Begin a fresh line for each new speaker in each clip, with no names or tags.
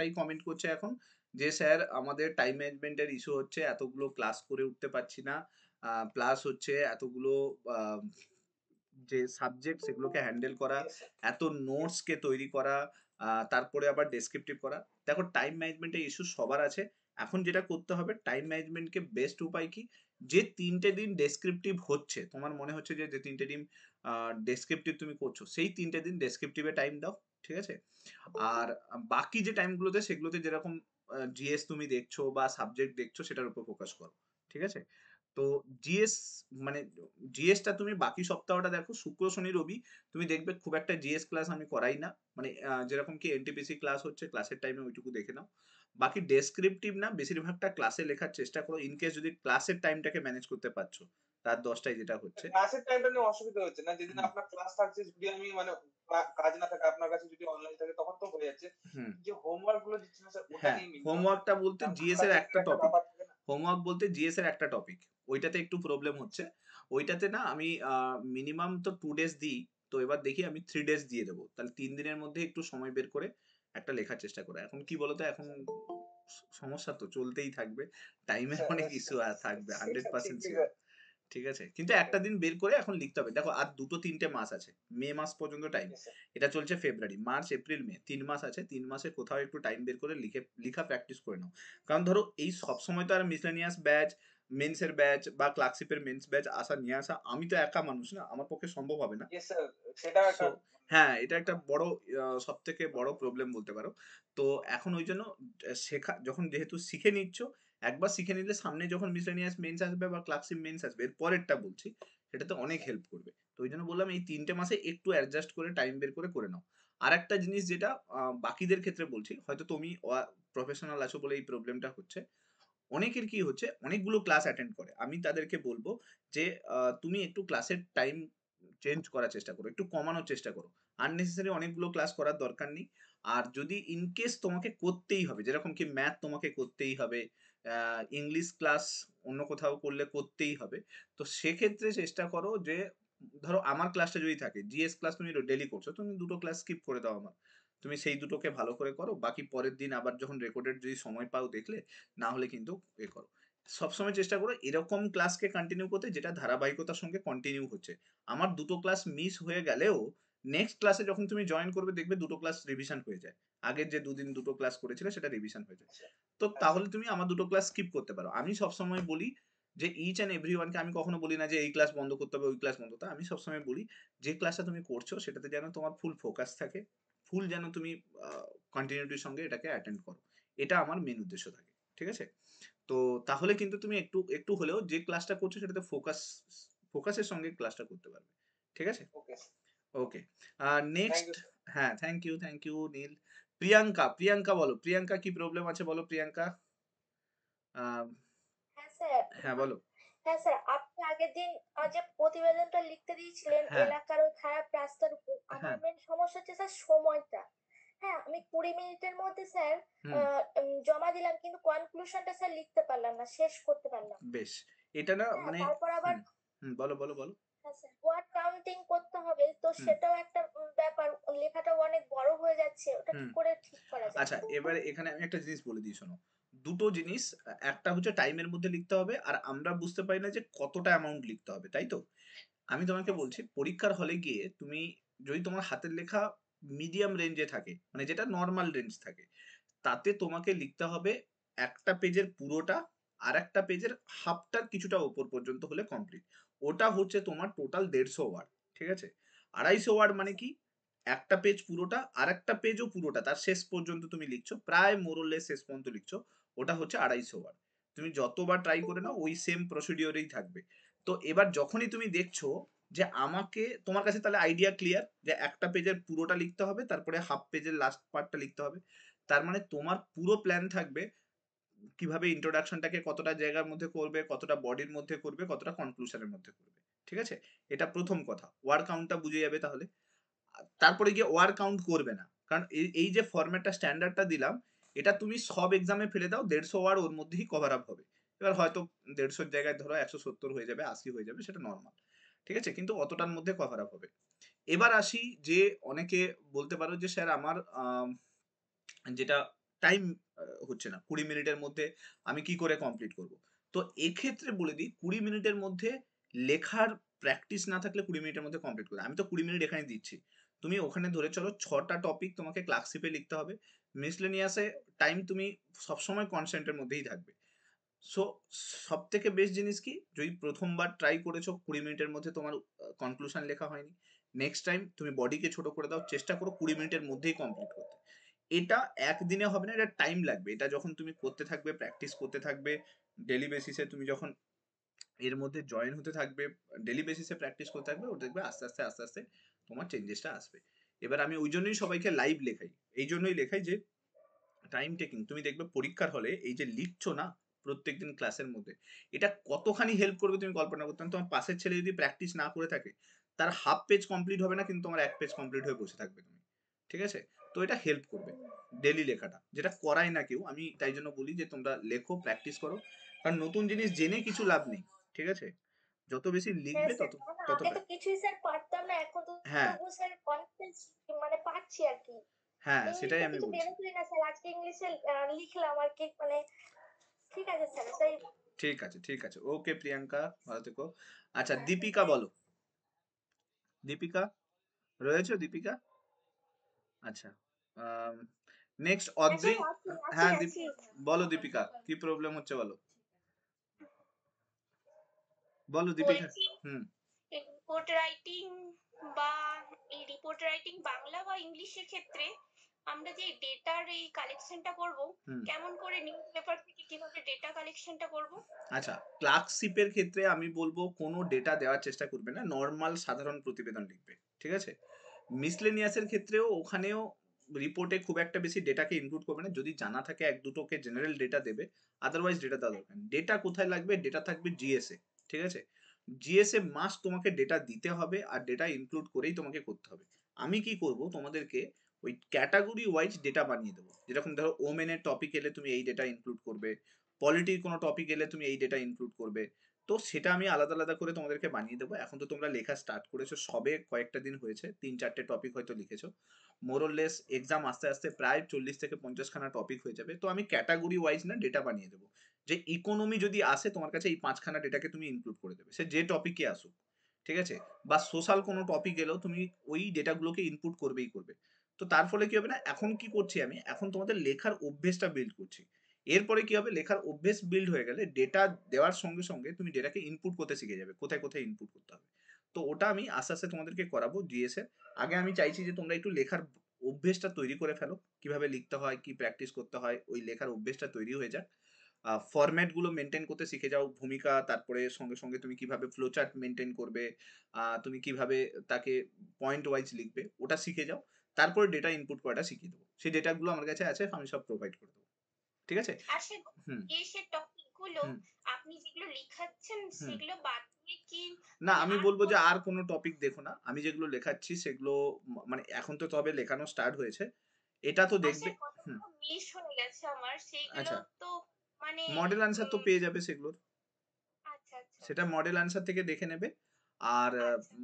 একটাই কমেন্ট করছে এখন যে স্যার আমাদের টাইম ম্যানেজমেন্টের ইস্যু হচ্ছে, এতগুলো ক্লাস করে উঠতে পারছি না, প্লাস হচ্ছে এতগুলো যে সাবজেক্ট সেগুলোকে হ্যান্ডেল করা,
ইয়েস স্যার।
এত নোটস কে তৈরি করা, তারপরে আবার ডেসক্রিপটিভ করা। দেখো টাইম ম্যানেজমেন্টের ইস্যু সবার আছে। এখন যেটা করতে হবে টাইম ম্যানেজমেন্টকে বেস্ট উপায় কি? যে ৩ টে দিন ডেসক্রিপটিভ হচ্ছে, তোমার মনে হচ্ছে যে ৩ টে দিন ডেসক্রিপটিভ তুমি করছো, সেই ৩ টে দিন ডেসক্রিপটিভ এ টাইম দাও। ঠিক আছে? আর বাকি যে টাইমগুলোতে সেগুলোতে যেরকম জিএস তুমি দেখছো বা সাবজেক্ট দেখছো সেটার উপর ফোকাস করো। ঠিক আছে? তো জিএস মানে জিএসটা তুমি বাকি সপ্তাহটা দেখো, শুক্র, শনি, রবি তুমি দেখবে খুব একটা জিএস ক্লাস আমি করাই না। মানে যেরকম কি এনটিপিসি ক্লাস হচ্ছে, ক্লাসের টাইমে ওইটুকু দেখে নাও। বাকি ডেসক্রিপটিভ না বেশিরভাগটা ক্লাসে লেখার চেষ্টা করো। ইন কেস যদি ক্লাসের টাইমটাকে ম্যানেজ করতে পারছো, রাত ১০ টায় যেটা হচ্ছে।
ক্লাসের টাইমটা নিয়ে অসুবিধা হচ্ছে না। যেদিন
হুম,
আপনার ক্লাস থাকছে যদি আমি মানে কাজ না থাকে আপনার কাছে যদি অনলাইন থাকে তখন তো হয়ে যাচ্ছে।
হুম।
যে হোমওয়ার্ক গুলো দিচ্ছেন স্যার ওটা
হ্যাঁ,
নিয়ে মিনিমাম
হোমওয়ার্কটা বলতে
কারণ
জিএস এর
কাজের তো
একটা
একটা
টপিক।
ব্যাপার থাকে না?
হোমওয়ার্ক বলতে জিএস এর একটা টপিক। ওইটাতে একটু প্রবলেম হচ্ছে। ওইটাতে না আমি মিনিমাম তো 2 ডেজ দিই। তো এবার দেখি আমি 3 ডেজ দিয়ে দেব। তাহলে ৩ দিনের মধ্যে একটু সময় বের করে একটা লেখার চেষ্টা করো। এখন কি বলতো এখন সমস্যা তো চলতেই থাকবে। টাইমের
স্যার
অনেক ইস্যু থাকবে
সেটা
100%
ঠিকই
সিওর।
স্যার।
ঠিক আছে? কিন্তু একটা দিন বের করে এখন লিখতে হবে। দেখো আর ২ টো ৩ টে মাস আছে। মে মাস পর্যন্ত টাইম।
Yes sir.
এটা চলছে ফেব্রুয়ারি, মার্চ, এপ্রিল, মে। ৩ মাস আছে। ৩ মাসে কোথাও একটু টাইম বের করে লিখা প্র্যাকটিস করে নাও। কারণ ধরো এই সবসময় তো আর মিসেলেনিয়াস ব্যাচ, মেন্স এর ব্যাচ বা ক্লার্কশিপ এর মেন্স ব্যাচ নিয়ে আসা আমি তো একা মানুষ না। আমার পক্ষে সম্ভব হবে না।
Yes sir. সেটাও
সো
একটা
হ্যাঁ, এটা একটা বড় সবথেকে বড় প্রবলেম বলতে পারো। তো এখন ঐজন্য যখন যেহেতু শিখে নিচ্ছ, একবার শিখে নিলে সামনে যখন মিসেলেনিয়াস মেন্স আসবে বা ক্লার্কশিপ মেন্স আসবে, এর পরেরটা বলছি, সেটাতে অনেক
আচ্ছা।
হেল্প করবে। তো ঐজন্য বললাম এই ৩ টে মাসে একটু অ্যাডজাস্ট করে টাইম বের করে নাও। আরেকটা জিনিস যেটা বাকিদের ক্ষেত্রে বলছি, হয়তো তুমি প্রফেশনাল আছো বলে এই প্রবলেমটা হচ্ছে। অনেকের কি হচ্ছে অনেকগুলো ক্লাস অ্যাটেন্ড করে। আমি তাদেরকে বলব যে তুমি একটু ক্লাসের টাইম চেঞ্জ করার চেষ্টা করো। একটু কমানোর চেষ্টা করো। আননেসেসারি অনেকগুলো ক্লাস করার দরকার নেই। আর যদি ইন কেস তোমাকে করতেই হবে, যেরকম কি ম্যাথ তোমাকে করতেই হবে, আ ইংলিশ ক্লাস অন্য কোথাও করলে করতেই হবে। তো সেক্ষেত্রে চেষ্টা করো যে ধরো আমার ক্লাসটা যদি থাকে, জিএস ক্লাস তুমি ডেইলি করছো, তুমি ২ টো ক্লাস স্কিপ করে দাও আমার। তুমি সেই দুটোকে ভালো করে করো। বাকি পরের দিন আবার যখন রেকর্ডেড যদি সময় পাও দেখলে, না হলে কিন্তু করো। সবসময় চেষ্টা করো এরকম ক্লাসকে কন্টিনিউ করতে যেটা ধারাবাহিকতার সঙ্গে কন্টিনিউ হচ্ছে। আমার ২ টো ক্লাস মিস হয়ে গেলেও নেক্সট ক্লাসে যখন তুমি জয়েন করবে দেখবে ২ টো ক্লাস রিভিশন হয়ে যায়। আগের যে ২ দিন ২ টো ক্লাস করেছিলে সেটা রিভিশন হয়ে যায়।
আচ্ছা,
তো
আচ্ছা।
তাহলে তুমি আমার ২ টো ক্লাস স্কিপ করতে পারো। আমি সবসময় বলি যে ইচ অ্যান্ড এভরিওয়ান কে আমি কখনো বলি না যে এই ক্লাস বন্ধ করতে হবে, ওই ক্লাস বন্ধ করতে হবে। আমি সবসময় বলি যে ক্লাসটা তুমি করছো সেটাতে যেন তোমার ফুল ফোকাস থাকে। ফুল যেন তুমি আ কন্টিনিউটির সঙ্গে এটাকে অ্যাটেন্ড করো। এটা আমার মেইন উদ্দেশ্য থাকে। ঠিক আছে? তো তাহলে কিন্তু তুমি একটু হলেও যে ক্লাসটা করছো সেটাতে ফোকাসের সঙ্গে ক্লাসটা করতে পারবে। ঠিক আছে?
Okay sir.
Okay.
Thank
next
you sir.
হ্যাঁ, থ্যাংক ইউ নীল। প্রিয়াঙ্কা বলো। প্রিয়াঙ্কা কি প্রবলেম আছে বলো প্রিয়াঙ্কা? আ
হ্যাঁ স্যার।
হ্যাঁ, বলো।
হ্যাঁ স্যার, আপনি আগের দিন যে প্রতিবেদনটা লিখতে দিয়েছিলেন
হ্যাঁ,
এলাকার ওই খারাপ রাস্তার উপর, আমার
হ্যাঁ,
মেন সমস্যা হচ্ছে স্যার সময়টা। হ্যাঁ, আমি ২০ মিনিটের মধ্যে স্যার
হুম,
জমা দিলাম, কিন্তু কনক্লুশনটা স্যার লিখতে পারলাম না, শেষ করতে পারলাম না।
বেশ। এটা না
হ্যাঁ,
মানে
তারপর আবার
হুম, হুম, বলো।
হ্যাঁ স্যার, ওয়ার্ড কাউন্টিং করতে হবে, তো
হুম,
সেটাও একটা ব্যাপার। লেখাটাও অনেক বড় হয়ে যাচ্ছে, ওটা কি
হুম।
করে ঠিক করা যায়?
আচ্ছা, এবারে এখানে আমি একটা জিনিস বলে দিই শোনো। ২ টো জিনিস, একটা হচ্ছে টাইমের মধ্যে লিখতে হবে আর আমরা বুঝতে পারি না যে কতটা অ্যামাউন্ট লিখতে হবে, তাই তো? আমি তোমাকে
হ্যাঁ
বলছি
স্যার।
পরীক্ষার হলে গিয়ে তুমি যদি তোমার হাতের লেখা মিডিয়াম রেঞ্জে থাকে, মানে যেটা নরমাল রেঞ্জ থাকে, তাতে তোমাকে লিখতে হবে একটা পেজের পুরোটা, আরেকটা পেজের হাফটার কিছুটা উপর পর্যন্ত হলে কমপ্লিট। ওটা হচ্ছে তোমার টোটাল ১৫০ ওয়ার্ড। ঠিক আছে? ২৫০ ওয়ার্ড মানে কি? একটা পেজ পুরোটা, আরেকটা পেজও পুরোটা তার শেষ পর্যন্ত তুমি লিখছো। প্রায় মোর অর লেস শেষ পর্যন্ত লিখছো। ওটা হচ্ছে ২৫০ ওয়ার্ড। তুমি যতবার ট্রাই করে নাও ওই সেম প্রসিডিওরেই থাকবে। তো এবার যখনই তুমি দেখছো যে আমাকে তোমার কাছে তাহলে আইডিয়া ক্লিয়ার যে একটা পেজের পুরোটা লিখতে হবে, তারপরে হাফ পেজের লাস্ট পার্টটা লিখতে হবে। তার মানে তোমার পুরো প্ল্যান থাকবে কিভাবে ইন্ট্রোডাকশনটাকে কতটা জায়গার মধ্যে করবে, কতটা বডির মধ্যে করবে, কতটা কনক্লুশনের মধ্যে করবে। ঠিক আছে? এটা ১ম কথা। ওয়ার্ড কাউন্টটা বুঝে যাবে তাহলে। তারপরে গিয়ে ওয়ার্ড কাউন্ট করবে না। কারণ এই যে ফরম্যাটটা স্ট্যান্ডার্ডটা দিলাম, এটা তুমি সব এক্সামে ফেলে দাও ১৫০ ওয়ার্ড ওর মধ্যেই কভার আপ হবে। এবার হয়তো ১৫০ র জায়গায় ধরো ১৭০ হয়ে যাবে, ৮০ হয়ে যাবে, সেটা নরমাল। ঠিক আছে? কিন্তু অতটার মধ্যে কভার আপ হবে। এবার আসি যে অনেকে বলতে পারো যে স্যার আমার যেটা টাইম হচ্ছে না 20 মিনিটের মধ্যে আমি কি করে কমপ্লিট করব। তো এক্ষেত্রে বলে দিই 20 মিনিটের মধ্যে লেখার প্র্যাকটিস না থাকলে 20 মিনিটের মধ্যে কমপ্লিট করবে। আমি তো 20 মিনিট এখানে দিচ্ছি। তুমি ওখানে ধরে চলো 6টা টপিক তোমাকে ক্লার্কশিপে লিখতে হবে। মিসলেনিয়াসে টাইম তুমি সবসময় কনস্ট্যান্টের মধ্যেই থাকবে। সো সবথেকে বেস্ট জিনিস কি, যদি প্রথমবার ট্রাই করেছো 20 মিনিটের মধ্যে তোমার কনক্লুশন লেখা হয়নি, নেক্সট টাইম তুমি বডিকে ছোট করে দাও, চেষ্টা করো 20 মিনিটের মধ্যেই কমপ্লিট করতে। এটা একদিনে হবে না, এটা টাইম লাগবে। এটা যখন তুমি করতে থাকবে, প্র্যাকটিস করতে থাকবে, ডেলি বেসিসে তুমি যখন এর মধ্যে জয়েন হতে থাকবে, ডেলি বেসিসে প্র্যাকটিস করতে থাকবে, ও দেখবে আস্তে আস্তে আস্তে আস্তে তোমার চেঞ্জেসটা আসবে। এবার আমি ওই জন্যই সবাইকে লাইভ লেখাই, এই জন্যই লেখাই যে টাইম টেকিং। তুমি দেখবে পরীক্ষার হলে এই যে লিখছো না প্রত্যেকদিন ক্লাসের মধ্যে, এটা কতখানি হেল্প করবে তুমি কল্পনা করতে পারো। তোমার পাশের ছেলে যদি প্র্যাকটিস না করে থাকে, তার হাফ পেজ কমপ্লিট হবে না, কিন্তু তোমার এক পেজ কমপ্লিট হয়ে বসে থাকবে তুমি। ঠিক আছে? তো এটা হেল্প করবে ডেলি লেখাটা, যেটা করাই না কেউ। আমি তাই জন্য বলি যে তোমরা লেখো, প্র্যাকটিস করো, কারণ নতুন জিনিস জেনে কিছু লাভ নেই। ঠিক আছে? যত বেশি
হ্যাঁ
লিখবে
স্যার,
তত
মানে
তত
আগে তো কিছুই স্যার পারতাম না, এখন তো
হ্যাঁ,
তবু স্যার কনফিডেন্স মানে পাচ্ছি আর কি।
হ্যাঁ, সেটাই
ইংলিশে
আমি
কিছু
বলছি।
বেরোতোই না স্যার, আজকে ইংলিশে লিখলাম আর কি, মানে ঠিক আছে স্যার তাই।
ঠিক আছে, ঠিক আছে, ওকে প্রিয়াঙ্কা, ভালো থেকো। আচ্ছা,
হ্যাঁ স্যার,
দীপিকা
থ্যাংক।
বলো। দীপিকা রয়েছে? দীপিকা? আচ্ছা, নেক্সট
হ্যাঁ স্যার,
অদ্রি।
আছি আছি
হ্যাঁ
আছি।
বলো দীপিকা, কি প্রবলেম হচ্ছে বলো। বলো দীপিকা।
বলছি
হুম।
রিপোর্ট রাইটিং বা এই রিপোর্ট রাইটিং বাংলা বা ইংলিশের ক্ষেত্রে আমরা যে ডেটার এই কালেকশনটা করব,
হুম।
কেমন করে নিউজ পেপার থেকে কিভাবে ডেটা কালেকশনটা করব?
আচ্ছা, ক্লার্কশিপের ক্ষেত্রে আমি বলবো কোনো ডেটা দেওয়ার চেষ্টা করবে না, নর্মাল সাধারণ প্রতিবেদন লিখবে। ঠিক আছে? মিসলেনিয়াসের ক্ষেত্রেও ওখানেও রিপোর্টে খুব একটা বেশি ডেটাকে ইনক্লুড করবে না, যদি জানা থাকে এক দুটোকে জেনারেল ডেটা দেবে, আদারওয়াইজ ডেটা দেওয়া দরকার নেই। ডেটা কোথায় লাগবে? ডেটা থাকবে জিএসএ। ঠিক আছে? জিএসএ মাস্ট তোমাকে ডেটা দিতে হবে, আর ডেটা ইনক্লুড করেই তোমাকে করতে হবে। আমি কি করব, তোমাদেরকে ওই ক্যাটাগরি ওয়াইজ ডেটা বানিয়ে দেবো। যেরকম ধরো ওমেনের টপিক এলে তুমি এই ডেটা ইনক্লুড করবে, পলিটির কোনো টপিক এলে তুমি এই ডেটা ইনক্লুড করবে। তো সেটা আমি আলাদা আলাদা করে তোমাদেরকে বানিয়ে দেবো। এখন তো তোমরা লেখা স্টার্ট করেছো, সবে কয়েকটা দিন হয়েছে, 3-4টে টপিক হয়তো লিখেছো। মোরলেস এক্সাম আস্তে আস্তে প্রায় 40 থেকে 50 খানা টপিক হয়ে যাবে। তো আমি ক্যাটাগরি ওয়াইজ না ডেটা বানিয়ে দেবো, যে ইকোনমি যদি আসে তোমার কাছে, এই 5খানা ডেটাকে তুমি ইনক্লুড করে দেবে, সে যে টপিকে আসুক। ঠিক আছে? বা সোশ্যাল কোনো টপিক এলেও তুমি ওই ডেটাগুলোকে ইনপুট করবেই করবে। তো তার ফলে কি হবে না, এখন কি করছি আমি, এখন তোমাদের লেখার অভ্যেসটা বিল্ড করছি। এরপরে কি হবে, লেখার অভ্যেস বিল্ড হয়ে গেলে ডেটা দেওয়ার সঙ্গে সঙ্গে তুমি ডেটাকে ইনপুট করতে শিখে যাবে, কোথায় কোথায় ইনপুট করতে হবে। তো ওটা আমি আস্তে আস্তে তোমাদেরকে করাবো জিএস এর। আগে আমি চাইছি যে তোমরা একটু লেখার অভ্যেসটা তৈরি করে ফেলো, কিভাবে লিখতে হয়, কি প্র্যাকটিস করতে হয়, ওই লেখার অভ্যেসটা তৈরি হয়ে যাক। ফরম্যাট গুলো মেনটেন করতে শিখে যাও, ভূমিকা, তারপরে সঙ্গে সঙ্গে তুমি কিভাবে ফ্লো চার্ট মেনটেন করবে, তুমি কিভাবে তাকে পয়েন্ট ওয়াইজ লিখবে, ওটা শিখে যাও। তারপরে ডেটা ইনপুট করাটা শিখিয়ে দেবো। সেই ডেটাগুলো আমার কাছে আছে, আমি সব প্রোভাইড করে দেবো। ঠিক আছে?
আর সে
হুম।
সে টপিক গুলো
হুম।
আপনি যেগুলো লিখাচ্ছেন
হুম।
সেগুলো বাদ দিয়ে কি
না,
মানে
আমি
আর
বলবো যে
কোন,
আর কোনো টপিক দেখো না। আমি যেগুলো লেখাচ্ছি সেগুলো মানে এখন তো তবে লেখানো স্টার্ট হয়েছে। এটা তো
আর সে
দেখবে। হুম।
কতগুলো মিস হয়ে গেছে আমার সেইগুলো
আচ্ছা,
তো, মানে
মডেল আনসার তো পেয়ে যাবে সেগুলোর।
আচ্ছা আচ্ছা
সেটা
আচ্ছা
মডেল আনসার থেকে দেখে নেবে। আর
আচ্ছা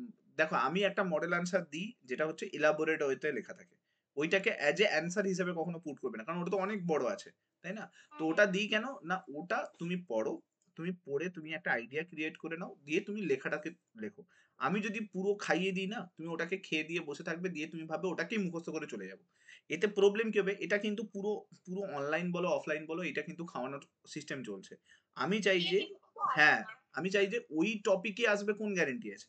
দেখো, আমি একটা মডেল আনসার দিই যেটা হচ্ছে ইলাবোরেট ওয়েতে লেখা থাকে। ওইটাকে অ্যাজ এ অ্যান্সার হিসেবে কখনো পুট করবে না, কারণ ওটা তো অনেক বড় আছে, তাই না? তো
হুম
ওটা দিই কেন না, ওটা তুমি পড়ো, তুমি পড়ে তুমি একটা আইডিয়া ক্রিয়েট করে নাও, দিয়ে তুমি লেখাটাকে লেখো। আমি যদি পুরো খাইয়ে দিই না, তুমি ওটাকে খেয়ে দিয়ে বসে থাকবে, দিয়ে তুমি ভাববে ওটাকেই মুখস্থ করে চলে যাবো। এতে প্রবলেম কি হবে, এটা কিন্তু পুরো পুরো অনলাইন বলো অফলাইন বলো, এটা কিন্তু খাওয়ানোর সিস্টেম চলছে। আমি চাই যে,
ক্রিয়েটিভ তো আসবে
হ্যাঁ,
না।
আমি চাই যে ওই টপিকে আসবে, কোন গ্যারেন্টি আছে?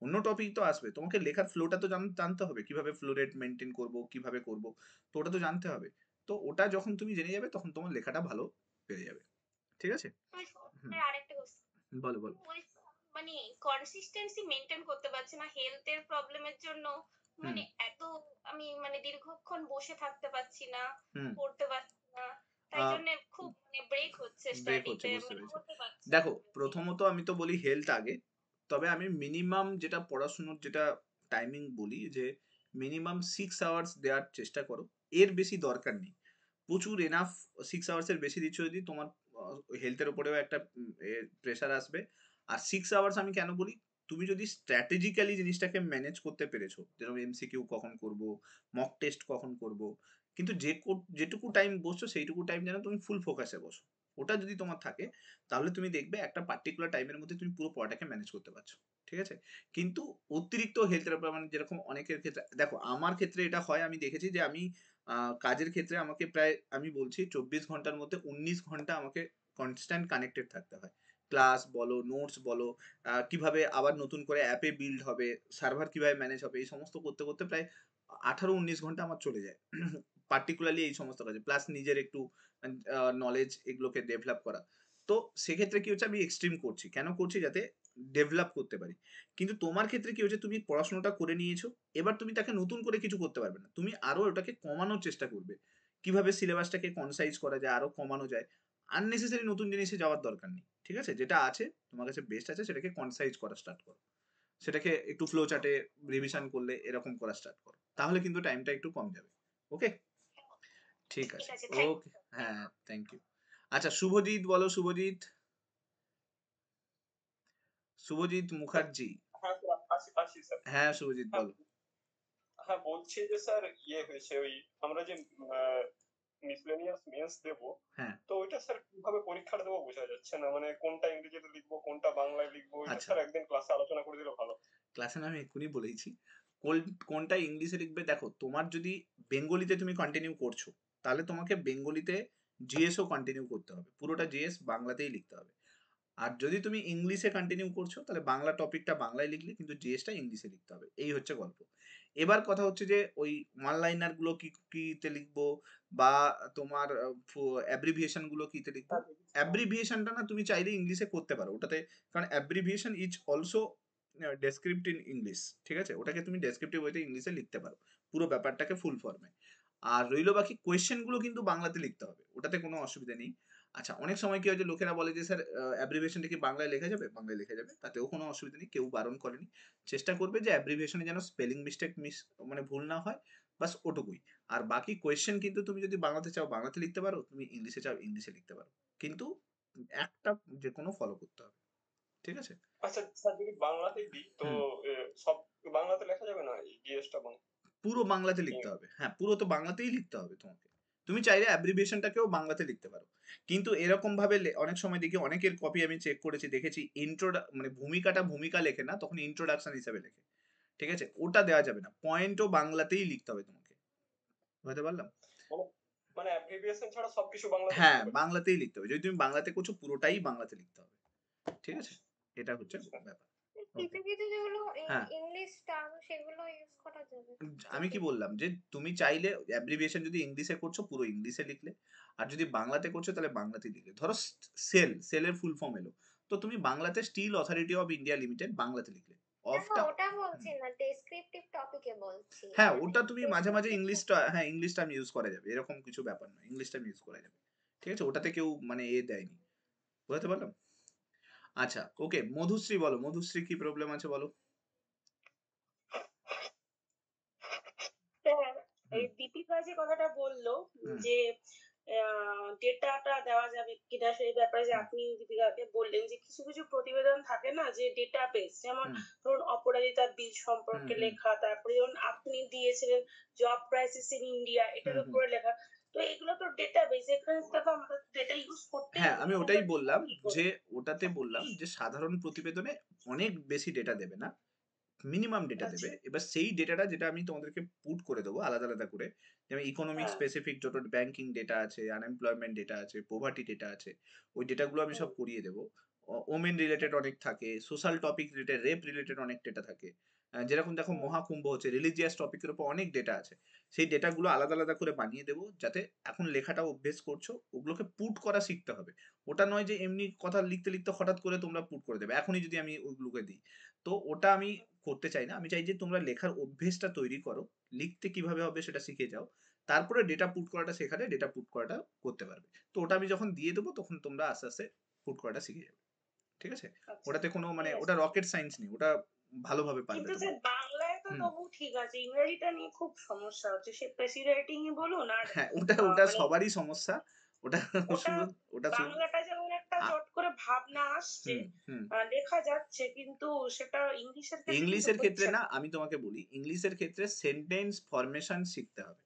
অন্য টপিক তো আসবে, তোমাকে লেখার ফ্লোটা তো জানতে হবে, কিভাবে ফ্লো রেট মেনটেন করব, কিভাবে করব। তো ওটা তো জানতে হবে। তো ওটা যখন তুমি জেনে যাবে, তখন তোমার লেখাটা ভালো বেড়ে যাবে। ঠিক আছে?
আমি
হুম।
স্যার আরেকটা কোশ্চেন
বলো বলো।
বলছি, মানে কনসিস্টেন্সি মেনটেন করতে পারছি না হেলথের প্রবলেমের জন্য,
হুম।
মানে এত আমি মানে দীর্ঘক্ষণ বসে থাকতে পারছি না,
হুম।
পড়তে পারছি না, তাই জন্য খুব মানে ব্রেক হচ্ছে
ব্রেক হচ্ছে,
স্টাডিতে,
বুঝতে
মানে
পেরেছি।
করতে পারছি না।
দেখো, প্রথমত আমি তো বলি হেলথ আগে। তবে আমি মিনিমাম যেটা পড়াশুনোর যেটা টাইমিং বলি, যে মিনিমাম 6 আওয়ার্স দেওয়ার চেষ্টা করো। এর বেশি দরকার নেই। প্রচুর এনাফ। 6 আওয়ার্স এর বেশি দিচ্ছ যদি, তোমার হেলথের উপরেও একটা প্রেশার আসবে। আর 6 আওয়ার্স আমি কেন বলি, তুমি যদি স্ট্র্যাটেজিক্যালি জিনিসটাকে ম্যানেজ করতে পেরেছো, যেরকম এমসিকিউ কখন করব, মক টেস্ট কখন করব, কিন্তু যেটুকু টাইম বসছো সেইটুকু টাইম যেন তুমি ফুল ফোকাসে বসো। ওটা যদি তোমার থাকে তাহলে তুমি দেখবে একটা পার্টিকুলার টাইমের মধ্যে তুমি পুরো পড়াটাকে ম্যানেজ করতে পারছো। ঠিক আছে? কিন্তু অতিরিক্ত হেলথের ব্যাপার মানে যেরকম অনেকের ক্ষেত্রে দেখো আমার ক্ষেত্রে এটা হয় আমি দেখেছি যে আমি কাজের ক্ষেত্রে আমাকে প্রায় আমি বলছি 24 ঘন্টার মধ্যে 19 ঘন্টা আমাকে কনস্ট্যান্ট কানেক্টেড থাকতে হয়। ক্লাস বলো, নোটস বলো, কিভাবে আবার নতুন করে অ্যাপে বিল্ড হবে, সার্ভার কিভাবে ম্যানেজ হবে, এই সমস্ত করতে, করতে প্রায় 18-19 ঘন্টা আমার চলে যায়। পার্টিকুলারলি এই সমস্ত কাজে। প্লাস নিজের একটু নলেজ এগুলোকে ডেভেলপ করা। তো সেক্ষেত্রে কি হচ্ছে আমি এক্সট্রিম করছি। কেন করছি? যাতে ডেভেলপ করতে পারি। কিন্তু তোমার ক্ষেত্রে কি হচ্ছে তুমি পড়াশোনাটা করে নিয়েছো। এবার তুমি তাকে নতুন করে কিছু করতে পারবে না। তুমি আরো ওটাকে কমানোর চেষ্টা করবে। কিভাবে সিলেবাসটাকে কনসাইজ করা যায়, আরো কমানো যায়। আননেসেসারি নতুন জিনিসে যাওয়ার দরকার নেই। ঠিক আছে? যেটা আছে তোমার কাছে বেস্ট আছে সেটাকে কনসাইজ করা স্টার্ট করো। সেটাকে একটু ফ্লো চার্টে রিভিশন করলে এরকম করা স্টার্ট করো। তাহলে কিন্তু টাইমটা একটু কম যাবে। ওকে? ঠিক
ঠিক
আছে।
আছে, থ্যাংক
ওকে। হ্যাঁ, থ্যাংক ইউ। আচ্ছা শুভজিৎ বলো শুভজিৎ। শুভজিৎ মুখার্জি।
হ্যাঁ স্যার, আছি স্যার।
হ্যাঁ শুভজিৎ
হ্যাঁ,
বলো।
হ্যাঁ বলছি যে স্যার ইয়ে হয়েছে ওই আমরা যে মিসলেনিয়াস মেন্স দেবো,
হ্যাঁ,
তো ওইটা স্যার কিভাবে পরীক্ষাটা দেবো বোঝা যাচ্ছে না, মানে কোনটা ইংরেজিতে লিখবো কোনটা বাংলায় লিখবো, এটা
আচ্ছা।
স্যার একদিন ক্লাসে আলোচনা করে দিলে ভালো।
ক্লাসে না আমি এক্ষুনি বলেইছি। কোনটা ইংলিশে লিখবে দেখো তোমার যদি বেঙ্গলিতে তুমি কন্টিনিউ করছো তাহলে তোমাকে বেঙ্গলিতে জিএসও কন্টিনিউ করতে হবে। পুরোটা জিএস বাংলাতেই লিখতে হবে। আর যদি তুমি ইংলিশে কন্টিনিউ করছো তাহলে বাংলা টপিকটা বাংলায় লিখলে কিন্তু জিএসটা ইংলিশে লিখতে হবে। এই হচ্ছে গল্প। এবার কথা হচ্ছে যে ওই ওয়ান লাইনার গুলো কিতে লিখবো বা তোমার অ্যাব্রিভিয়েশন গুলো কিতে লিখবো।
হ্যাঁ, দেখেছি।
অ্যাব্রিভিয়েশনটা না তুমি চাইলে ইংলিশে করতে পারো ওটাতে, কারণ abbreviation is also described in English. ঠিক আছে? ওটাকে তুমি ডেসক্রিপটিভ ওয়েতে ইংলিশে লিখতে পারো পুরো ব্যাপারটাকে ফুল ফর্মে। আর রইলো বাকি কোয়েশ্চেন গুলো কিন্তু বাংলাতে লিখতে হবে, ওটাতে কোনো অসুবিধা নেই। আচ্ছা অনেক সময় কি হয় যে লোকেরা বলে যে স্যার অ্যাব্রিভিয়েশনটা কি বাংলায় লেখা যাবে? বাংলায় লেখা যাবে, তাতেও কোনো অসুবিধা নেই, কেউ বারণ করেনি। চেষ্টা করবে যে অ্যাব্রিভিয়েশনে যেন স্পেলিং মিস্টেক মানে ভুল না হয়, বাস ওটুকুই। আর বাকি কোয়েশ্চেন কিন্তু তুমি যদি বাংলাতে চাও বাংলাতে লিখতে পারো, তুমি ইংলিশে চাও ইংলিশে লিখতে পারো, কিন্তু একটা যে কোনো ফলো করতে হবে। ঠিক আছে?
আচ্ছা স্যার, যদি বাংলাতেই দিই তো
হুম।
সব বাংলাতে লেখা যাবে না, এই জিএসটা বাংলা?
পুরো বাংলাতে লিখতে হবে। হ্যাঁ, পুরো তো বাংলাতেই লিখতে হবে তোমাকে। তুমি চাইলে অ্যাব্রিভিয়েশনটাকেও বাংলাতে লিখতে পারো। কিন্তু এরকম ভাবে অনেক সময় দেখি অনেকের কপি আমি চেক করেছি দেখেছি মানে ভূমিকাটা ভূমিকা লেখে না, তখন ইন্ট্রোডাকশন হিসেবে লেখে। ঠিক আছে? ওটা দেওয়া যাবে না। পয়েন্টও বাংলাতেই লিখতে হবে তোমাকে। বুঝতে পারলাম?
মানে মানে অ্যাব্রিভিয়েশন ছাড়া সবকিছু বাংলাতে
হ্যাঁ,
লিখতে পারি?
বাংলাতেই লিখতে হবে। যদি তুমি বাংলাতে করছো পুরোটাই বাংলাতে লিখতে হবে। ঠিক আছে? এটা হচ্ছে ব্যাপার।
কিছু
ওকে।
কিছু যেগুলো
হ্যাঁ।
ইংলিশ টার্ম সেগুলো ইউজ করা যাবে।
আমি কি বললাম যে তুমি চাইলে অ্যাব্রিভিয়েশন যদি ইংলিশে করছো পুরো ইংলিশে লিখলে, আর যদি বাংলাতে করছো তাহলে বাংলাতেই লিখলে। ধরো সেলের ফুল ফর্ম এলো, তো তুমি বাংলাতে steel authority of India limited বাংলাতে লিখলে।
না
অফটা
ওটা বলছি না, ডেসক্রিপটিভ টপিকে বলছি।
হ্যাঁ,
মানে
ওটা তুমি মাঝে মাঝে
descriptive
ইংলিশটা, হ্যাঁ ইংলিশটা আমি ইউজ করা যাবে, এরকম কিছু ব্যাপার নয়, ইংলিশটা আমি ইউজ করা যাবে। ঠিক আছে? ওটাতে কেউ মানে দেয়নি। বুঝতে পারলাম? আচ্ছা ওকে, মধুশ্রী বলো, মধুশ্রী কি প্রবলেম আছে বলো।
স্যার, এই
হুম।
দীপিকা যে কথাটা বললো
হুম।
যে ডেটাটা দেওয়া যাবে কিনা সেই ব্যাপারে, যে
হুম।
আপনি দীপিকাকে বললেন যে কিছু কিছু প্রতিবেদন থাকে না যে ডেটাবেস, যেমন
হুম।
ধরুন অপরাজিতা বীজ
হুম।
সম্পর্কে
হুম।
লেখা, তারপরে যেমন আপনি দিয়েছিলেন জব ক্রাইসিস ইন ইন্ডিয়া, এটার
হুম। হুম।
উপরে লেখা। তো এগুলো তো ডেটাবেস, এখানে তো আমাদের ডেটা ইউজ করতেই
হ্যাঁ,
হবে,
আমি
তো
ওটাই
আমরা
বললাম
কি করবো?
যে ওটাতে বললাম যে সাধারণ প্রতিবেদনে অনেক বেশি ডেটা দেবে না, মিনিমাম ডেটা দেবে।
আচ্ছা।
এবার সেই ডেটাটা যেটা আমি তোমাদেরকে পুট করে দেবো আলাদা আলাদা করে, যেমন ইকোনমিক
হ্যাঁ।
স্পেসিফিক যত ব্যাংকিং ডেটা আছে, আনএমপ্লয়মেন্ট ডেটা আছে, পোভার্টি ডেটা আছে, ওই ডেটাগুলো আমি সব
হুম।
করিয়ে দেবো। ওমেন রিলেটেড অনেক থাকে, social topic related, rape related অনেক ডেটা থাকে। যেরকম দেখো
হুম।
মহাকুম্ভ হচ্ছে, রিলিজিয়াস টপিকের উপর অনেক ডেটা আছে। সেই ডেটাগুলো আলাদা আলাদা করে বানিয়ে দেবো, যাতে এখন লেখাটা অভ্যেস করছো ওগুলোকে পুট করা শিখতে হবে। ওটা নয় যে এমনি কথা লিখতে লিখতে হঠাৎ করে তোমরা পুট করে দেবে এখনই যদি আমি ওইগুলোকে দিই। তো ওটা আমি করতে চাই না। আমি চাই যে তোমরা লেখার অভ্যেসটা তৈরি করো, লিখতে কিভাবে হবে সেটা শিখে যাও। তারপরে ডেটা পুট করাটা শেখালে ডেটা পুট করাটা করতে পারবে। তো ওটা আমি যখন দিয়ে দেবো তখন তোমরা আস্তে আস্তে পুট করাটা শিখে যাবে। ঠিক আছে?
আচ্ছা,
ওটাতে কোনো মানে
ঠিক আছে।
ওটা রকেট সায়েন্স নেই, ওটা ভালোভাবে পারবে
কিন্তু
তোমরা।
স্যার বাংলায় তো
হুম।
তবু ঠিক আছে, ইংরেজিটা নিয়ে খুব সমস্যা হচ্ছে, সে প্রেসি রাইটিংই বলুন আর
হ্যাঁ, ওটা
মানে
সবারই সমস্যা। ওটা
ওটা
শুধু ওটা শুধু
বাংলাটা যেমন একটা
আ
চট করে ভাবনা আসছে,
হুম। হুম।
লেখা যাচ্ছে, কিন্তু সেটা ইংলিশের ক্ষেত্রে কিন্তু
ইংলিশের ক্ষেত্রে
হচ্ছে
না,
না।
আমি তোমাকে বলি ইংলিশের ক্ষেত্রে সেন্টেন্স ফরমেশন শিখতে হবে।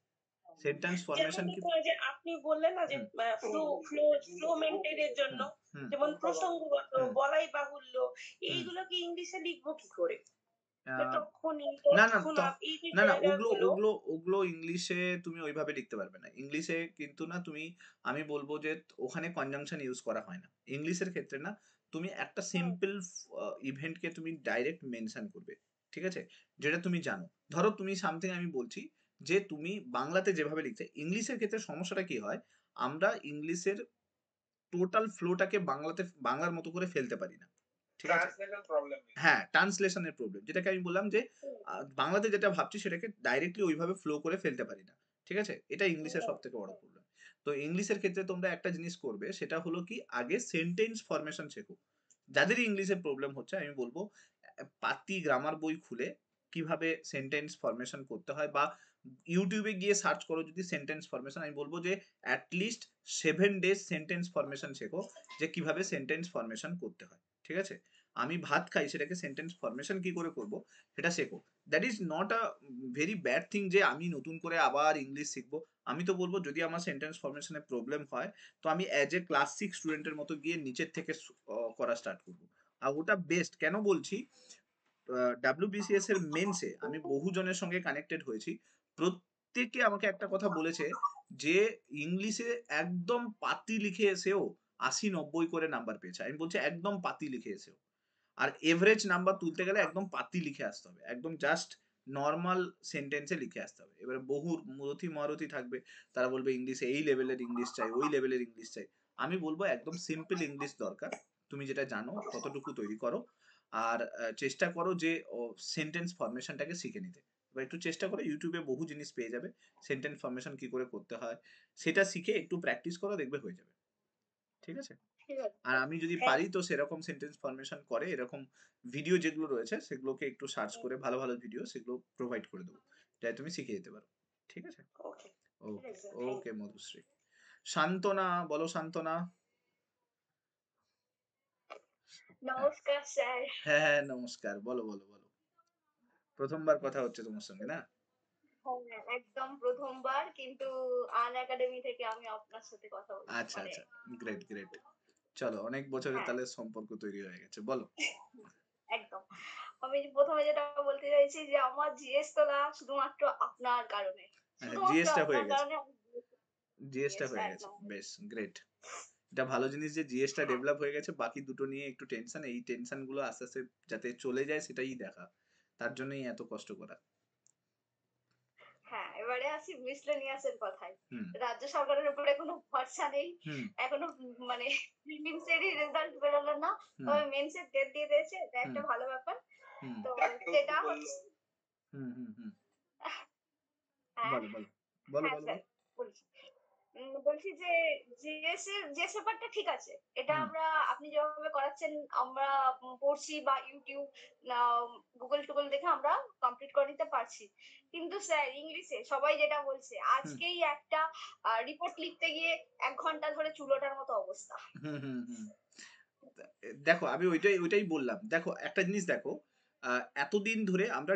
সেন্টেন্স
যেমন
ফরমেশন কি
দেখুন যে আপনি বললেন না যে
হুম
ফ্লো ফ্লো ফ্লো মেনটেনের জন্য,
হুম হুম
যেমন প্রসঙ্গগত,
হুম
বলাই বাহুল্য,
হুম
এইগুলো কি ইংলিশে লিখবো কি করে?
আহ,
তখনই,
না না
তৎক্ষণাৎ, এই যে
না ওগুলো
জায়গাগুলো।
ওগুলো ওগুলো ইংলিশে তুমি ওইভাবে লিখতে পারবে না। ইংলিশে কিন্তু না তুমি, আমি বলবো যে ওখানে কনজাংশন ইউজ করা হয় না ইংলিশের ক্ষেত্রে। না তুমি একটা
হুম,
সিম্পল ইভেন্টকে তুমি ডাইরেক্ট মেনশন করবে, ঠিক আছে, যেটা তুমি জানো। ধরো তুমি সামথিং, আমি বলছি যে তুমি বাংলাতে যেভাবে লিখছে, ইংলিশের ক্ষেত্রে সমস্যাটা কি হয়, আমরা ইংলিশের টোটাল ফ্লোটাকে বাংলাতে বাংলার মতো করে ফেলতে পারি না, ঠিক আছে।
Translation problem.
হ্যাঁ, ট্রান্সলেশনের প্রবলেম, যেটাকে আমি বললাম যে
হুম,
বাংলাতে যেটা ভাবছি সেটাকে ডাইরেক্টলি ওইভাবে ফ্লো করে ফেলতে পারি না, ঠিক আছে। এটা ইংলিশের
হুম,
সব থেকে বড় প্রবলেম। তো ইংলিশের ক্ষেত্রে তোমরা একটা জিনিস করবে, সেটা হলো কি, আগে সেন্টেন্স ফরমেশন শেখো। যাদের ইংলিশে প্রবলেম হচ্ছে আমি বলবো পাতি গ্রামার বই খুলে কিভাবে সেন্টেন্স ফরমেশন করতে হয়, বা ইউটিউবে গিয়ে সার্চ করো যদি সেন্টেন্স ফরমেশন, আমি বলবো যে অ্যাটলিস্ট 7 days সেন্টেন্স ফরমেশন শেখো, যে কিভাবে সেন্টেন্স ফরমেশন করতে হয়, ঠিক আছে। আমি ভাত খাই, সেটাকে সেন্টেন্স ফরমেশন কি করে করব সেটা শেখো। That is not a very bad thing যে আমি নতুন করে আবার ইংলিশ শিখবো। আমি তো বলবো যদি আমার সেন্টেন্স ফরমেশনে প্রবলেম হয়, তো আমি অ্যাজ এ ক্লাস 6 স্টুডেন্টের মতো গিয়ে নিচের থেকে করা স্টার্ট করবো। আর ওটা বেস্ট কেন বলছি, ডাব্লিউবিসিএস এর মেন্সে আমি বহু জনের সঙ্গে কানেক্টেড হয়েছি, প্রত্যেকে আমাকে একটা কথা বলেছে যে ইংলিশে একদম পাতি লিখে এসেও 80-90 করে নাম্বার পেয়েছে। আমি বলছি একদম পাতি লিখে এসেও, আর এভারেজ নাম্বার তুলতে গেলে একদম পাতি লিখে আসতে হবে, একদম জাস্ট নর্মাল সেন্টেন্সে লিখে আসতে হবে। এবারে বহু মরথি মহারথী থাকবে, তারা বলবে ইংলিশে এই লেভেলের ইংলিশ চাই, ওই লেভেলের ইংলিশ চাই। আমি বলবো একদম সিম্পল ইংলিশ দরকার, তুমি যেটা জানো ততটুকু তৈরি করো। আর চেষ্টা করো যে সেন্টেন্স ফরমেশনটাকে শিখে নিতে। এবার একটু চেষ্টা করো, ইউটিউবে বহু জিনিস পেয়ে যাবে, সেন্টেন্স ফরমেশন কি করে করতে হয় সেটা শিখে একটু প্র্যাকটিস করো, দেখবে হয়ে যাবে, ঠিক আছে।
ঠিক আছে।
আর আমি যদি
হ্যাঁ,
পারি তো সেরকম সেন্টেন্স ফরমেশন করে এরকম ভিডিও যেগুলো রয়েছে সেগুলোকে একটু সার্চ করে, ভালো ভালো ভিডিও সেগুলো প্রোভাইড করে দেবো, যাতে তুমি শিখে যেতে পারো, ঠিক আছে।
ওকে, ঠিক
ওকে
আছে, থ্যাংক
ওকে মধুশ্রী। শান্তনা, বলো শান্তনা। হ্যাঁ
নমস্কার স্যার।
হ্যাঁ হ্যাঁ, নমস্কার, বলো বলো বলো। প্রথমবার কথা হচ্ছে তোমার সঙ্গে না?
হ্যাঁ, একদম প্রথমবার, কিন্তু আন একাডেমি থেকে আমি আপনার সাথে কথা বলছি,
আচ্ছা
মানে
আচ্ছা, গ্রেট গ্রেট। চলো, অনেক বছরের
হ্যাঁ,
তাহলে সম্পর্ক তৈরি হয়ে গেছে, বলো।
একদম। আমি প্রথমে যেটা বলতে চাইছি যে আমার জিএস তোলা শুধুমাত্র আপনার কারণে।
আচ্ছা,
শুধুমাত্র
জিএসটা হয়ে
আপনার
গেছে,
কারণে আমি
জিএসটা
জিএস
হয়ে গেছে,
একদম।
বেশ গ্রেট। এটা ভালো জিনিস যে জিএসটা
হ্যাঁ,
ডেভেলপ হয়ে গেছে, বাকি দুটো নিয়ে একটু টেনশন, এই টেনশন গুলো আস্তে আস্তে যাতে চলে যায় সেটাই দেখা, তার জন্যই এত কষ্ট করা।
হ্যাঁ, এবারে আসি মিসলেনিয়াস এর কথায়।
হুম
রাজ্য সরকারের উপরে কোনো ভরসা নেই।
হুম
এখনো মানে প্রিলিমস এরই রেজাল্ট বেরোলো না।
হুম
তবে মেন্স এর ডেট দিয়ে দিয়েছে। এটা
হুম
একটা ভালো ব্যাপার।
হুম
তো
ডাক্তারবাবু
যেটা
বললো।
হচ্ছে,
হুম হুম হুম
হ্যাঁ,
বলো বলো বলো
হ্যাঁ
বলো
স্যার,
বলো।
বলছি। বলছি যে জিএস ব্যাপারটা ঠিক আছে। এটা
হুম
আমরা, আপনি যেভাবে করাচ্ছেন আমরা পড়ছি বা ইউটিউব, গুগল দেখে আমরা কমপ্লিট করে নিতে পারছি। কিন্তু স্যার ইংলিশে সবাই যেটা বলছে,
হুম
আজকেই একটা রিপোর্ট লিখতে গিয়ে ১ ঘন্টা ধরে চুলোটার মতো অবস্থা।
হুম হুম হুম। দেখো আমি ওইটাই ওইটাই বললাম, দেখো একটা জিনিস দেখো, এতদিন ধরে আমরা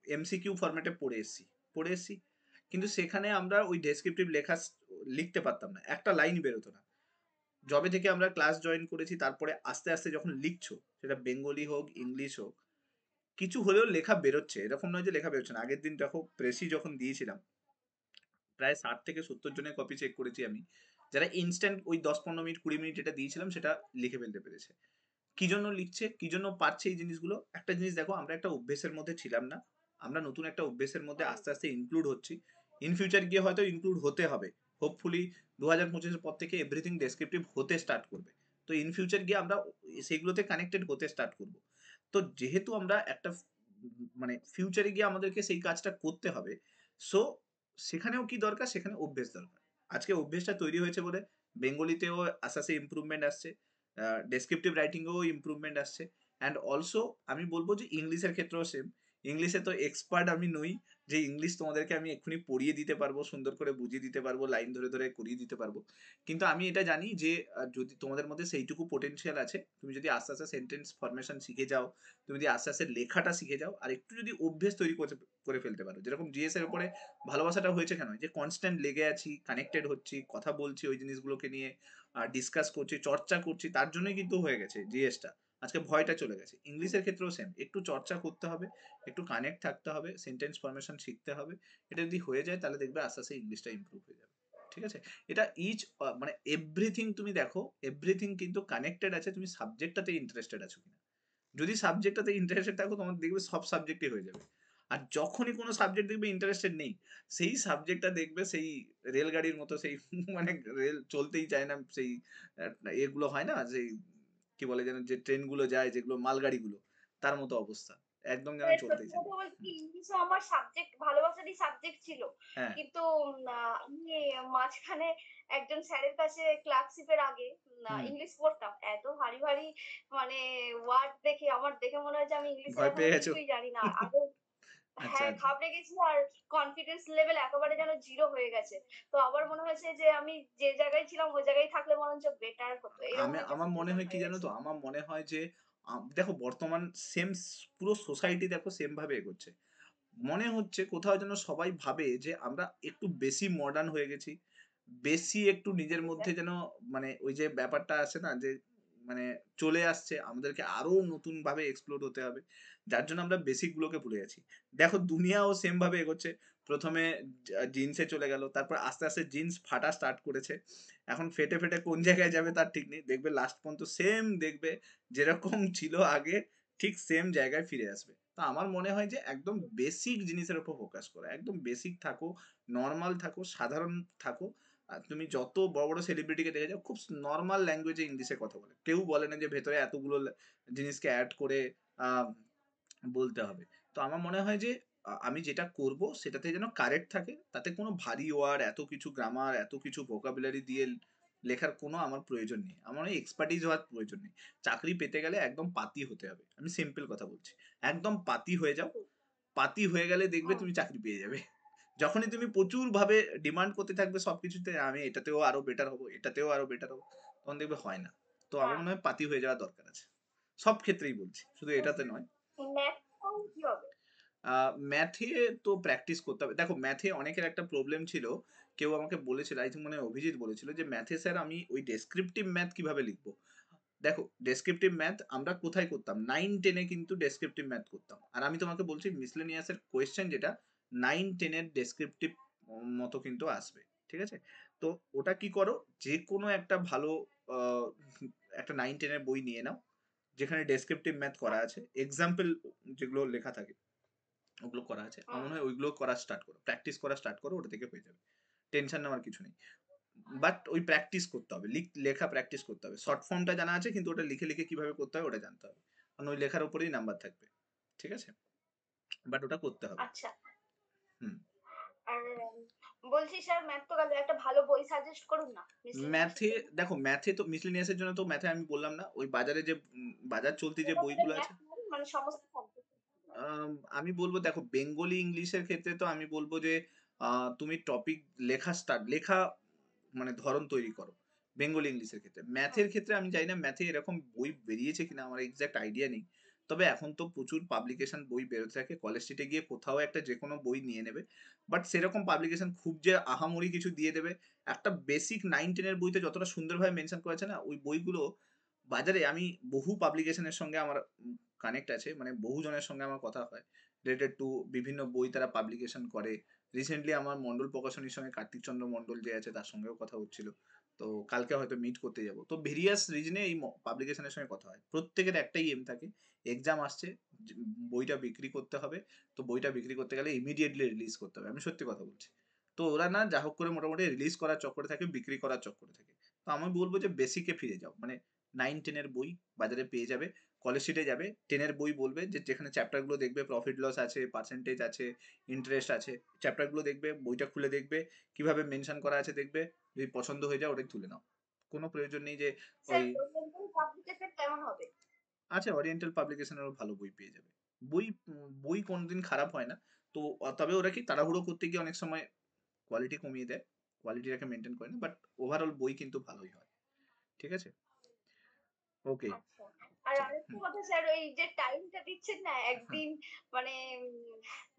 এমসিকিউ ফরম্যাটে পড়ে এসেছি, কিন্তু সেখানে আমরা ওই ডেসক্রিপটিভ লেখা লিখতে পারতাম না, একটা লাইন বেরোতো না। যবে থেকে আমরা ক্লাস জয়েন করেছি তারপরে আস্তে আস্তে যখন লিখছো, সেটা বেঙ্গলি হোক ইংলিশ হোক, কিছু হলেও লেখা বেরোচ্ছে, এরকম নয় যে লেখা বেরোচ্ছে না। আগের দিন দেখো প্রেসি যখন দিয়েছিলাম, প্রায় 60 থেকে 70 জনের কপি চেক করেছি আমি, যারা ইনস্ট্যান্ট ওই 10-15 মিনিট 20 মিনিট যেটা দিয়েছিলাম সেটা লিখে ফেলতে পেরেছে। কি জন্য লিখছে, কি জন্য পারছে এই জিনিসগুলো, একটা জিনিস দেখো, আমরা একটা অভ্যেসের মধ্যে ছিলাম না, আমরা নতুন একটা অভ্যেসের মধ্যে
হুম,
আস্তে আস্তে ইনক্লুড হচ্ছি। ইন ফিউচার গিয়ে হয়তো ইনক্লুড হতে হবে, হোপফুলি 2025-এর পর থেকে এভরিথিং ডেসক্রিপটিভ হতে স্টার্ট করবে। তো ইন ফিউচার গিয়ে আমরা সেগুলোতে কানেক্টেড হতে স্টার্ট করব। তো যেহেতু আমরা একটা মানে ফিউচারে গিয়ে আমাদেরকে সেই কাজটা করতে হবে, সো সেখানেও কি দরকার, সেখানে অভ্যেস দরকার। আজকে অভ্যেসটা তৈরি হয়েছে বলে বেঙ্গলিতেও আস্তে আস্তে ইম্প্রুভমেন্ট আসছে, ডেসক্রিপটিভ রাইটিংয়েও ইম্প্রুভমেন্ট আসছে, অ্যান্ড অলসো আমি বলবো যে ইংলিশের ক্ষেত্রেও সেম। ইংলিশে তো এক্সপার্ট আমি নই, যে ইংলিশ তোমাদেরকে আমি এক্ষুনি পড়িয়ে দিতে পারবো, সুন্দর করে বুঝিয়ে দিতে পারবো, লাইন ধরে ধরে করিয়ে দিতে পারবো। কিন্তু আমি এটা জানি যে যদি তোমাদের মধ্যে সেইটুকু পোটেনশিয়াল আছে, তুমি যদি আস্তে আস্তে সেন্টেন্স ফরমেশন শিখে যাও, তুমি যদি আস্তে আস্তে লেখাটা শিখে যাও, আর একটু যদি অভ্যেস তৈরি করে ফেলতে পারো, যেরকম জিএস এর উপরে ভালোবাসাটা হয়েছে কেন, যে কনস্ট্যান্ট লেগে আছি, কানেক্টেড হচ্ছি, কথা বলছি ওই জিনিসগুলোকে নিয়ে, ডিসকাস করছি, চর্চা করছি, তার জন্যই কিন্তু হয়ে গেছে জিএসটা। আজকে ভয়টা চলে গেছে। ইংলিশের ক্ষেত্রেও সেম, একটু চর্চা করতে হবে, একটু কানেক্ট থাকতে হবে, সেন্টেন্স ফরমেশন শিখতে হবে। এটা যদি হয়ে যায় তাহলে দেখবে আস্তে আস্তে ইংলিশটা ইমপ্রুভ হয়ে যাবে। ঠিক আছে? এটা মানে এভরিথিং তুমি দেখো, এভরিথিং কিন্তু কানেক্টেড আছে, তুমি সাবজেক্টটাতে ইন্টারেস্টেড আছো কিনা। যদি সাবজেক্টটাতে ইন্টারেস্টেড থাকো, তোমার দেখবে সব সাবজেক্টই হয়ে যাবে। আর যখনই কোনো সাবজেক্ট দেখবে ইন্টারেস্টেড নেই, সেই সাবজেক্টটা দেখবে সেই রেলগাড়ির মতো, সেই মানে রেল চলতেই চায় না, সেই এগুলো হয় না, সেই কি বলে যেন, যে ট্রেনগুলো যায় যেগুলো মালগাড়িগুলো, তার মতো অবস্থা, একদম যেন চলতেই
সত্যি
চায় না।
কথা বলতে ইংলিশও আমার সাবজেক্ট, ভালোবাসারই সাবজেক্ট ছিল।
হ্যাঁ।
কিন্তু আমি মাঝখানে একজন স্যারের কাছে ক্লার্কশিপের আগে
হুম।
ইংলিশ পড়তাম। এত ভারী ভারী মানে ওয়ার্ড দেখে আমার দেখে মনে হয় যে আমি ইংলিশে
ভয়
এখনো
পেয়ে গেছো?
কিছুই জানি না। আগে
আচ্ছা,
হ্যাঁ,
আচ্ছা।
ঘাবড়ে গেছি আর কনফিডেন্স লেভেল একেবারে যেন জিরো হয়ে গেছে। তো আবার মনে হয়েছে যে আমি যে জায়গায় ছিলাম ওই জায়গায় থাকলে বরঞ্চ বেটার হতো। এরকম একটা
আমার মনে
সিচুয়েশন
হয় কি
হয়ে
জানো
গেছে।
তো, আমার মনে হয় যে দেখো বর্তমান সেম, পুরো সোসাইটি দেখো সেম ভাবে এগোচ্ছে। মনে হচ্ছে কোথাও যেন সবাই ভাবে যে আমরা একটু বেশি মডার্ন হয়ে গেছি, বেশি একটু নিজের মধ্যে যেন, মানে ওই যে ব্যাপারটা আছে না, যে মানে চলে আসছে, আমাদেরকে আরো নতুন ভাবে এক্সপ্লোর হতে হবে, যার জন্য আমরা বেসিক গুলোকে ভুলে যাচ্ছি। দেখো দুনিয়াও সেম ভাবে এগোচ্ছে। প্রথমে জিন্সে চলে গেল, তারপর আস্তে আস্তে জিন্স ফাটা স্টার্ট করেছে, এখন ফেটে ফেটে কোন জায়গায় যাবে তার ঠিক নেই, দেখবে লাস্ট পর্যন্ত সেম, দেখবে যেরকম ছিল আগে ঠিক সেম জায়গায় ফিরে আসবে। তো আমার মনে হয় যে একদম বেসিক জিনিসের উপর ফোকাস করো, একদম বেসিক থাকো, নর্মাল থাকো, সাধারণ থাকো। আর তুমি যত বড় বড় সেলিব্রিটিকে দেখে যাও, খুব নর্মাল ল্যাঙ্গুয়েজে ইংলিশে কথা বলে, কেউ বলে না যে ভেতরে এতগুলো জিনিসকে অ্যাড করে আহ, বলতে হবে। তো আমার মনে হয় যে আমি যেটা করব সেটাতে যেন কারেক্ট থাকে, তাতে কোনো ভারী ওয়ার্ড, এত কিছু গ্রামার, এত কিছু ভোকাবুলারি দিয়ে লেখার কোনো আমার প্রয়োজন নেই, আমার ওই এক্সপার্টিস হওয়ার প্রয়োজন নেই। চাকরি পেতে গেলে একদম পাতি হতে হবে, আমি সিম্পল কথা বলছি, একদম পাতি হয়ে যাও। পাতি হয়ে গেলে দেখবে
হুম,
তুমি চাকরি পেয়ে যাবে। যখনই তুমি প্রচুর ভাবে ডিমান্ড করতে থাকবে সবকিছুতে, আমি এটাতেও আরো বেটার হবো, এটাতেও আরো বেটার হবো, তখন দেখবে হয় না। তো আমার
হ্যাঁ।
মনে হয় পাতি হয়ে যাওয়া দরকার আছে, সব ক্ষেত্রেই বলছি, শুধু এটাতে নয়।
ম্যাথ কি হবে?
ম্যাথে তো প্র্যাকটিস করতে হবে। দেখো ম্যাথে অনেকের একটা প্রবলেম ছিল, কেউ আমাকে বলেছিল, আই থিঙ্ক মনে হয় অভিজিৎ বলেছিল, যে ম্যাথে স্যার আমি ওই ডেসক্রিপটিভ ম্যাথ কিভাবে লিখবো। দেখো ডেসক্রিপটিভ ম্যাথ আমরা কোথায় করতাম, 9-10-এ কিন্তু ডেসক্রিপটিভ ম্যাথ করতাম। আর আমি তোমাকে বলছি মিসলেনিয়াসের কোয়েশ্চেন যেটা 9-10-এর ডেসক্রিপটিভ মতো কিন্তু আসবে। ঠিক আছে? তো ওটা কি করো, যে কোনো একটা ভালো আহ, একটা 9-10-এর বই নিয়ে নাও, যেখানে ডেসক্রিপটিভ ম্যাথ করা আছে, এক্সাম্পল যেগুলো লেখা থাকে ওগুলো করা আছে, আমার
হুম,
মনে হয় ওইগুলো করা স্টার্ট করো, প্র্যাকটিস করা স্টার্ট করো, ওটা থেকে হয়ে যাবে। টেনশন নেওয়ার কিছু নেই। বাট ওই প্র্যাকটিস করতে হবে, লেখা প্র্যাকটিস করতে হবে। শর্ট ফর্মটা জানা আছে, কিন্তু ওটা লিখে লিখে কিভাবে করতে হয় ওটা জানতে হবে, কারণ ওই লেখার উপরেই নাম্বার থাকবে। ঠিক আছে? বাট ওটা করতে হবে।
আচ্ছা।
হুম।
আর বলছি স্যার ম্যাথ তো গেল, একটা ভালো বই সাজেস্ট করুন না মিসলেনিয়াস এর
ম্যাথে,
জন্য।
দেখো ম্যাথে তো মিসলেনিয়াসের জন্য তো ম্যাথে আমি বললাম না, ওই বাজারে যে বাজার চলতি যে
টোটাল
বইগুলো আছে,
ম্যাথ মানে সমস্ত সাবজেক্ট।
আমি বলবো দেখো বেঙ্গলি ইংলিশের ক্ষেত্রে তো আমি বলবো যে তুমি টপিক লেখা মানে ধরন তৈরি করো বেঙ্গলি ইংলিশের ক্ষেত্রে। ম্যাথের ক্ষেত্রে আমি জানি না ম্যাথে এরকম বই বেরিয়েছে কিনা, আমার এক্সাক্ট আইডিয়া নেই। তবে এখন তো প্রচুর পাবলিকেশন বই বেরোতে থাকে, কলেজ স্ট্রিটে গিয়ে কোথাও একটা যে কোনো বই নিয়ে নেবে। বাট সেরকম পাবলিকেশন খুব যে আহামরি কিছু দিয়ে দেবে, একটা বেসিক 9-10-এর বইতে যতটা সুন্দরভাবে মেনশন করেছে না ওই বইগুলো, বাজারে আমি বহু পাবলিকেশনের সঙ্গে আমার কানেক্ট আছে, মানে বহু জনের সঙ্গে আমার কথা হয় রিলেটেড টু বিভিন্ন বই তারা পাবলিকেশন করে। রিসেন্টলি আমার মন্ডল প্রকাশনীর সঙ্গে কার্তিক চন্দ্র মন্ডল যে আছে তার সঙ্গেও কথা হচ্ছিল। তো কালকে হয়তো মিট করতে যাব। তো ভেরিয়াস রিজনে এই পাবলিকেশনের সঙ্গে কথা হয়, প্রত্যেকের একটাই এম থাকে, এক্সাম আসছে, বইটা বিক্রি করতে হবে। তো বইটা বিক্রি করতে গেলে ইমিডিয়েটলি রিলিজ করতে হবে, আমি সত্যি কথা বলছি। তো ওরা না যা হোক করে মোটামুটি রিলিজ করার চক্করে থাকে, বিক্রি করার চক্করে থাকে। তো আমি বলবো যে বেসিকে ফিরে যাও, মানে 9-10-এর বই বাজারে পেয়ে যাবে। কলেজ স্ট্রিটে যাবে, 10-এর বই বলবে, যে যেখানে চ্যাপ্টারগুলো দেখবে প্রফিট লস আছে, পার্সেন্টেজ আছে, ইন্টারেস্ট আছে, চ্যাপ্টারগুলো দেখবে, বইটা খুলে দেখবে, কিভাবে মেনশন করা আছে দেখবে, যদি পছন্দ হয়ে যায় ওটাই তুলে নাও। কোনো প্রয়োজন নেই যে
স্যার
ওই
ওরিয়েন্টাল পাবলিকেশন কেমন হবে?
আছে, ওরিয়েন্টাল পাবলিকেশনেরও ভালো বই পেয়ে যাবে। বই কোনোদিন খারাপ হয় না, তো তবে ওরা কি তাড়াহুড়ো করতে গিয়ে অনেক সময় কোয়ালিটি কমিয়ে দেয়, কোয়ালিটিটাকে মেনটেন করে না, বাট ওভারঅল বই কিন্তু ভালোই হয়। ঠিক আছে, ওকে।
আচ্ছা। আর আরেকটা কথা স্যার, ওই যে টাইমটা দিচ্ছেন না, একদিন মানে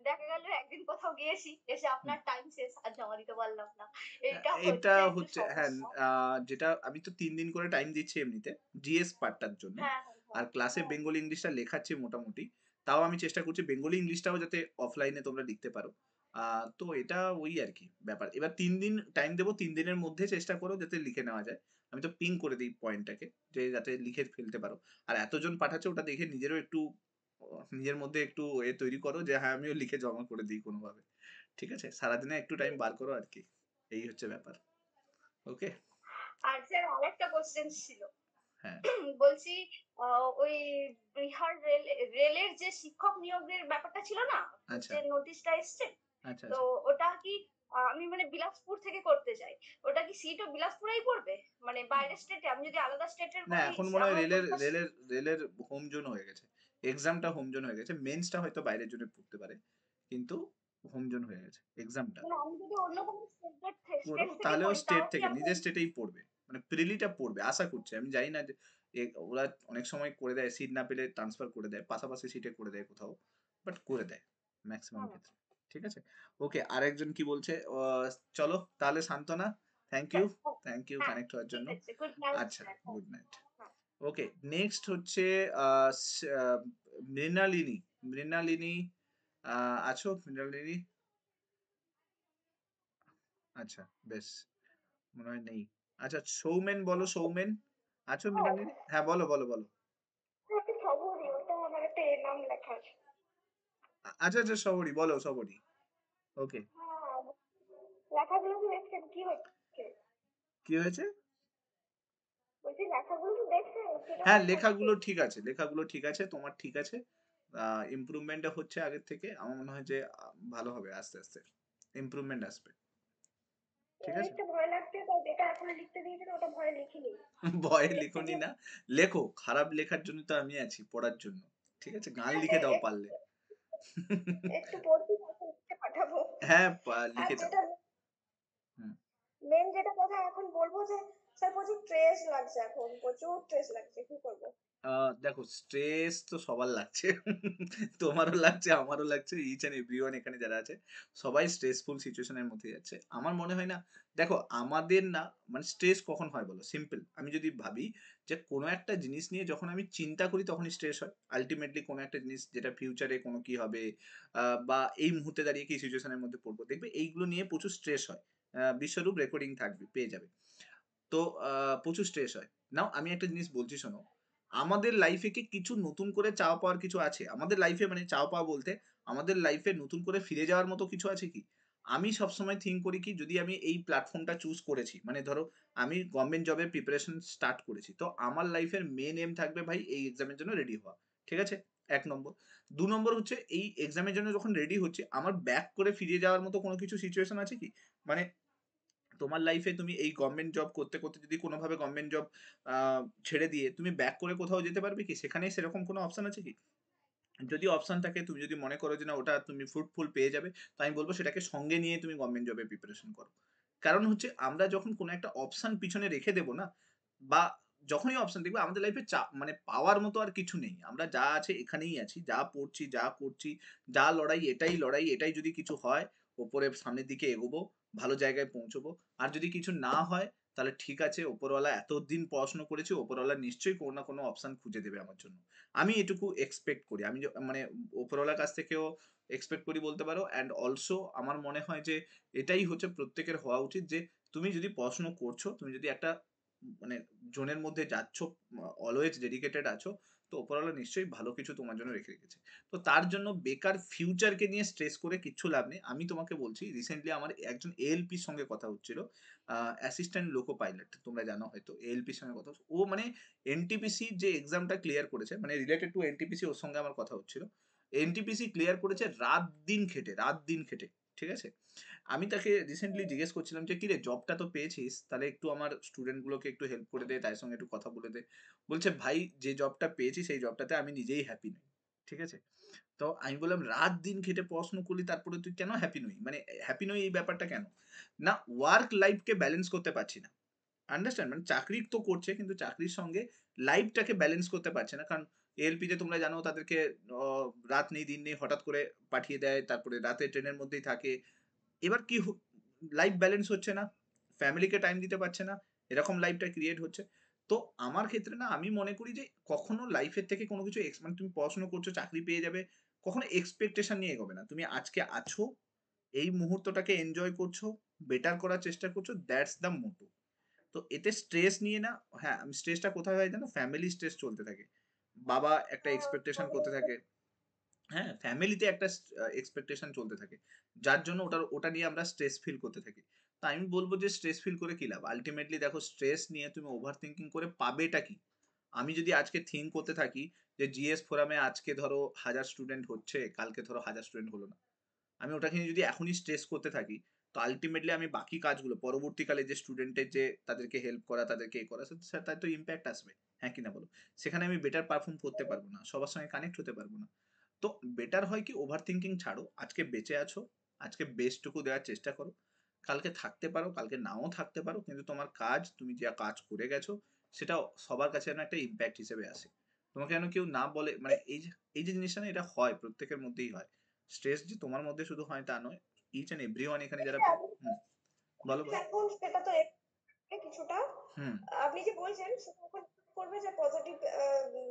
দেখা গেল একদিন কোথাও গিয়েছি, এসে আপনার টাইম শেষ আর জমা দিতে পারলাম না। এটা
এটা
হচ্ছে একটু
হচ্ছে হ্যাঁ,
সমস্যা।
যেটা আমি তো 3 দিন করে টাইম দিচ্ছি এমনিতে জিএস পার্টটার জন্য,
হ্যাঁ, হ্যাঁ,
আর
হ্যাঁ।
ক্লাসে
হ্যাঁ।
বেঙ্গলি ইংলিশটা লেখাচ্ছি মোটামুটি। তাও আমি চেষ্টা করছি বেঙ্গলি ইংলিশটাও যাতে অফলাইনে তোমরা লিখতে পারো। তো এটা ওই আর কি ব্যাপার। এবার 3 দিন টাইম দেবো, 3 দিনের মধ্যে চেষ্টা করো যাতে লিখে নেওয়া যায়। আমি তো পিং করে দিই পয়েন্টটাকে যে যাতে লিখে ফেলতে পারো। আর এতজন পাঠাচ্ছে ওটা দেখে নিজেরও একটু নিজের মধ্যে একটু এ তৈরি করো যে হ্যাঁ আমিও লিখে জমা করে দিই কোনোভাবে। ঠিক আছে, সারাদিনে একটু টাইম বার করো আর কি, এই হচ্ছে ব্যাপার। ওকে,
আর স্যার আরেকটা কোশ্চেন ছিল।
হ্যাঁ,
বলছি ওই বিহার রেলের যে শিক্ষক নিয়োগের ব্যাপারটা ছিল না,
আচ্ছা,
যে নোটিশটা এসছে,
আচ্ছা,
তো
আচ্ছা।
ওটা কি আমি মানে বিলাসপুর থেকে করতে চাই, ওটা কি সিটও বিলাসপুরেই পড়বে? মানে বাইরের স্টেটে আমি যদি আলাদা স্টেটের
না
করি,
এখন মনে হয়
আমার
রেলের
পরীক্ষা
রেলের রেলের হোম জোন হয়ে গেছে, এক্সামটা হোম জোন হয়ে গেছে, মেন্সটা হয়তো বাইরের জন্য পড়তে পারে, কিন্তু হোম জোন হয়ে গেছে এক্সামটা।
মানে আমি যদি অন্য কোনো
করো
স্টেট থেকে
তাহলেও
করি,
স্টেট
তাও কি
থেকে
আমার?
নিজের স্টেটেই পড়বে, মানে প্রিলিটা পড়বে আশা করছি, আমি জানি না যে ওরা অনেক সময় করে দেয় সিট না পেলে ট্রান্সফার করে দেয়, পাশাপাশি সিটে করে দেয় কোথাও, বাট করে দেয় ম্যাক্সিমাম
হুম।
ক্ষেত্রে। ঠিক আছে, ওকে। আরেকজন কি বলছে, চলো তাহলে সান্তনা, থ্যাংক ইউ, থ্যাংক ইউ
হ্যাঁ,
কানেক্ট হওয়ার
ঠিক
জন্য।
আছে, গুড নাইট
আচ্ছা,
স্যার।
Good night.
হ্যাঁ।
ওকে, নেক্সট হচ্ছে আহ, মৃণালিনী। মৃণালিনী আছো মৃণালিনী? আচ্ছা, বেশ, মনে হয় নেই। আচ্ছা, সৌমেন বলো, সৌমেন আছো মৃণালিনী? হ্যাঁ, বলো বলো বলো।
একটা খবরই, ওটা আমার একটা নাম লেখা আছে।
আচ্ছা আচ্ছা, সবরি বলো, সবরি। ওকে,
হ্যাঁ, লেখাগুলো কি দেখছেন কি হচ্ছে?
কি হয়েছে?
বলছি লেখাগুলো কি দেখছেন
হ্যাঁ,
কিরকম হচ্ছে?
লেখাগুলো ঠিক আছে, লেখাগুলো ঠিক আছে, তোমার ঠিক আছে। ইমপ্রুভমেন্টটা হচ্ছে আগের থেকে, আমার মনে হয় যে ভালো হবে আস্তে আস্তে, ইমপ্রুভমেন্ট আসবে। ঠিক
এবার
আছে,
একটু ভয় লাগছে, তো যেটা এখন লিখতে দিয়েছেন ওটা ভয় লিখিনি।
ভয়ে
একটু
লিখনি
যে
না, লেখো, খারাপ লেখার জন্য তো আমি আছি, পড়ার জন্য। ঠিক আছে, গান লিখে দাও পারলে।
একটু পড়ছি, তারপর লিখে পাঠাবো।
হ্যাঁ,
আর
লিখে দাও।
যেটা
হুম।
মেন যেটা কথা এখন বলবো যে স্যার প্রচুর স্ট্রেস লাগছে, এখন প্রচুর স্ট্রেস লাগছে, কি করবো?
দেখো, স্ট্রেস তো সবার লাগছে। তোমারও লাগছে, আমারও লাগছে, ইচ এন্ড এভরিওয়ান এখানে যারা আছে সবাই স্ট্রেসফুল সিচুয়েশনের মধ্যে যাচ্ছে। আমার মনে হয় না, দেখো আমাদের না, মানে স্ট্রেস কখন হয় বলো, সিম্পল, আমি যদি ভাবি যে কোনো একটা জিনিস নিয়ে যখন আমি চিন্তা করি তখনই স্ট্রেস হয়। আলটিমেটলি কোনো একটা জিনিস যেটা ফিউচারে কোনো কি হবে, বা এই মুহূর্তে দাঁড়িয়ে কি সিচুয়েশনের মধ্যে পড়বো, দেখবে এইগুলো নিয়ে প্রচুর স্ট্রেস হয়। বিশ্বরূপ রেকর্ডিং থাকবে, পেয়ে যাবে। তো প্রচুর স্ট্রেস হয়। নাও আমি একটা জিনিস বলছি শোনো, আমাদের লাইফে কি কিছু নতুন করে চাওয়া পাওয়ার কিছু আছে? আমাদের লাইফে মানে চাওয়া পাওয়া বলতে আমাদের লাইফে নতুন করে ফিরে যাওয়ার মতো কিছু আছে কি? আমি সবসময় থিঙ্ক করি কি, যদি আমি এই প্ল্যাটফর্মটা চুজ করেছি, মানে ধরো আমি গভর্নমেন্ট জবের প্রিপারেশন স্টার্ট করেছি, তো আমার লাইফের মেন এম থাকবে ভাই এই এক্সামের জন্য রেডি হওয়া। ঠিক আছে, 1 নম্বর। 2 নম্বর হচ্ছে এই এক্সামের জন্য যখন রেডি হচ্ছে আমার ব্যাক করে ফিরে যাওয়ার মতো কোনো কিছু সিচুয়েশন আছে কি? মানে তোমার লাইফে তুমি এই গভর্নমেন্ট জব করতে করতে যদি কোনোভাবে গভর্নমেন্ট জব ছেড়ে দিয়ে তুমি ব্যাক করে কোথাও যেতে পারবে কি? সেখানে সেরকম কোনো অপশন আছে কি? যদি অপশন থাকে, তুমি যদি মনে করো যে না ওটা তুমি ফ্রুটফুল পেয়ে যাবে, তো আমি বলবো সেটাকে সঙ্গে নিয়ে তুমি গভর্নমেন্ট জবের প্রিপারেশন করো। কারণ হচ্ছে আমরা যখন কোনো একটা অপশন পিছনে রেখে দেবো না, বা যখনই অপশন দেখবে আমাদের লাইফে মানে পাওয়ার মতো আর কিছু নেই, আমরা যা আছে এখানেই আছি, যা পড়ছি যা করছি, যা লড়াই এটাই লড়াই, এটাই যদি কিছু হয় ওপরে সামনের দিকে এগোবো, ভালো জায়গায় পৌঁছবো। আর যদি কিছু না হয় তাহলে ঠিক আছে, ওপরওয়ালা এতদিন পড়াশোনা করেছি, ওপরওয়ালা নিশ্চয়ই কোনো না কোনো অপশন খুঁজে দেবে আমার জন্য। আমি এটুকু এক্সপেক্ট করি, আমি মানে ওপরওয়ালার কাছ থেকেও এক্সপেক্ট করি বলতে পারো। অ্যান্ড অলসো আমার মনে হয় যে এটাই হচ্ছে প্রত্যেকের হওয়া উচিত, যে তুমি যদি পড়াশুনো করছো, তুমি যদি একটা মানে জোনের মধ্যে যাচ্ছ, অলওয়েজ ডেডিকেটেড আছো, তো ওপরওয়ালা নিশ্চয়ই ভালো কিছু তোমার জন্য রেখে রেখেছে। তো তার জন্য বেকার ফিউচারকে নিয়ে স্ট্রেস করে কিচ্ছু লাভ নেই। আমি তোমাকে বলছি, রিসেন্টলি আমার একজন এএলপির সঙ্গে কথা হচ্ছিল, অ্যাসিস্ট্যান্ট লোকো পাইলট, তোমরা জানো হয়তো এএলপির সঙ্গে কথা ও মানে এনটিপিসি যে এক্সামটা ক্লিয়ার করেছে, মানে রিলেটেড টু এনটিপিসি, ওর সঙ্গে আমার কথা হচ্ছিল। এনটিপিসি ক্লিয়ার করেছে রাত দিন খেটে, রাত দিন খেটে। ঠিক আছে, আমি তাকে রিসেন্টলি জিজ্ঞেস করছিলাম যে কিরে জবটা তো পেয়েছিস, তাহলে একটু আমার স্টুডেন্ট গুলোকে একটু হেল্প করে দে, তার সঙ্গে একটু কথা বলে দে। বলছে ভাই যে জবটা পেয়েছি সেই জবটাতে আমি নিজেই হ্যাপি নই। ঠিক আছে? তো আমি বললাম রাত দিন খেটে পড়াশোনা করলি তারপরে তুই কেন হ্যাপি নই? মানে হ্যাপি নই এই ব্যাপারটা কেন? না ওয়ার্ক লাইফকে ব্যালেন্স করতে পারছি না। আন্ডারস্ট্যান্ড? মানে চাকরি তো করছে কিন্তু চাকরির সঙ্গে লাইফটাকে ব্যালেন্স করতে পারছে না। কারণ এএলপি তে তোমরা জানো তাদেরকে অ রাত নেই দিন নেই হঠাৎ করে পাঠিয়ে দেয়। তারপরে রাতে ট্রেনের মধ্যেই থাকে। এবার কি লাইফ ব্যালেন্স হচ্ছে না, ফ্যামিলিকে টাইম দিতে পারছে না, এরকম লাইফটা ক্রিয়েট হচ্ছে। তো আমার ক্ষেত্রে না আমি মনে করি যে কখনো লাইফের থেকে কোনো কিছু মানে তুমি পড়াশোনা করছো চাকরি পেয়ে যাবে, কখনো এক্সপেকটেশন নিয়ে এগোবে না। তুমি আজকে আছো, এই মুহূর্তটাকে এনজয় করছো, বেটার করার চেষ্টা করছো, দ্যাটস দ্য মোটো। তো এতে স্ট্রেস নিয়ে না, হ্যাঁ আমি স্ট্রেসটা কোথায় হয় জানো, ফ্যামিলি স্ট্রেস চলতে থাকে, বাবা একটা এক্সপেকটেশন করতে থাকে, হ্যাঁ ফ্যামিলিতে একটা এক্সপেকটেশন চলতে থাকে, যার জন্য ওটা নিয়ে আমরা স্ট্রেস ফিল করতে থাকি। তা আমি বলবো যে স্ট্রেস ফিল করে কি লাভ? আলটিমেটলি দেখো স্ট্রেস নিয়ে তুমি ওভার থিঙ্কিং করে পাবেটা কি? আমি যদি আজকে থিঙ্ক করতে থাকি যে জিএস ফোরামে আজকে ধরো 1000 স্টুডেন্ট হচ্ছে, কালকে ধরো 1000 স্টুডেন্ট হলো না, আমি ওটাকে নিয়ে যদি এখনই স্ট্রেস করতে থাকি, তো আলটিমেটলি আমি বাকি কাজগুলো পরবর্তীকালে যে স্টুডেন্টের যে তাদেরকে হেল্প করা, তাদেরকে করা, স্যার তার তো ইম্প্যাক্ট আসবে, হ্যাঁ কিনা বলো? সেখানে আমি বেটার পারফর্ম করতে পারবো না, সবার সঙ্গে কানেক্ট হতে পারবো না। তো বেটার হয় কি ওভার থিঙ্কিং ছাড়ো, আজকে বেঁচে আছো, আজকে বেস্টটুকু দেওয়ার চেষ্টা করো, কালকে থাকতে পারো, কালকে নাও থাকতে পারো, কিন্তু তোমার কাজ, তুমি যা কাজ করে গেছো সেটা সবার কাছে যেন একটা ইম্প্যাক্ট হিসেবে আসে। তোমাকে যেন কেউ না বলে, মানে এই যে জিনিসটা না, এটা হয় প্রত্যেকের মধ্যেই হয়। স্ট্রেস যে তোমার মধ্যে শুধু হয় তা নয়, ইচ এন্ড এভরিওয়ান এখানে যারা হুম, বলো বলো।
এখন সেটা তো কিছুটা
হুম
আপনি যে বলছেন সেটা এখন করবে যে পজিটিভ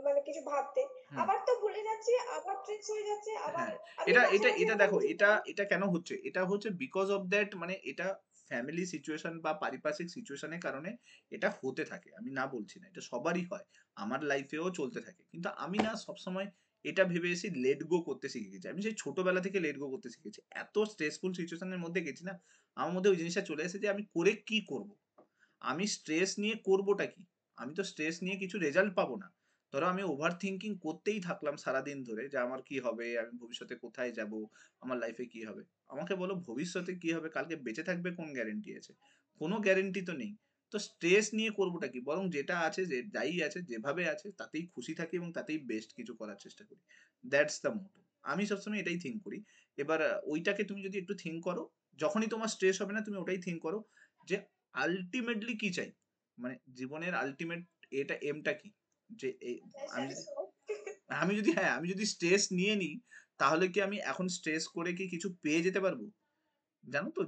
মানে কিছু ভাবতে,
হুম
আবার তো ভুলে যাচ্ছি, আবার ট্রেস হয়ে যাচ্ছে, আবার
হ্যাঁ,
আমি
এটা
মাঝে
এটা
মাঝে
এটা
এরকম
দেখো,
কিছু
এটা কেন হচ্ছে? এটা হচ্ছে বিকজ অফ দ্যাট, মানে এটা ফ্যামিলি সিচুয়েশন বা পারিপার্শ্বিক সিচুয়েশনের কারণে এটা হতে থাকে। আমি না বলছি না, এটা সবারই হয়, আমার লাইফেও চলতে থাকে। কিন্তু আমি না সবসময় এটা ভেবে এসে লেট গো করতে শিখে গেছি। আমি সেই ছোটবেলা থেকে লেট গো করতে শিখেছি। এত স্ট্রেসফুল সিচুয়েশনের মধ্যে গেছি না, আমার মধ্যে ওই জিনিসটা চলে এসেছে যে আমি করে কি করব? আমি স্ট্রেস নিয়ে করবোটা কি? আমি তো স্ট্রেস নিয়ে কিছু রেজাল্ট পাবো না। ধরো আমি ওভার থিঙ্কিং করতেই থাকলাম সারাদিন ধরে যে আমার কি হবে, আমি ভবিষ্যতে কোথায় যাব, আমার লাইফে কি হবে। আমাকে বলো ভবিষ্যতে কি হবে, কালকে বেঁচে থাকবে কোন গ্যারেন্টি আছে? কোনো গ্যারেন্টি তো নেই। তো স্ট্রেস নিয়ে করবোটা কি? বরং যেটা আছে, যে যাই আছে যেভাবে আছে তাতেই খুশি থাকি এবং তাতেই বেস্ট কিছু করার চেষ্টা করি। দ্যাটস দ্য মোটো। আমি সবসময় এটাই থিঙ্ক করি। এবার ওইটাকে তুমি যদি একটু থিঙ্ক করো, যখনই তোমার স্ট্রেস হবে না তুমি ওটাই থিঙ্ক করো যে আল্টিমেটলি কি চাই, মানে জীবনের আল্টিমেট এটা এমটা কি, যে আমি যদি হ্যাঁ আমি যদি স্ট্রেস নিয়ে নিই, তাহলে কি আমি এখন স্ট্রেস করে কি কিছু পেয়ে যেতে পারবো? জানো তো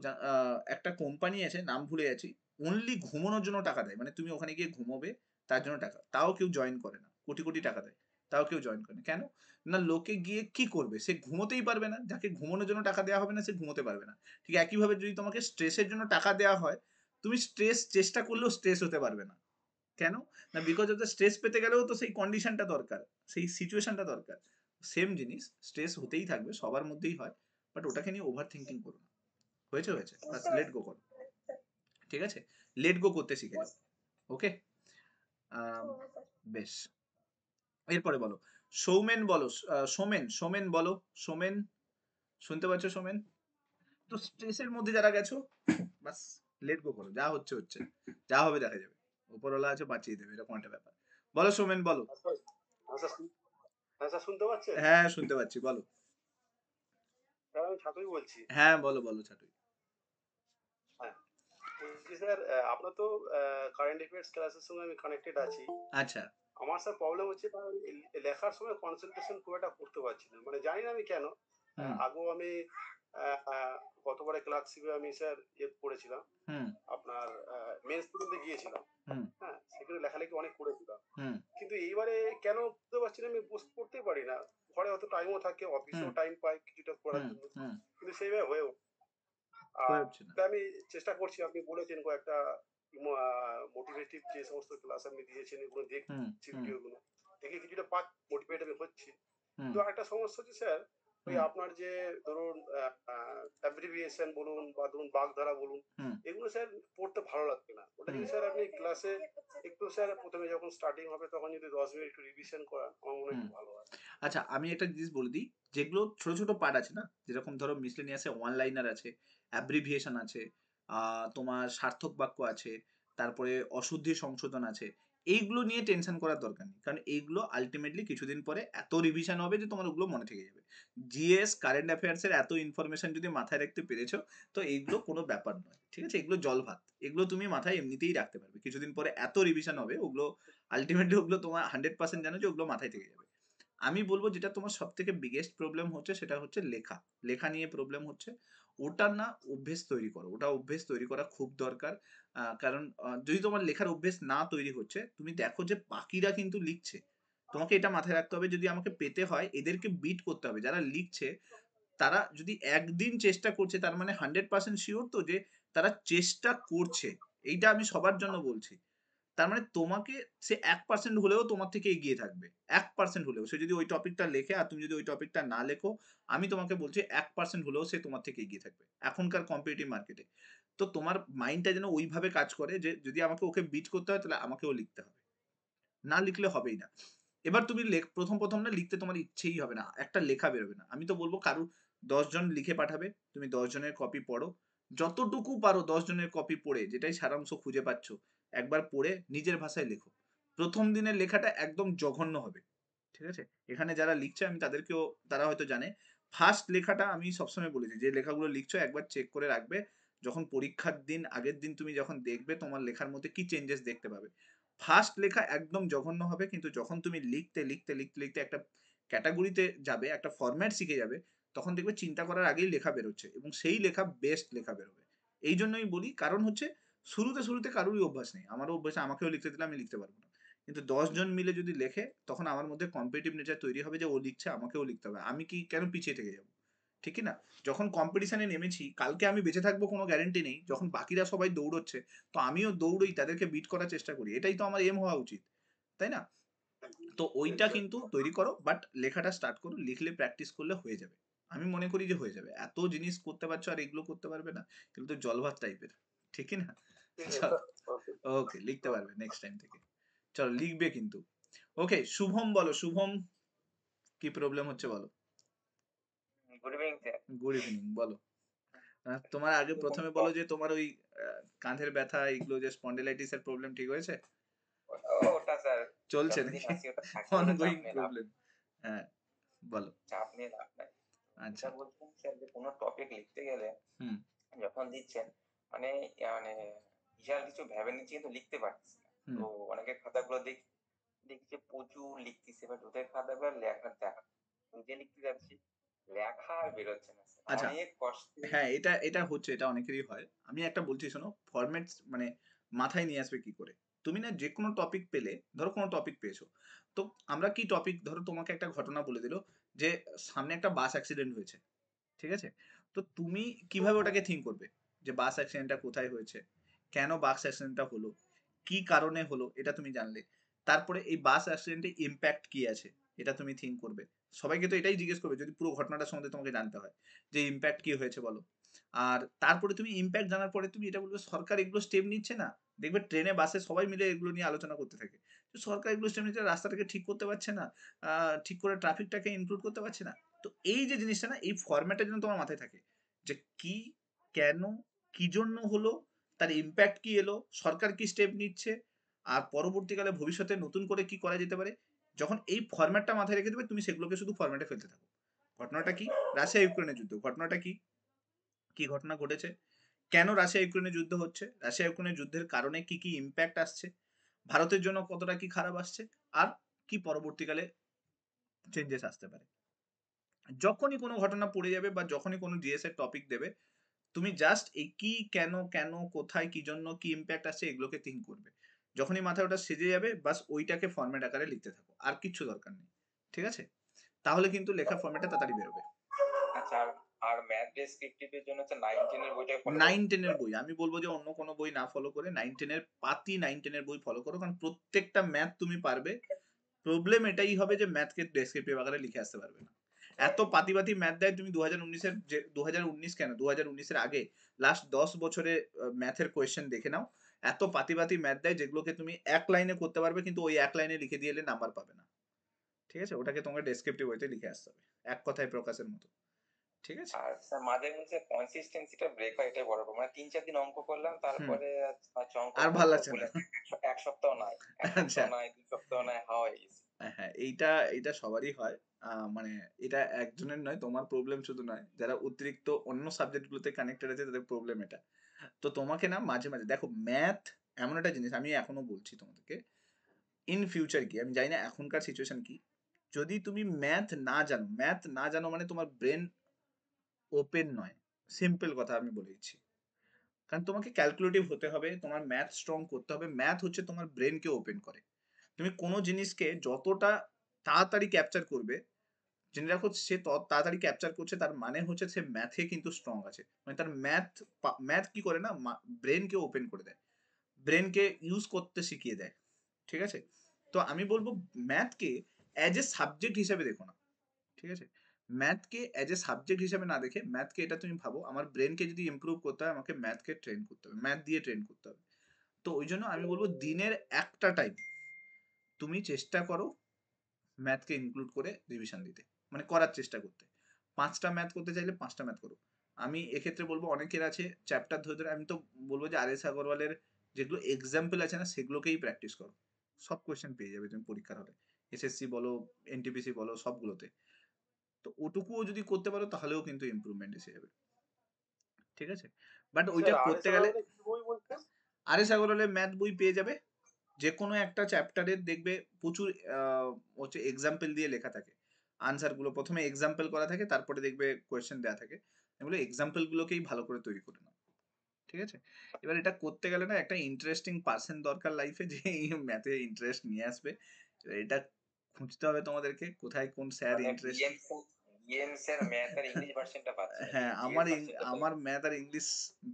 একটা কোম্পানি আছে, নাম ভুলে যাচ্ছি, অনলি ঘুমানোর জন্য টাকা দেয়। মানে তুমি ওখানে গিয়ে ঘুমোবে তার জন্য টাকা, তাও কেউ জয়েন করে না। কোটি কোটি টাকা দেয়, তাও কেউ জয়েন করে না। কেন? না লোকে গিয়ে কি করবে, সে ঘুমোতেই পারবে না। যাকে ঘুমানোর জন্য টাকা দেওয়া হবে না সে ঘুমোতে পারবে না। ঠিক একইভাবে যদি তোমাকে স্ট্রেসের জন্য টাকা দেওয়া হয়, তুমি স্ট্রেস চেষ্টা করলেও স্ট্রেস হতে পারবে না। কেন? না বিকজ অফ দ্য স্ট্রেস পেতে গেলেও তো সেই কন্ডিশনটা দরকার, সেই সিচুয়েশনটা দরকার। সেম জিনিস, স্ট্রেস হতেই থাকবে, সবার মধ্যেই হয়, বাট ওটাকে নিয়ে ওভার থিঙ্কিং করো না। হয়েছে হয়েছে, বাস
বুঝতে
লেট গো করো। ঠিক আছে, লেট গো করতে শিখে যাও। ওকে,
পারছি।
বেশ। এরপরে বলো, সৌমেন বলো, সোমেন বলো। সোমেন, শুনতে পাচ্ছ সোমেন? তো স্ট্রেসের মধ্যে যারা গেছো, বাস লেট গো করো, যা হচ্ছে হচ্ছে, যা হবে দেখা যাবে, উপরওয়ালা আছে বাঁচিয়ে দেবে, এরকম একটা ব্যাপার। বলো সোমেন বলো।
আচ্ছা আচ্ছা আচ্ছা, শুনতে পাচ্ছেন?
হ্যাঁ শুনতে পাচ্ছি, বলো।
স্যার আমি ছাতুই বলছি।
হ্যাঁ বলো বলো ছাটুই।
হ্যাঁ, বলছি স্যার, আপনার তো কারেন্ট অ্যাফেয়ার্স ক্লাসের সঙ্গে আমি কানেক্টেড আছি।
আচ্ছা।
আমার স্যার প্রবলেম হচ্ছে লেখার সময় কনসেন্ট্রেশন খুব একটা করতে পারছি না, মানে জানি না আমি কেন।
হুম
আগেও আমি গতবারে ক্লার্কশিপে আমি স্যার পড়েছিলাম,
হুম
আপনার মেন্স পর্যন্ত গিয়েছিলাম।
হুম
হ্যাঁ, সেখানে লেখালেখি অনেক করেছিলাম,
হুম
কিন্তু এইবারে কেন বুঝতে পারছি না, আমি বসে পড়তেই পারি না। ঘরে অত টাইমও থাকে,
হুম
অফিসেও টাইম পাই কিছুটা করার
হুম
জন্য,
হুম
কিন্তু সেইভাবে হয়েও।
হয়ে উঠছে না।
তাই আমি চেষ্টা করছি, আপনি বলেছেন কয়েকটা মোটিভেটিভ যে সমস্ত ক্লাস আপনি দিয়েছেন এগুলো
হুম
দেখছি,
হুম
ভিডিওগুলো দেখে কিছুটা মোটিভেট আমি হচ্ছি।
হুম
তো একটা সমস্যা হচ্ছে স্যার, ওই
হুম
আপনার যে ধরুন অ্যাব্রিভিয়েশন বলুন বা ধরুন বাগধারা বলুন,
হুম
এগুলো স্যার পড়তে ভালো লাগবে না। ওটা
হুম
যদি স্যার আপনি ক্লাসে একটু স্যার প্রথমে যখন স্টার্টিং হবে তখন যদি 10 মিনিট একটু রিভিশন করান, আমার মনে হয়
হুম
একটু ভালো হয়।
আচ্ছা, আমি একটা জিনিস বলে দিই, যেগুলো ছোট ছোট পার্ট আছে না, যেরকম ধরো মিসলেনিয়াসে ওয়ান লাইনার আছে, অ্যাব্রিভিয়েশন আছে, তোমার সার্থক বাক্য আছে, তারপরে অশুদ্ধি সংশোধন আছে, এইগুলো নিয়ে টেনশন করার দরকার নেই, কারণ এইগুলো আলটিমেটলি কিছুদিন পরে এত রিভিশন হবে যে তোমার ওগুলো মনে থেকে যাবে। জিএস কারেন্ট অ্যাফেয়ার্সের এত ইনফরমেশন যদি মাথায় রাখতে পেরেছো, তো এইগুলো কোনো ব্যাপার নয়, ঠিক আছে? এগুলো জল ভাত, এগুলো তুমি মাথায় এমনিতেই রাখতে পারবে। কিছুদিন পরে এত রিভিশন হবে, ওগুলো আলটিমেটলি ওগুলো তোমার 100% জানো যে ওগুলো মাথায় থেকে যাবে। আমি বলবো যেটা তোমার সব থেকে বিগেস্ট প্রবলেম হচ্ছে সেটা হচ্ছে লেখা, লেখা নিয়ে প্রবলেম হচ্ছে। ওটা না অভ্যেস তৈরি করো, ওটা অভ্যেস তৈরি করা খুব দরকার। কারণ যদি তোমার লেখার অভ্যেস না তৈরি হচ্ছে, তুমি দেখো যে বাকিরা কিন্তু লিখছে, তোমাকে এটা মাথায় রাখতে হবে যদি আমাকে পেতে হয় এদেরকে বিট করতে হবে। যারা লিখছে তারা যদি একদিন চেষ্টা করছে, তার মানে 100% শিওর তো যে তারা চেষ্টা করছে। এইটা আমি সবার জন্য বলছি। তার মানে তোমাকে সে 1% হলেও তোমার থেকে এগিয়ে থাকবে, 1% হলেও। সে যদি ওই টপিকটা লেখে আর তুমি যদি ওই টপিকটা না লেখো, আমি তোমাকে বলছি 1% হলেও সে তোমার থেকে এগিয়ে থাকবে এখনকার কম্পিটিটিভ মার্কেটে। তো তোমার মাইন্ডটা যেন ওইভাবে কাজ করে যে যদি আমাকে ওকে বিট করতে হয় তাহলে আমাকেও লিখতে হবে, না লিখলে হবেই না। এবার তুমি প্রথম না লিখতে তোমার ইচ্ছেই হবে না, একটা লেখা বেরোবে না। আমি তো বলবো কারু 10 জন লিখে পাঠাবে, তুমি 10 জনের কপি পড়ো, যতটুকু পারো 10 জনের কপি পড়ে যেটাই সারাংশ খুঁজে পাচ্ছ একবার পড়ে নিজের ভাষায় লেখো। প্রথম দিনের লেখাটা একদম জঘন্য হবে, ঠিক আছে? এখানে যারা লিখছে আমি তাদেরকেও, তারা হয়তো জানে, ফার্স্ট লেখাটা আমি সবসময় বলেছি যে লেখাগুলো লিখছো একবার চেক করে রাখবে। যখন পরীক্ষার দিন আগের দিন তুমি যখন দেখবে তোমার লেখার মধ্যে কি চেঞ্জেস দেখতে পাবে। ফার্স্ট লেখা একদম জঘন্য হবে, কিন্তু যখন তুমি লিখতে লিখতে লিখতে লিখতে একটা ক্যাটাগরিতে যাবে, একটা ফরম্যাট শিখে যাবে, তখন দেখবে চিন্তা করার আগেই লেখা বেরোচ্ছে এবং সেই লেখা বেস্ট লেখা বেরোবে। এই জন্যই বলি, কারণ হচ্ছে শুরুতে কারোরই অভ্যাস নেই, আমারও অভ্যাস, আমাকেও লিখতে দিলে আমি লিখতে পারবো না। কিন্তু 10 জন মিলে যদি লেখে তখন আমার মধ্যে কম্পিটিটিভ নেচার তৈরি হবে যে ও লিখছে আমাকেও লিখতে হবে, আমি কি কেন পিছিয়ে থেকে যাবো, ঠিক কি না? যখন কম্পিটিশনে নেমেছি, কালকে আমি বেঁচে থাকবো কোনো গ্যারেন্টি নেই, যখন বাকিরা সবাই দৌড়চ্ছে তো আমিও দৌড়ই, তাদেরকে বিট করার চেষ্টা করি, এটাই তো আমার এম হওয়া উচিত, তাই না? তো ওইটা কিন্তু তৈরি করো, বাট লেখাটা স্টার্ট করো, লিখলে প্র্যাকটিস করলে হয়ে যাবে। আমি মনে করি যে হয়ে যাবে। এত জিনিস করতে পারছো আর এগুলো করতে পারবে না, এগুলো তো জলভাত টাইপের, ঠিক না? চলো, ওকে, লিখতে পারবে নেক্সট টাইম থেকে। চলো লিখবে কিন্তু। ওকে, শুভম বলো, শুভম কি প্রবলেম হচ্ছে বলো।
Good evening sir.
Good evening, বলো। তোমার আগে প্রথমে বলো যে তোমার ওই কাঁধের ব্যথা, এগুলো যে স্পন্ডিলাইটিস এর প্রবলেম ঠিক হয়েছে?
ওটা স্যার
চলছে
যতদিন
নাকি?
আছি ওটা থাকবে, ওটা চাপ
অনগোয়িং
নিয়ে লাভ,
প্রবলেম? হ্যাঁ, বলো।
চাপ নিয়ে লাভ নাই।
আচ্ছা।
এটা বলছিলাম স্যার যে কোনো টপিক লিখতে গেলে
হুম
যখন দিচ্ছেন মানে মানে বিশাল কিছু ভেবে নিচ্ছি কিন্তু লিখতে পারছি না।
হুম
তো অনেকের খাতাগুলো দেখছি যে প্রচুর লিখতেছে, এবার ওদের খাতাগুলো লেখার দেখা নিজে লিখতে যাচ্ছি, লেখা আর বেরোচ্ছে না স্যার,
আচ্ছা,
অনেক কষ্টে।
হ্যাঁ, এটা এটা হচ্ছে, এটা অনেকেরই হয়। আমি একটা বলছি শোনো, ফরম্যাটস মানে মাথায় নিয়ে আসবে কি করে। তুমি না যে কোনো টপিক পেলে, ধরো কোনো টপিক পেয়েছো, তো আমরা কি টপিক, ধরো তোমাকে একটা ঘটনা বলে দিল যে সামনে একটা বাস অ্যাক্সিডেন্ট হয়েছে, ঠিক আছে? তো তুমি কিভাবে ওটাকে থিঙ্ক করবে যে বাস অ্যাক্সিডেন্টটা কোথায় হয়েছে, কেন বাস অ্যাক্সিডেন্টটা হলো, কি কারণে হলো, এটা তুমি জানলে। তারপরে এই বাস অ্যাক্সিডেন্টে ইম্প্যাক্ট কি আছে, এটা তুমি থিঙ্ক করবে। সবাইকে তো এটাই জিজ্ঞেস করবে যদি পুরো ঘটনাটা সম্বন্ধে তোমাকে জানতে হয়, যে ইম্প্যাক্ট কি হয়েছে বলো। আর তারপরে তুমি ইম্প্যাক্ট জানার পরে তুমি এটা বলবে সরকার এগুলো স্টেপ নিচ্ছে না। দেখবে ট্রেনে বাসে সবাই মিলে এগুলো নিয়ে আলোচনা করতে থাকে, তো সরকার এগুলো স্টেপ নিচ্ছে, রাস্তাটাকে ঠিক করতে পারছে না, ঠিক করে ট্রাফিকটাকে ইনক্লুড করতে পারছে না। তো এই যে জিনিসটা না, এই ফরম্যাটটা যেন তোমার মাথায় থাকে যে কি, কেন, কি জন্য হলো, তার ইম্প্যাক্ট কি এলো, সরকার কি স্টেপ নিচ্ছে, আর পরবর্তীকালে ভবিষ্যতে নতুন করে কি করা যেতে পারে। যখন এই ফরম্যাটটা মাথায় রেখে দেবে, তুমি সেগুলোকে শুধু ফরম্যাটে ফেলতে থাকো। ঘটনাটা কি? রাশিয়া ইউক্রেনের যুদ্ধ। ঘটনাটা কি, কি ঘটনা ঘটেছে, কেন রাশিয়া ইউক্রেনের যুদ্ধ হচ্ছে, রাশিয়া ইউক্রেনের যুদ্ধের কারণে কি কি ইম্প্যাক্ট আসছে, ভারতের জন্য কতটা কি খারাপ আসছে, আর কি পরবর্তীকালে চেঞ্জেস আসতে পারে। যখনই কোনো ঘটনা পড়ে যাবে বা যখনই কোনো জিএস এর টপিক দেবে, তুমি জাস্ট এই কি, কেন, কেন, কোথায়, কি জন্য, কি ইম্প্যাক্ট আসছে, এগুলোকে থিঙ্ক করবে। যখনই মাথায় ওটা সেজে যাবে, বাস ওইটাকে ফরম্যাট আকারে লিখতে থাকো, আর কিচ্ছু দরকার নেই, ঠিক আছে? তাহলে কিন্তু লেখার ফরম্যাটটা তাড়াতাড়ি বেরোবে।
আচ্ছা, আর ম্যাথ ডেসক্রিপটিভ এর জন্য হচ্ছে 9 10 এর বইটাই ফলো করব।
9 10 এর বই, আমি বলবো যে অন্য কোনো বই না ফলো করে 9 10 এর পাতি 9 10 এর বই ফলো করো, কারণ প্রত্যেকটা ম্যাথ তুমি পারবে। প্রবলেম এটাই হবে যে ম্যাথকে ডেসক্রিপটিভ আকারে লিখে আসতে পারবে না। এত পাতি পাতি ম্যাথ দেয়, তুমি 2019 এর যে 2019 কেন 2019 এর আগে লাস্ট 10 বছরে ম্যাথের কোয়েশ্চেন দেখে নাও। এত পাতি পাতি ম্যাথ দেয় যেগুলোকে তুমি এক লাইনে করতে পারবে, কিন্তু ওই এক লাইনে লিখে দিয়ে এলে নাম্বার পাবে না, ঠিক আছে? ওটাকে তোমাকে ডেসক্রিপটিভ ওয়েতে লিখে আসতে হবে, এক কথায় প্রকাশের মতো, ঠিক আছে?
আর স্যার মাঝে মধ্যে কনসিস্টেন্সিটা ব্রেক হয়, এটাই বড় প্রবলেম। মানে 3 4 দিন অঙ্ক করলাম,
হুম,
তারপরে আচ্ছা অঙ্ক
আর ভাল
করবো
লাগছে না।
ভুলে 100 সপ্তাহ নয়, ১
আচ্ছা।
সপ্তাহ নয়, ২ সপ্তাহ নয়, হাওয়া হয়ে গেছে।
হ্যাঁ, এইটা সবারই হয়। মানে এটা একজনের নয়, তোমার প্রবলেম শুধু নয়। যারা অতিরিক্ত অন্য সাবজেক্ট গুলোতে কানেক্টেড আছে তাদের প্রবলেম এটা। তো তোমাকে না মাঝে, মাঝে দেখো ম্যাথ এমন একটা জিনিস আমি এখনো বলছি তোমাদেরকে, ইন ফিউচার কি আমি জানি না এখনকার সিচুয়েশন কি, যদি তুমি ম্যাথ না জানো মানে তোমার ব্রেন ওপেন নয়। সিম্পল কথা আমি বলে দিচ্ছি। কারণ তোমাকে ক্যালকুলেটিভ হতে হবে, তোমার ম্যাথ স্ট্রং করতে হবে। ম্যাথ হচ্ছে তোমার ব্রেনকে ওপেন করে। তুমি কোনো জিনিসকে যতটা তাড়াতাড়ি ক্যাপচার করবে, জেনে রাখো সে তাড়াতাড়ি ক্যাপচার করছে তার মানে হচ্ছে সে ম্যাথে কিন্তু স্ট্রং আছে। মানে তার ম্যাথ কি করে না, ব্রেনকে ওপেন করে দেয়, ব্রেনকে ইউজ করতে শিখিয়ে দেয়। ঠিক আছে? তো আমি বলবো ম্যাথকে অ্যাজ এ সাবজেক্ট হিসেবে দেখো না। ঠিক আছে? ম্যাথকে অ্যাজ এ সাবজেক্ট হিসেবে না দেখে ম্যাথকে এটা তুমি ভাবো আমার ব্রেনকে যদি ইমপ্রুভ করতে হয় আমাকে ম্যাথকে ট্রেন করতে হবে, ম্যাথ দিয়ে ট্রেন করতে হবে। তো ওই জন্য আমি বলবো দিনের একটা টাইম তুমি চেষ্টা করো ম্যাথকে ইনক্লুড করে রিভিশন দিতে, মানে করার চেষ্টা করতে। 5টা ম্যাথ করতে চাইলে 5টা ম্যাথ করো। আমি এক্ষেত্রে বলবো অনেকের আছে চ্যাপ্টার ধরে ধরে, আমি তো বলবো যে আর এস আগরওয়ালের যেগুলো এক্সাম্পল আছে না সেগুলোকেই প্র্যাকটিস করো। সব কোয়েশ্চেন পেয়ে যাবে তুমি পরীক্ষার হলে, এসএসসি বলো, এনটিপিসি বলো, সবগুলোতে। তো ওটুকুও যদি করতে পারো তাহলেও কিন্তু ইমপ্রুভমেন্ট এসে যাবে। ঠিক আছে? বাট ওইটা
স্যার আর এস
করতে গেলে
আগরওয়ালের কি বই বলছেন?
আর এস আগরওয়ালের ম্যাথ বই পেয়ে যাবে। যে কোনো একটা চ্যাপ্টারের দেখবে প্রচুর হচ্ছে এক্সাম্পল দিয়ে লেখা থাকে। আনসার গুলো প্রথমে এক্সাম্পল করা থাকে, তারপরে দেখবে কোয়েশ্চেন দেওয়া থাকে। এগুলো এক্সাম্পল গুলোকেই ভালো করে তৈরি করে নাও। ঠিক আছে? এবার এটা করতে গেলে না একটা ইন্টারেস্টিং পার্সন দরকার লাইফে, যে ম্যাথে ইন্টারেস্ট নিয়ে আসবে। এটা খুঁজতে হবে তোমাদেরকে কোথায় কোন স্যার
মানে
ইন্টারেস্ট।
বিএমস এর ম্যাথ আর ইংলিশ ভার্সনটা পাচ্ছি না,
হ্যাঁ,
কিন্তু জিএস ভার্সনটা তো
আমার ম্যাথ আর ইংলিশ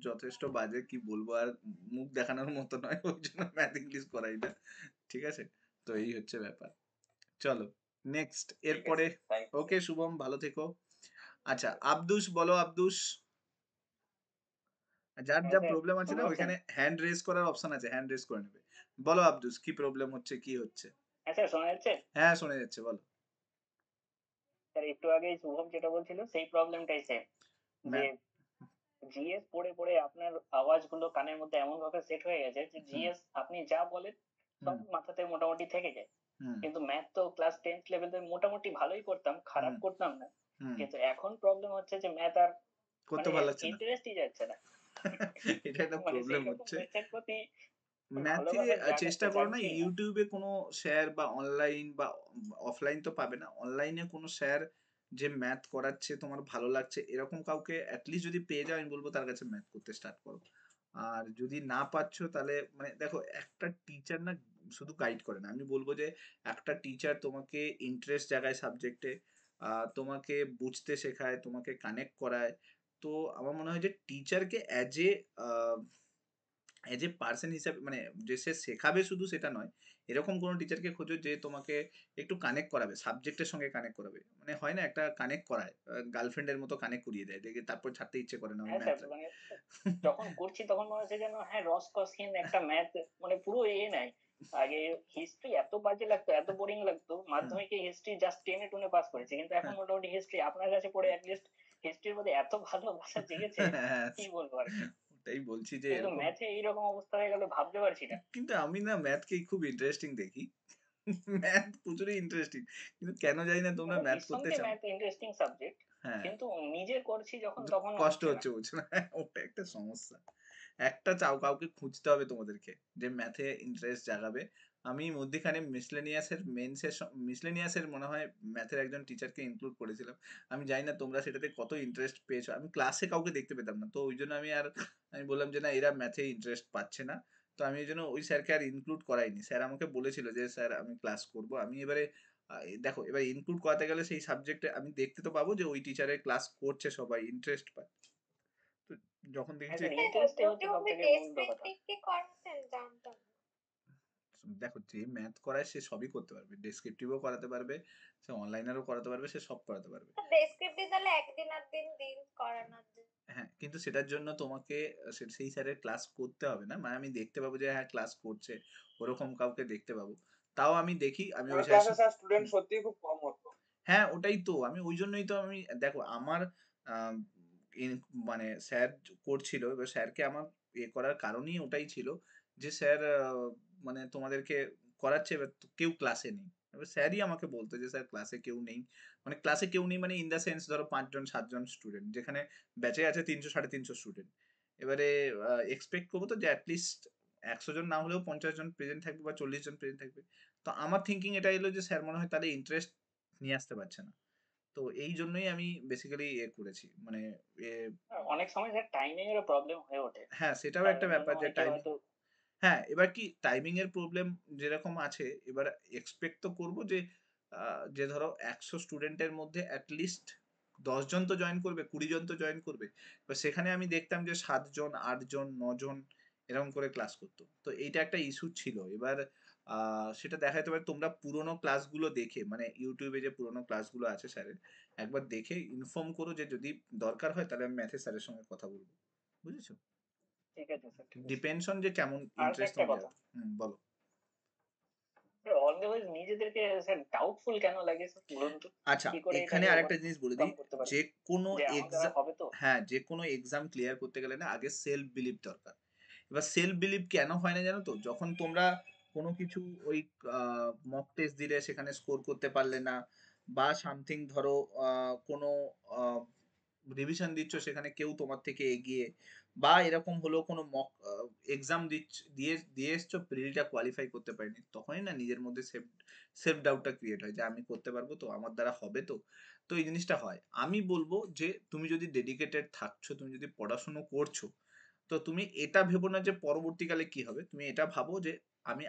যথেষ্ট বাজে, কি বলবো আর, মুখ দেখানোর মতো নয়, ওই জন্য ম্যাথ ইংলিশ করাই না। ঠিক আছে? তো এই হচ্ছে ব্যাপার। চলো নেক্সট
ঠিক আছে।
এরপরে।
থ্যাংক ইউ
ওকে শুভম, ভালো থেকো। আচ্ছা আব্দুস বলো, আব্দুস। যার যা প্রবলেম আছে না ওইখানে হ্যান্ড রেজ করার অপশন আছে, হ্যান্ড রেজ করে নেবে। বলো আব্দুস, কি প্রবলেম হচ্ছে, কি হচ্ছে?
আচ্ছা শোনা যাচ্ছে?
হ্যাঁ শোনা যাচ্ছে, বলো।
স্যার একটু আগে শুভম যেটা বলছিল সেই প্রবলেমটাই সেম, যে জিএস পড়ে পড়ে আপনার আওয়াজগুলো কানের মধ্যে এমন ভাবে সেট হয়ে গেছে যে জিএস আপনি যা বলেন সব মাথাতে মোটামুটি থেকে যায়। কিন্তু ম্যাথ তো ক্লাস 10th লেভেলে মোটামুটি ভালোই করতাম, খারাপ করতাম না। কিন্তু এখন প্রবলেম হচ্ছে যে ম্যাথ আর
করতে
মানে
ভালো লাগছে না।
ইন্টারেস্টই যাচ্ছে না।
এটা একটা
মানে
প্রবলেম
সেই রকম
হচ্ছে।
ম্যাথের প্রতি
ম্যাথে
ভালোবাসা
চেষ্টা
জাগাতে
করো না
জাগছেই না।
ইউটিউবে কোনো স্যার বা অনলাইন বা অফলাইন তো পাবে না, অনলাইনে কোনো স্যার যে ম্যাথ করাচ্ছে তোমার ভালো লাগছে এরকম কাউকে অ্যাটলিস্ট যদি পেয়ে যাও, আমি বলবো তার কাছে ম্যাথ করতে স্টার্ট করো। আর যদি না পাচ্ছ তাহলে মানে দেখো একটা টিচার না শুধু গাইড করে না, আমি বলবো যে একটা টিচার তোমাকে ইন্টারেস্ট জাগায় সাবজেক্টে, তোমাকে বুঝতে শেখায়, তোমাকে কানেক্ট করায়। তো আমার মনে হয় যে টিচারকে অ্যাজ এ পার্সন হিসাবে, মানে যে সে শেখাবে শুধু সেটা নয়, এরকম কোনো টিচারকে খোঁজো যে তোমাকে একটু কানেক্ট করাবে, সাবজেক্টের সঙ্গে কানেক্ট করাবে। মানে হয় না একটা কানেক্ট করায়, গার্লফ্রেন্ডের মতো কানেক্ট করিয়ে দেয়, দেখে তারপর ছাড়তে ইচ্ছে করে না ওই
হ্যাঁ স্যার,
ম্যাথ।
মানে যখন করছি তখন মনে হচ্ছে যেন হ্যাঁ রসকসহীন একটা ম্যাথ, মানে পুরো নাই। আগে হিস্ট্রি এত বাজে লাগতো, এত বোরিং লাগতো, মাধ্যমিকে হিস্ট্রি জাস্ট টেনে টুনে পাস করেছি, কিন্তু এখন মোটামুটি হিস্ট্রি আপনার কাছে পড়ে অ্যাটলিস্ট হিস্ট্রির মধ্যে এত ভালোবাসা জেগেছে কি বলবো আর কি।
ওটাই বলছি যে
কিন্তু
এরকম।
ম্যাথে এইরকম অবস্থা হয়ে গেল ভাবতে পারছি না।
কিন্তু আমি না ম্যাথকেই খুব ইন্টারেস্টিং দেখি। ম্যাথ প্রচুরই ইন্টারেস্টিং, কিন্তু কেন জানি না তোমরা
মানে
ম্যাথ করতে
নিঃসন্দেহে
চাও না।
ম্যাথ ইন্টারেস্টিং সাবজেক্ট,
হ্যাঁ,
কিন্তু নিজে করছি যখন
কিন্তু
তখন
কষ্ট
হচ্ছে না।
হচ্ছে বুঝছো না? ওটা একটা সমস্যা। একটা চাও কাউকে খুঁজতে হবে তোমাদেরকে যে ম্যাথে ইন্টারেস্ট জাগাবে। আমি মধ্যিখানে মিসলেনিয়াসের মনে হয় ম্যাথের একজন টিচারকে ইনক্লুড করেছিলাম। আমি জানি না তোমরা সেটাতে কত ইন্টারেস্ট পেয়েছো, আমি ক্লাসে কাউকে দেখতে পেতাম না, তো ওই জন্য আমি বললাম যে না এরা ম্যাথে ইন্টারেস্ট পাচ্ছে না। তো আমি ওই জন্য ওই স্যারকে আর ইনক্লুড করাইনি। স্যার আমাকে বলেছিল যে স্যার আমি ক্লাস করব, আমি এবারে দেখো এবার ইনক্লুড করাতে গেলে সেই সাবজেক্টে আমি দেখতে তো পাবো যে ওই টিচারের ক্লাস করছে, সবাই ইন্টারেস্ট পায়। তো যখন
হ্যাঁ
দেখেছি
স্যার, ইন্টারেস্টই হচ্ছে সব
ওরকম
থেকে মূল কথা।
ডেসক্রিপটিভ কি করাতেন জানতাম না।
দেখো যে ম্যাথ করায় সে সবই করতে পারবে, ডেসক্রিপটিভও করাতে পারবে, সে অনলাইনেরও করাতে পারবে, সে সব করাতে পারবে।
ডেসক্রিপটিভ তাহলে একদিন আর দিন করানোর জন্য।
হ্যাঁ, কিন্তু সেটার জন্য তোমাকে সেই স্যারের ক্লাস করতে হবে না, মানে আমি দেখতে পাবো যে হ্যাঁ ক্লাস করছে, ওরকম কাউকে দেখতে পাবো। তাও আমি দেখি, আমি ওই
আমার
স্যারের
ক্লাসে স্যার স্টুডেন্ট সত্যিই খুব কম হতো।
হ্যাঁ ওটাই তো, আমি ওই জন্যই তো আমি দেখো আমার আহ, মানে স্যার করছিল, এবার স্যারকে আমার করার কারণই ওটাই ছিল যে স্যার মানে তোমাদেরকে করাচ্ছে, এবার কেউ ক্লাসে নেই। এবার স্যারই আমাকে বলতো যে স্যার ক্লাসে কেউ নেই, মানে ক্লাসে কেউ নেই মানে ইন দ্য সেন্স ধরো 5 জন 7 জন স্টুডেন্ট, যেখানে ব্যাচে আছে 300 350 স্টুডেন্ট। এবারে এক্সপেক্ট করবো তো যে অ্যাটলিস্ট 100 জন না হলেও 50 জন প্রেজেন্ট থাকবে বা 40 জন প্রেজেন্ট থাকবে। তো আমার থিঙ্কিং এটা এলো যে স্যার মনে হয় তাহলে ইন্টারেস্ট নিয়ে আসতে পারছে না। তো এই জন্যই আমি বেসিক্যালি করেছি, মানে
অনেক সময় স্যার টাইমিং এরও প্রবলেম হয়ে ওঠে,
হ্যাঁ সেটাও
তার
একটা
জন্য
ব্যাপার যে
অনেকে
টাইমিং।
হয়তো
হ্যাঁ, এবার কি টাইমিং এর প্রবলেম যেরকম আছে, এবার এক্সপেক্ট তো করবো যে যে ধরো 100 স্টুডেন্টের মধ্যে অ্যাটলিস্ট 10 জন তো জয়েন করবে, 20 জন তো জয়েন করবে। এবার সেখানে আমি দেখতাম যে 7 জন 8 জন 9 জন এরকম করে ক্লাস করতো। তো এইটা একটা ইস্যু ছিল। এবার সেটা দেখা যেতে পারে তোমরা পুরোনো ক্লাসগুলো দেখে, মানে ইউটিউবে যে পুরোনো ক্লাসগুলো আছে স্যারের, একবার দেখে ইনফর্ম করো যে যদি দরকার হয় তাহলে আমি ম্যাথের স্যারের সঙ্গে কথা বলবো। বুঝেছো?
ঠিক আছে স্যার, ঠিক আছে।
ডিপেন্ডস অন যে কেমন
আর
ইন্টারেস্ট
একটা
তোমাদের।
কথা,
বলো।
অলওয়েজ নিজেদেরকে স্যার ডাউটফুল কেন লাগে স্যার, বলুন তো?
আচ্ছা,
কি করে
এখানে
এটাকে
আরেকটা জিনিস বলে দিই,
ওভারকাম করতে পারি
যে কোনো
যে আমার দ্বারা
এক্সাম,
হবে তো?
হ্যাঁ যে কোনো এক্সাম ক্লিয়ার করতে গেলে না আগে সেলফ বিলিভ দরকার। এবার সেলফ বিলিভ কেন হয় না জানো তো, যখন তোমরা কোনো কিছু ওই মক টেস্ট দিলে সেখানে স্কোর করতে পারলে না, বা সামথিং ধরো কোনো রিভিশন দিচ্ছ সেখানে কেউ তোমার থেকে এগিয়ে, বা এরকম হলো কোনো মক এক্সাম দিয়ে এসছো প্রিলিটা কোয়ালিফাই করতে পারিনি, তখনই না নিজের মধ্যে সেলফ ডাউটটা ক্রিয়েট হয় যে আমি করতে পারবো তো, আমার দ্বারা হবে তো। তো এই জিনিসটা হয়। আমি বলবো যে তুমি যদি ডেডিকেটেড থাকছো, তুমি যদি পড়াশুনো করছো, তো তুমি এটা ভেবো না যে পরবর্তীকালে কি হবে, তুমি এটা ভাবো যে আমি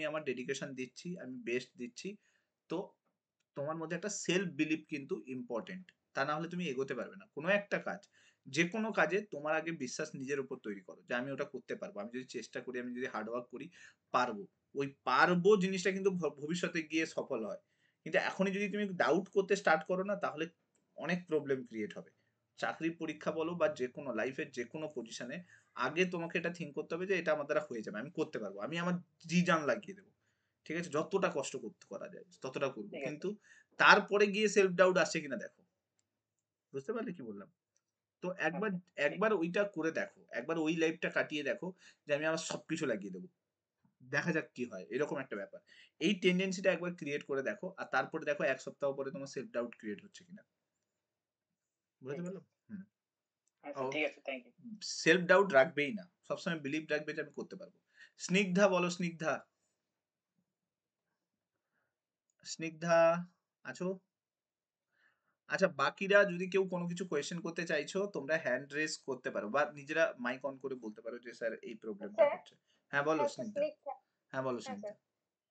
আমার ডেডিকেশন দিচ্ছি, আমি বেস্ট দিচ্ছি। তো তোমার মধ্যে একটা সেলফ বিলিভ কিন্তু ইম্পর্টেন্ট। তা না হলে তুমি এগোতে পারবে না কোনো একটা কাজ। যে কোনো কাজে তোমার আগে বিশ্বাস নিজের উপর তৈরি করো যে আমি ওটা করতে পারবো, আমি যদি চেষ্টা করি, আমি যদি হার্ডওয়ার্ক করি, পারবো। ওই পারবো জিনিসটা কিন্তু ভবিষ্যতে গিয়ে সফল হয়। কিন্তু এখনই যদি তুমি ডাউট করতে স্টার্ট করো না, তাহলে অনেক প্রবলেম ক্রিয়েট হবে। চাকরির পরীক্ষা বলো বা যে কোনো লাইফের যে কোনো পজিশনে, আগে তোমাকে এটা থিঙ্ক করতে হবে যে এটা আমার দ্বারা হয়ে যাবে, আমি করতে পারবো, আমি আমার জি জান লাগিয়ে দেবো। ঠিক আছে, যতটা কষ্ট করতে করা যায় ততটা করবো,
ঠিক আছে।
কিন্তু তারপরে গিয়ে সেলফ ডাউট আসছে কিনা দেখো। বুঝতে পারলে কি বললাম? তো একবার একবার ওইটা করে দেখো, একবার ওই লাইফটা কাটিয়ে দেখো যে আমি আমার সবকিছু লাগিয়ে দেবো, দেখা যাক কি হয়, এরকম একটা ব্যাপার। এই টেন্ডেন্সিটা একবার ক্রিয়েট করে দেখো, আর তারপরে দেখো 1 সপ্তাহ পরে তোমার সেলফ ডাউট ক্রিয়েট হচ্ছে কিনা। বুঝতে পারলাম? হুম। ও,
ঠিক আছে, থ্যাংক ইউ।
সেলফ ডাউট রাখবেই না, সবসময় বিলিভ রাখবে যে আমি করতে পারবো। স্নিগ্ধা বলো, স্নিগ্ধা, স্নিগ্ধা আছো? আচ্ছা, বাকিরা যদি কেউ কোনো কিছু কোয়েশ্চেন করতে চাইছো, তোমরা হ্যান্ড রেজ করতে পারো বা নিজেরা মাইক অন করে বলতে পারো যে স্যার এই প্রবলেমটা
স্যার,
হচ্ছে। হ্যাঁ বলো
হ্যাঁ স্যার,
স্নিগ্ধা।
স্নিগ্ধা।
হ্যাঁ বলো
হ্যাঁ
স্নিগ্ধা।
স্যার,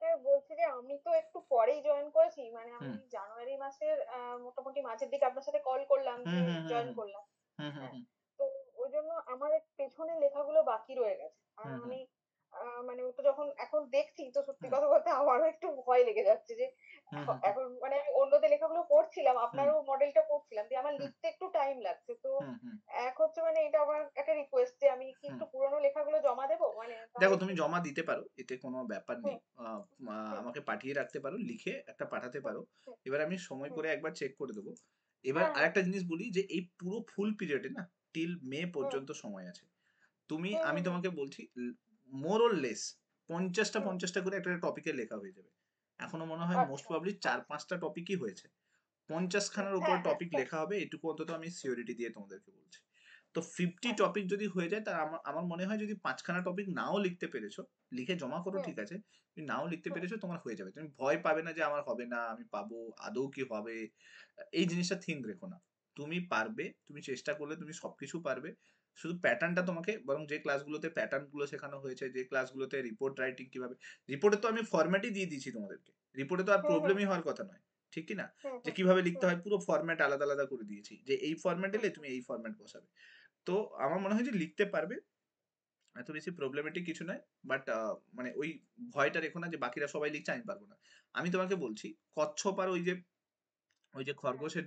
স্যার বলছি যে আমি তো একটু পরেই জয়েন করেছি, মানে আমি
হুম
জানুয়ারি মাসের মোটামুটি মাঝের দিকে আপনার সাথে কল করলাম
হুম
যে
হুম হুম
জয়েন
হুম
করলাম।
হুম হুম
হ্যাঁ,
হুম
তো ওই জন্য আমার পেছনে লেখাগুলো বাকি রয়ে গেছে। আর
হুম হুম
আমি মানে ওটা যখন এখন দেখছি, তো সত্যি
হুম
কথা বলতে আমারও একটু ভয় লেগে যাচ্ছে যে
হুম হুম
এখন মানে আমি অন্যদের লেখাগুলো পড়ছিলাম,
হুম
আপনারও মডেলটা পড়ছিলাম, যে আমার
হুম
লিখতে একটু টাইম লাগছে। তো
হুম হুম
এক হচ্ছে মানে এটা আমার একটা রিকোয়েস্ট যে আমি কি
হুম।
একটু পুরোনো লেখাগুলো জমা দেবো, মানে
দেখো,
তাহলে
তুমি
কি?
জমা দিতে পারো, এতে কোনো ব্যাপার নেই।
হুম হুম
আমাকে পাঠিয়ে রাখতে পারো, লিখে একটা পাঠাতে
হুম
পারো।
হুম
এবার আমি সময়
হুম।
করে একবার চেক করে দেবো। এবার
হ্যাঁ হ্যাঁ
আরেকটা জিনিস বলি যে এই পুরো ফুল পিরিয়ডে না, টিল মে
হুম
পর্যন্ত সময় আছে।
হুম
আমি
হুম হুম
তোমাকে বলছি, মোর অর লেস 50টা
হুম।
50টা করে একটা টপিকের লেখা হয়ে যাবে। এখনো মনে হয় মোস্ট
আচ্ছা
প্রবাবলি
আচ্ছা।
4-5টা টপিকই হয়েছে। 50 খানার উপরে
হ্যাঁ হ্যাঁ
টপিক
হ্যাঁ।
লেখা হবে, এটুকু অন্তত আমি সিওরিটি দিয়ে তোমাদেরকে বলছি। তো 50
হ্যাঁ।
টপিক যদি হয়ে যায়, তার আমার মনে হয় যদি 5খানা টপিক নাও লিখতে পেরেছো, লিখে জমা করো
হুম
ঠিক আছে, তুমি নাও লিখতে
হুম
পেরেছো তোমার হয়ে যাবে। তুমি ভয় পাবে না যে আমার হবে না, আমি পাবো, আদৌ কি হবে, এই জিনিসটা থিঙ্ক রেখো না। তুমি পারবে, তুমি চেষ্টা করলে তুমি সবকিছু পারবে। শুধু প্যাটার্নটা তোমাকে, বরং যে ক্লাসগুলোতে প্যাটার্ন গুলো শেখানো হয়েছে, যে ক্লাসগুলোতে রিপোর্ট রাইটিং কিভাবে, রিপোর্টে তো আমি ফরম্যাটই দিয়ে দিয়েছি তোমাদেরকে, রিপোর্টে তো আর
হুম হুম
প্রবলেমই হওয়ার কথা নয়, ঠিক কি না?
হুম
যে
হুম
কিভাবে লিখতে
হুম
হয় পুরো ফরম্যাট আলাদা আলাদা করে দিয়েছি, যে এই ফরম্যাট
হুম
এলে তুমি এই ফরম্যাট বসাবে। তো আমার মনে হয় যে লিখতে পারবে, এত বেশি প্রবলেমেটিক কিছু নয়। বাট মানে ওই ভয়টা রেখো না যে বাকিরা সবাই লিখছে আমি পারবো না। আমি তোমাকে বলছি, কচ্ছপ আর ওই যে খরগোশের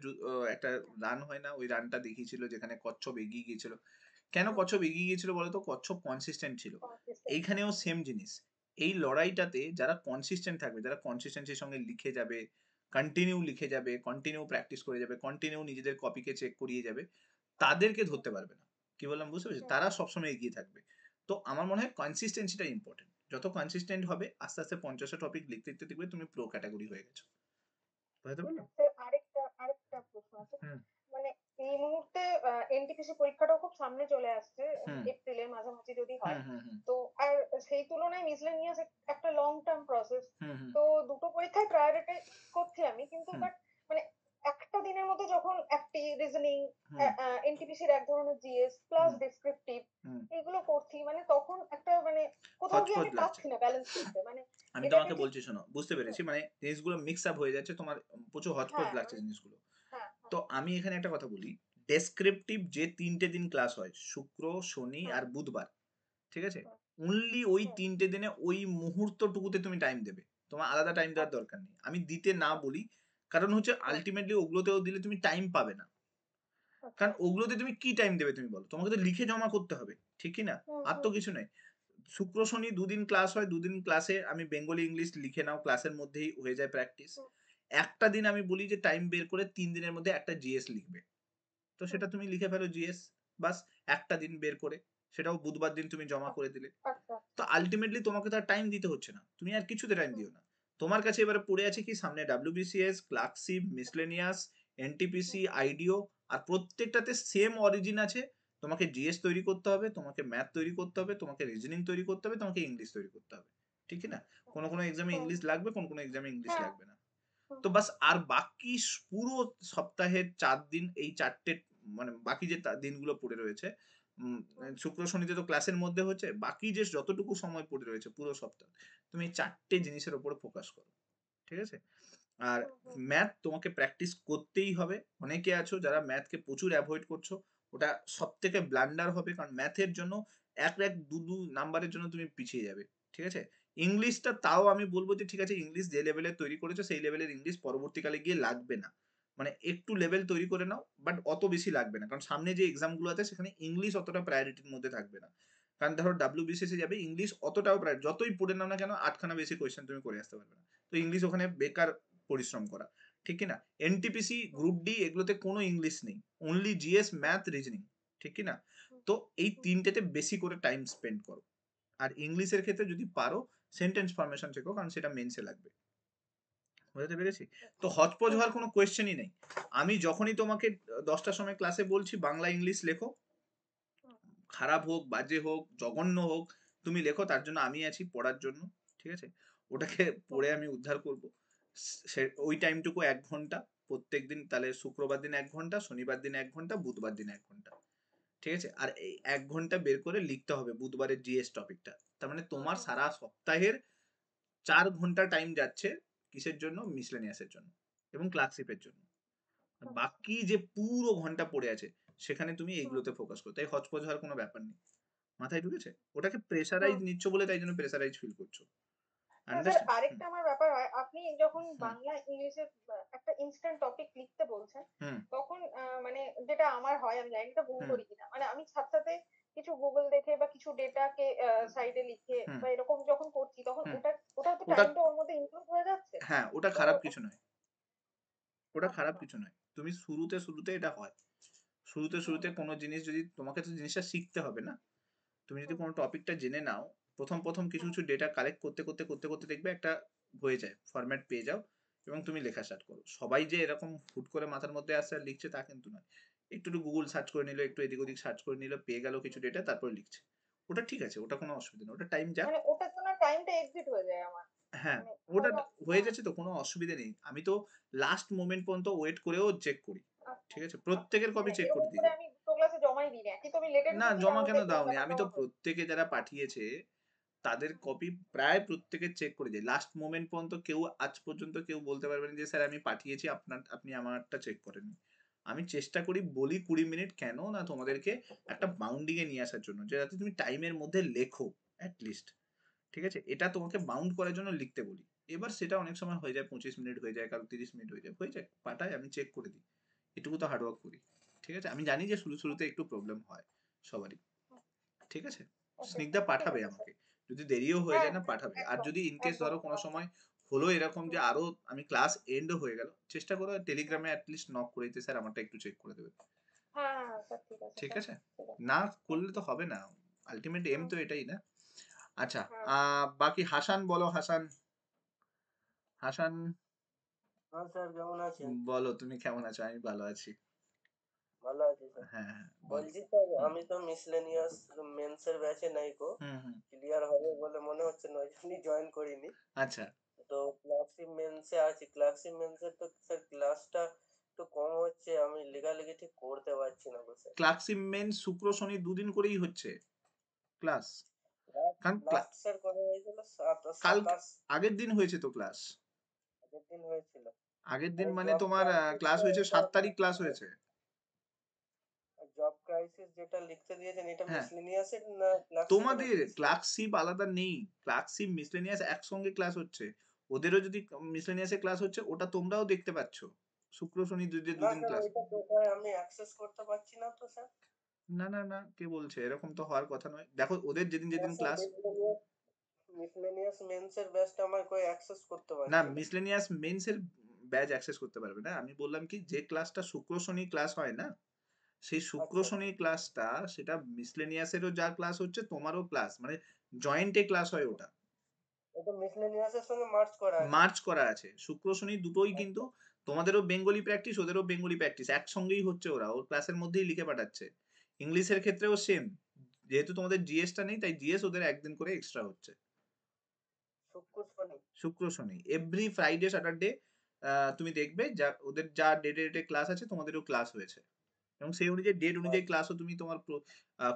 একটা রান হয় না, ওই রানটা দেখিয়েছিল যেখানে কচ্ছপ এগিয়ে গিয়েছিল। কেন
হুম।
কচ্ছপ এগিয়ে গিয়েছিল বলতো? কচ্ছপ কনসিস্টেন্ট ছিল।
Consistent ছিল।
এইখানেও সেম জিনিস। এই লড়াইটাতে যারা কনসিস্টেন্ট থাকবে, যারা কনসিস্টেন্সির সঙ্গে লিখে যাবে, কন্টিনিউ লিখে যাবে, কন্টিনিউ প্র্যাকটিস করে যাবে, কন্টিনিউ নিজেদের কপিকে চেক করিয়ে যাবে, তাদেরকে
হুম
ধরতে পারবে না। কি বললাম বুঝতে পেরেছো?
হুম
তারা সবসময় এগিয়ে থাকবে। তো আমার মনে হয় কনসিস্টেন্সিটা ইম্পর্টেন্ট। যত কনসিস্টেন্ট হবে আস্তে আস্তে 50টা টপিক লিখতে লিখতে দেখবে তুমি প্রো ক্যাটাগরি হয়ে গেছো। বুঝতে পারলে?
স্যার আরেকটা প্রশ্ন আছে।
হুম
মানে এই মুহূর্তে এনটিপিসি পরীক্ষাটাও খুব সামনে চলে আসছে,
হুম
এপ্রিলের মাঝামাঝি যদি
হুম
হয়।
হুম হুম
তো আর সেই তুলনায় মিসলেনিয়াস একটা লং টার্ম প্রসেস।
হুম হুম
তো দুটো পরীক্ষায় প্রায়োরিটাইজ করছি আমি, কিন্তু
হুম
বাট মানে একটা দিনের মধ্যে যখন একটি রিজনিং,
হুম
এনটিপিসির এক ধরনের জিএস প্লাস
হুম
ডেসক্রিপটিভ
হুম
এগুলো করছি, মানে তখন একটা মানে কোথাও গিয়ে
হচপচ
আমি
লাগছে।
পাচ্ছি না ব্যালেন্স করতে, মানে
আমি
এটাকে
তোমাকে
ঠিক।
বলছি শোনো, বুঝতে পেরেছি, মানে জিনিসগুলো মিক্স আপ হয়ে যাচ্ছে তোমার, প্রচুর হচপচ
হ্যাঁ
লাগছে জিনিসগুলো।
হ্যাঁ
তো আমি এখানে একটা কথা বলি, ডেসক্রিপটিভ যে 3টে দিন ক্লাস হয়, শুক্র, শনি
হ্যাঁ
আর বুধবার, ঠিক আছে,
হ্যাঁ
অনলি ওই
হ্যাঁ
3টে দিনে ওই মুহূর্তটুকুতে তুমি টাইম দেবে, তোমার আলাদা টাইম দেওয়ার
আচ্ছা
দরকার নেই। আমি দিতে না বলি কারণ হচ্ছে
হ্যাঁ
আলটিমেটলি ওগুলোতেও দিলে তুমি টাইম পাবে না।
আচ্ছা
কারণ ওগুলোতে তুমি কি টাইম দেবে তুমি বলো, তোমাকে তো লিখে জমা করতে হবে, ঠিক কি না?
হুম
আর তো
হুম
কিছু নেই। শুক্র শনি দুদিন ক্লাস হয়, দুদিন ক্লাসে আমি বেঙ্গলি ইংলিশ লিখে নাও, ক্লাসের মধ্যেই হয়ে যায় প্র্যাকটিস।
হুম
একটা দিন আমি বলি যে টাইম বের করে 3 দিনের মধ্যে একটা জিএস লিখবে, তো
হুম
সেটা তুমি লিখে ফেলো জিএস, বাস, একটা দিন বের করে, সেটাও বুধবার দিন তুমি জমা করে দিলে।
আচ্ছা
তো আলটিমেটলি তোমাকে তো আর টাইম দিতে হচ্ছে না, তুমি আর কিছুতে টাইম দিও না। তোমার কাছে এবারে পড়ে আছে কি, সামনে ডাব্লিউবিসিএস, ক্লার্কশিপ, মিসলেনিয়াস, এনটিপিসি, আইডিও, আর প্রত্যেকটাতে সেম অরিজিন আছে। তোমাকে জিএস তৈরি করতে হবে, তোমাকে ম্যাথ তৈরি করতে হবে, তোমাকে রিজনিং তৈরি করতে হবে, তোমাকে ইংলিশ তৈরি করতে হবে, ঠিক না? কোনো কোনো এক্সামে
হুম
ইংলিশ লাগবে, কোনো কোনো এক্সামে ইংলিশ
হ্যাঁ
লাগবে না।
হুম
তো বাস, আর বাকি পুরো সপ্তাহের 4 দিন, এই 4টে মানে বাকি যে দিনগুলো পড়ে রয়েছে,
হুম
শুক্র শনিতে তো ক্লাসের মধ্যে হচ্ছে, বাকি যে যতটুকু সময় পড়ে রয়েছে পুরো সপ্তাহ, তুমি এই 4টে জিনিসের উপরে ফোকাস করো, ঠিক আছে? আর
হুম হুম
ম্যাথ তোমাকে প্র্যাকটিস করতেই হবে। অনেকে আছো যারা ম্যাথকে প্রচুর অ্যাভয়েড করছো, ওটা সব থেকে ব্লান্ডার হবে, কারণ ম্যাথের জন্য এক এক দু নাম্বারের জন্য তুমি পিছিয়ে যাবে, ঠিক আছে? ইংলিশটা তাও আমি বলবো যে ঠিক আছে, ইংলিশ যে লেভেলে তৈরি করেছো সেই লেভেলের ইংলিশ পরবর্তীকালে গিয়ে লাগবে না, মানে একটু লেভেল তৈরি করে নাও, বাট অত বেশি লাগবে না, কারণ সামনে যে এক্সাম গুলো আছে সেখানে ইংলিশ অতটা প্রায়োরিটির মধ্যে থাকবে না। কারণ ধরো ডাব্লিউবিসিএস যাবে, ইংলিশ অতটাও প্রায় যতই পড়ে নাও না কেন 8খানা বেশি কোয়েশ্চেন তুমি করে আসতে পারবে না, তো ইংলিশ ওখানে বেকার পরিশ্রম করা, ঠিক কি না? এনটিপিসি, গ্রুপ ডি, এগুলোতে কোনো ইংলিশ নেই, অনলি জিএস, ম্যাথ, রিজনিং, ঠিক কি না? তো এই 3টেতে বেশি করে টাইম স্পেন্ড করো। আর ইংলিশের ক্ষেত্রে যদি পারো সেন্টেন্স ফরমেশন শেখো, কারণ সেটা মেন্সে লাগবে। বুঝতে পেরেছি? তো হচপচ হওয়ার কোনো কোয়েশ্চেনই নেই। আমি যখনই তোমাকে 10টার সময় ক্লাসে বলছি বাংলা ইংলিশ লেখো, খারাপ হোক, বাজে হোক, জঘন্য হোক, তুমি লেখো, তার জন্য আমি আছি পড়ার জন্য, ঠিক আছে? ওটাকে পড়ে আমি উদ্ধার করব। সে ওই টাইমটুকু 1 ঘন্টা প্রত্যেকদিন, তাহলে শুক্রবার দিন 1 ঘন্টা, শনিবার দিন 1 ঘন্টা, বুধবার দিন 1 ঘন্টা, ঠিক আছে? আর এই 1 ঘন্টা বের করে লিখতে হবে বুধবারের জিএস টপিকটা। তার মানে তোমার সারা সপ্তাহের 4 ঘন্টা টাইম যাচ্ছে কিসের জন্য? মিসলেনিয়াসের জন্য এবং ক্লার্কশিপের জন্য। আর বাকি যে পুরো ঘন্টা পড়ে আছে সেখানে তুমি এইগুলোতে ফোকাস করো, তাই হচপচ হওয়ার কোনো ব্যাপার নেই। মাথায় ঢুকেছে? ওটাকে প্রেসারাইজ নিচ্ছ বলে তাই জন্য প্রেসারাইজ ফিল করছো।
না স্যার,
আন্ডারস্ট্যান্ড?
আরেকটা আমার ব্যাপার হয়, আপনি যখন
হুম
বাংলা ইংলিশের একটা ইনস্ট্যান্ট টপিক লিখতে বলছেন,
হুম
তখন মানে যেটা আমার হয়, আমি জানি এটা ভুল
হুম
করি কিনা, মানে আমি সাথে সাথে কিছু গুগল দেখে বা কিছু ডেটাকে সাইডে লিখে
হুম
বা এরকম যখন করছি, তখন
হুম
ওটা তো
ওটা,
টাইমটা ওর মধ্যে ইনক্লুড হয়ে যাচ্ছে।
হ্যাঁ, ওটা
তো
খারাপ কিছু নয়, ওটা খারাপ
আচ্ছা
কিছু নয়। তুমি শুরুতে শুরুতে এটা হয়, শুরুতে শুরুতে কোনো জিনিস যদি, তোমাকে তো জিনিসটা শিখতে হবে না, তুমি যদি কোনো টপিকটা জেনে নাও, প্রথম প্রথম কিছু কিছু ডেটা কালেক্ট করতে করতে করতে করতে দেখবে একটা হয়ে যায়, ফরম্যাট পেয়ে যাও, এবং তুমি লেখা স্টার্ট করো। সবাই যে এরকম হুট করে মাথার মধ্যে আসছে আর লিখছে তা কিন্তু নয়, একটু একটু গুগল সার্চ করে নিল, একটু এদিক ওদিক সার্চ করে নিল, পেয়ে গেল কিছু ডেটা, তারপর লিখছে। ওটা ঠিক আছে, ওটা কোনো অসুবিধা নেই, ওটা টাইম যাক।
মানে ওটার জন্য টাইমটা এক্সিট হয়ে যায় আমার,
হ্যাঁ,
মানে
ওটা
কোনো
হয়ে যাচ্ছে তো, কোনো অসুবিধা নেই। আমি তো লাস্ট মোমেন্ট পর্যন্ত ওয়েট করেও চেক করি,
আচ্ছা
ঠিক আছে? প্রত্যেকের কপি
মানে
চেক করে
এরকম
দিই।
করে আমি দুটো ক্লাসে জমাই দিই না, একই তো আমি লেটেস্ট
না,
দিচ্ছি, তার
জমা
মধ্যে
কেন
একটু
দাওনি? আমি তো
উল্টাপাল্টা হবে।
প্রত্যেকে যারা পাঠিয়েছে তাদের কপি প্রায় প্রত্যেকে চেক করে দিই, লাস্ট মোমেন্ট পর্যন্ত কেউ আজ পর্যন্ত কেউ বলতে পারবেন যে স্যার আমি পাঠিয়েছি আপনি আমারটা চেক করেননি। আমি চেষ্টা করি, বলি 20 মিনিট, কেন না তোমাদেরকে একটা বাউন্ডিং এ নিয়ে আসার জন্য, যে যাতে তুমি টাইমের মধ্যে লেখো অ্যাটলিস্ট, ঠিক আছে? এটা তোমাকে বাউন্ড করার জন্য লিখতে বলি। এবার সেটা অনেক সময় হয়ে যায় 25 মিনিট হয়ে যায়, কারো 30 মিনিট হয়ে যায়, পাঠায়, আমি চেক করে দিই, এটুকু তো হার্ডওয়ার্ক করি, ঠিক আছে? আমি জানি যে শুরুতে একটু প্রবলেম হয় সবারই, ঠিক আছে?
ওকে
স্নিগ্ধা
ঠিক
পাঠাবে
আছে স্যার।
আমাকে, যদি দেরিও হয়ে
হ্যাঁ
যায় না পাঠাবে। আর
একদম
যদি ইনকেস
একদম
ধরো কোনো
একদম।
সময় হলো এরকম যে আরো আমি ক্লাস এন্ডও হয়ে গেল, চেষ্টা করো টেলিগ্রামে অ্যাটলিস্ট নক করে দিতে, স্যার আমারটা একটু চেক করে দেবে,
হ্যাঁ হ্যাঁ স্যার, ঠিক আছে
ঠিক
স্যার,
আছে?
ঠিক আছে।
না করলে তো হবে না, আলটিমেট এম তো এটাই না। আচ্ছা,
হ্যাঁ
বাকি হাসান বলো। হাসান, হাসান
হ্যাঁ স্যার, কেমন আছেন?
বলো তুমি কেমন আছো? আমি ভালো আছি।
ভালো আছি স্যার।
হ্যাঁ হ্যাঁ বলো।
বলছি স্যার,
হুম
আমি তো মিসলেনিয়াস মেন্সের ব্যাচে নাই গো,
হুম।
ক্লিয়ার হবে বলে মনে হচ্ছে না, ওই জন্যই জয়েন করিনি।
আচ্ছা,
তো ক্লাসিক মেন্সে আছি। ক্লাসিক মেন্সের তো স্যার ক্লাসটা একটু কম হচ্ছে, আমি লেখালেখি ঠিক করতে পারছি না গো স্যার।
ক্লাসিক মেন শুক্র শনি দুদিন করেই হচ্ছে ক্লাস। কারণ
লাস্ট স্যার কবে হয়েছিল?
কাল
27
আগের দিন হয়েছে তো ক্লাস।
আগের দিন হয়েছিল।
আগের দিন
আর
মানে
জব
তোমার
ক্রাইসিস
ক্লাস হয়েছে 7 তারিখ ক্লাস হয়েছে।
জব ক্রাইসিস যেটা লিখতে দিয়েছেন, এটা
হ্যাঁ,
মিসলেনিয়াসের না ক্লাসিকের
তোমাদের
হচ্ছে?
ক্লার্কশিপ আলাদা নেই, ক্লার্কশিপ মিসলেনিয়াস একসঙ্গে ক্লাস হচ্ছে। ওদেরও যদি মিসলেনিয়াসে ক্লাস হচ্ছে, ওটা তোমরাও দেখতে পাচ্ছ। শুক্র শনি
না
দুদিন
স্যার,
ক্লাস।
ওইটা কোথায় আমি অ্যাক্সেস করতে পারছি না তো স্যার।
না না না, কে বলছে? এরকম তো হওয়ার কথা নয়। দেখো ওদের যেদিন
না
যেদিন
স্যার,
ক্লাস,
মিসলেনিয়াস মেন্সের ব্যাচটা আমার কই অ্যাক্সেস করতে
না
পারছি না।
মিসলেনিয়াস মেন্সের ব্যাচ অ্যাক্সেস করতে পারবে না। আমি বললাম কি, যে ক্লাসটা শুক্র শনি ক্লাস হয় না, সেই শুক্র
আচ্ছা
শনি ক্লাসটা, সেটা মিসলেনিয়াসেরও যা ক্লাস হচ্ছে তোমারও ক্লাস, মানে জয়েন্টে ক্লাস হয় ওটা।
এটা মিসলেনিয়াসের সঙ্গে মার্চ করা আছে।
মার্চ করা আছে শুক্র শনি দুটোই, কিন্তু
আচ্ছা
তোমাদেরও বেঙ্গলি প্র্যাকটিস, ওদেরও বেঙ্গলি প্র্যাকটিস একসঙ্গেই হচ্ছে। ওরা ওর ক্লাসের মধ্যেই লিখে পাঠাচ্ছে। ইংলিশের ক্ষেত্রেও সেম, যেহেতু তোমাদের জিএসটা নেই, তাই জিএস ওদের একদিন করে এক্সট্রা হচ্ছে।
শুক্র শনি।
শুক্র শনি এভরি ফ্রাইডে স্যাটারডে তুমি দেখবে যা ওদের যা ডেটে ক্লাস আছে, তোমাদেরও ক্লাস হয়েছে, এবং সেই অনুযায়ী ডেট অনুযায়ী ক্লাসও তুমি তোমার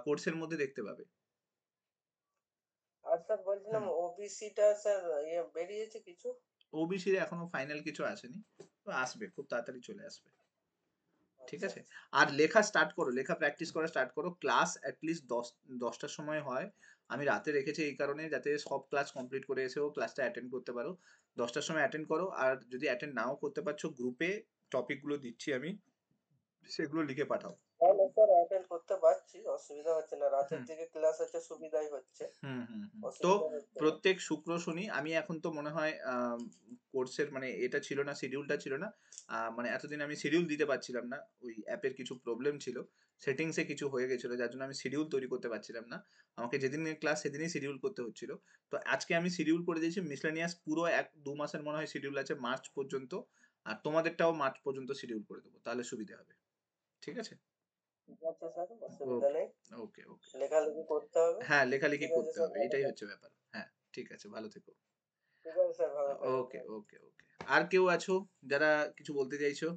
কোর্সের মধ্যে দেখতে পাবে।
আর স্যার বলছিলাম,
হুম,
ওবিসিটা স্যার ইয়ে বেরিয়েছে কিছু?
ওবিসি এখনো ফাইনাল কিছু আসেনি, তো আসবে, খুব তাড়াতাড়ি চলে আসবে। ঠিক
আচ্ছা
আছে। আর লেখা স্টার্ট করো, লেখা প্র্যাকটিস করা স্টার্ট করো। ক্লাস অ্যাটলিস্ট 10টার সময় হয়। আমি রাতে রেখেছি এই কারণে, যাতে সব ক্লাস কমপ্লিট করে এসেও ক্লাসটা অ্যাটেন্ড করতে পারো। 10টার সময় অ্যাটেন্ড করো। আর যদি অ্যাটেন্ড নাও করতে পারছো, গ্রুপে টপিকগুলো দিচ্ছি আমি, সেগুলো লিখে পাঠাও।
তাহলে স্যার অ্যাটেন্ড করতে পারছি, অসুবিধা হচ্ছে না। রাতের
হুম
দিকে ক্লাস হচ্ছে, সুবিধাই হচ্ছে,
হুম হুম হুম। তো
অসুবিধা হচ্ছে না।
প্রত্যেক শুক্র শনি, আমি এখন তো মনে হয় কোর্সের মানে এটা ছিল না, শিডিউলটা ছিল না। মানে এতদিন আমি শিডিউল দিতে পারছিলাম না, ওই অ্যাপের কিছু প্রবলেম ছিল, সেটিংসে কিছু হয়ে গেছিল, যার জন্য আমি শিডিউল তৈরি করতে পারছিলাম না। আমাকে যেদিন ক্লাস সেদিনই শিডিউল করতে হচ্ছিল। তো আজকে আমি শিডিউল করে দিয়েছি। মিসলেনিয়াস পুরো 1-2 মাসের মনে হয় শিডিউল আছে, মার্চ পর্যন্ত। আর তোমাদেরটাও মার্চ পর্যন্ত শিডিউল করে দেবো, তাহলে সুবিধা হবে। ঠিক আছে।
ঠিক আছে স্যার, অসুবিধা
ওকে
নেই।
ওকে ওকে।
লেখালেখি করতে হবে।
হ্যাঁ, লেখালেখি
ঠিক আছে
করতে
স্যার,
হবে,
ভালো
এটাই
থাকবেন।
হচ্ছে ব্যাপার। হ্যাঁ, ঠিক আছে, ভালো থেকো।
ঠিক আছে স্যার, ভালো
ওকে
থাকবেন।
ওকে ওকে। আর কেউ আছো যারা কিছু বলতে চাইছো?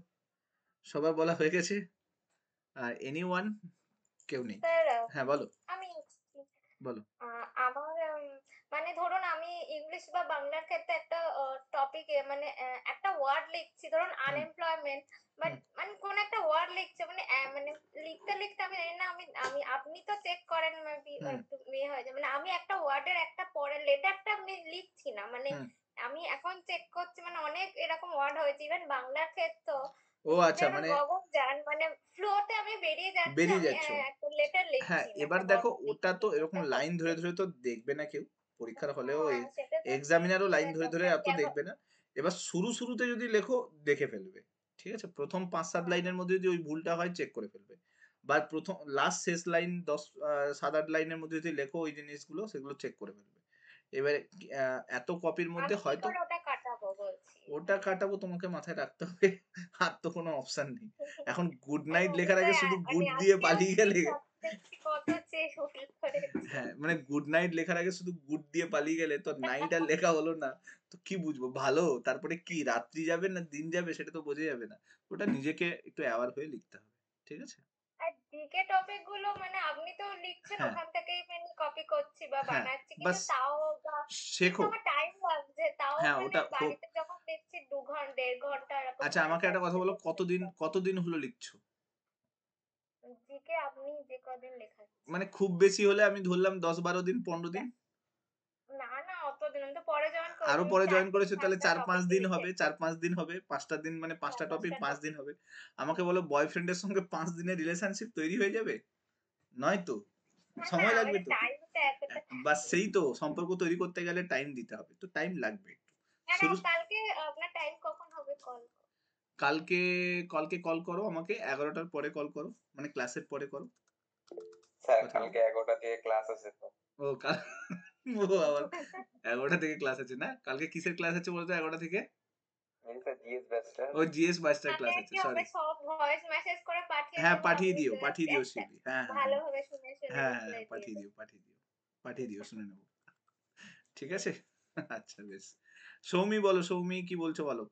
সবার বলা হয়ে গেছে? আর এনিওয়ান? কেউ নেই?
স্যার
হ্যাঁ বলো
আমি
বলো।
আমার মানে ধরুন আমি ইংলিশ বা বাংলার ক্ষেত্রে একটা টপিকে মানে একটা ওয়ার্ড লিখছি, ধরুন
হুম
আনএমপ্লয়মেন্ট, বাট
হুম
মানে কোন একটা ওয়ার্ড লিখছে, মানে মানে লিখতে লিখতে আমি জানি না, আমি আমি আপনি তো চেক করেন, মেবি
হুম
একটু ইয়ে হয়ে যায়, মানে আমি একটা ওয়ার্ডের একটা পরের লেটারটা আমি লিখছি না, মানে
হুম।
আমি এখন চেক করছি, মানে অনেক এরকম ওয়ার্ড হয়েছে ইভেন বাংলার ক্ষেত্রেও,
ও আচ্ছা,
যেন
মানে
গগন যান, মানে ফ্লোতে আমি বেরিয়ে যাচ্ছি,
বেরিয়ে
আমি
যাচ্ছ।
একটা লেটার
হ্যাঁ,
লিখছি না,
এবার
একটা
দেখো,
গঠন
ওটা
লিখছি
তো
না,
এরকম
এটা
লাইন ধরে
হচ্ছে।
ধরে তো দেখবে না কেউ পরীক্ষার হলেও।
হ্যাঁ, সেটা তো ঠিক,
এক্সামিনারও লাইন ধরে ধরে এত
কেন?
দেখবে না। এবার শুরুতে যদি লেখো, দেখে ফেলবে। ঠিক আছে, প্রথম 5-7
হ্যাঁ,
লাইনের মধ্যে যদি ওই ভুলটা হয়, চেক করে ফেলবে। বা প্রথম লাস্ট শেষ লাইন 7-8 লাইনের মধ্যে যদি লেখো ওই জিনিসগুলো, সেগুলো চেক করে ফেলবে। এবারে এত কপির মধ্যে
আমি কি
হয়তো
করে ওটা কাটাবো বলছি?
ওটা কাটাবো, তোমাকে মাথায় রাখতে হবে। আর তো কোনো অপশন নেই। এখন গুড
আমি
নাইট
ওটা
লেখার
তো
আগে শুধু
মানে
গুড দিয়ে
আজকে
পালিয়ে
অব্দি
গেলে,
সবচেয়ে কত চেয়ে ভুল করেছি।
হ্যাঁ মানে গুড নাইট লেখার আগে শুধু গুড দিয়ে পালিয়ে গেলে তো নাইট আর লেখা হলো না। তো কি বুঝবো ভালো, তারপরে কি রাত্রি যাবে না দিন যাবে, সেটা তো বোঝা যাবে না। ওটা নিজেকে একটু অ্যাওয়ার হয়ে লিখতে হবে। ঠিক আছে।
আর জিকে টপিক গুলো মানে আপনি তো লিখছেন
হ্যাঁ
ওখান থেকেই মানে কপি করছি বা
হ্যাঁ,
বানাচ্ছি, কিন্তু
বাস
তাও বা কিন্তু
শেখো।
আমার টাইম লাগছে, তাও
হ্যাঁ,
মানে
ওটা হোক।
বাড়িতে যখন দেখছি 2 ঘন্টা 1.5 ঘন্টা এরকম
আচ্ছা,
হয়ে
আমাকে একটা কথা
যাচ্ছে।
বলো, কতদিন হলো লিখছো?
জিকে আপনি যে কদিন লেখাচ্ছেন?
মানে খুব বেশি হলে আমি ধরলাম 10-12 দিন, 15 দিন।
না না, অতদিন আমি তো পরে জয়েন
আরো
করেছি,
পরে জয়েন
4 দিন
করেছো, তাহলে
5টা
4-5
টপিক
দিন
লিখেছি।
হবে, 4-5 দিন হবে, 5টা দিন মানে 5টা টপিক
5টা
5 দিন
টপিক।
হবে। আমাকে বলো, বয়ফ্রেন্ডের সঙ্গে 5 দিনের রিলেশনশিপ তৈরি হয়ে যাবে? নয় তো,
না না,
সময় লাগবে
মানে
তো।
টাইমটা এতটা।
বাস সেই তো, সম্পর্ক তৈরি করতে গেলে টাইম দিতে হবে, তো টাইম লাগবে একটু।
না না,
শুরু
কালকে আপনার টাইম কখন হবে কল?
কালকে, কালকে কল করো আমাকে, 11টার পরে কল করো, মানে ক্লাসের পরে করো।
স্যার
কথা বলো।
কালকে 11টা থেকে ক্লাস আছে তো।
ও ও আবার 11টা থেকে ক্লাস আছে না? কালকে কিসের ক্লাস আছে বলতো 11টা থেকে?
এই স্যার জিএস ব্যাচটা।
ও জিএস ব্যাচটার
তাহলে
ক্লাস আছে,
কি হবে,
সরি।
সব ভয়েস মেসেজ করে পাঠিয়ে
হ্যাঁ,
দেবো,
পাঠিয়ে
আপনি
দিও,
জাস্ট
পাঠিয়ে দিও
একটা
শিগগিরি। হ্যাঁ, হ্যাঁ, হ্যাঁ।
ভালোভাবে শুনে শুনে
হ্যাঁ, হ্যাঁ,
রিপ্লাই দিয়ে
পাঠিয়ে
দেবো।
দিও, পাঠিয়ে দিও। পাঠিয়ে দিও, শুনে নেব। ঠিক আছে? আচ্ছা বেশ। সৌমি বলো, সৌমি কি বলছো বলো?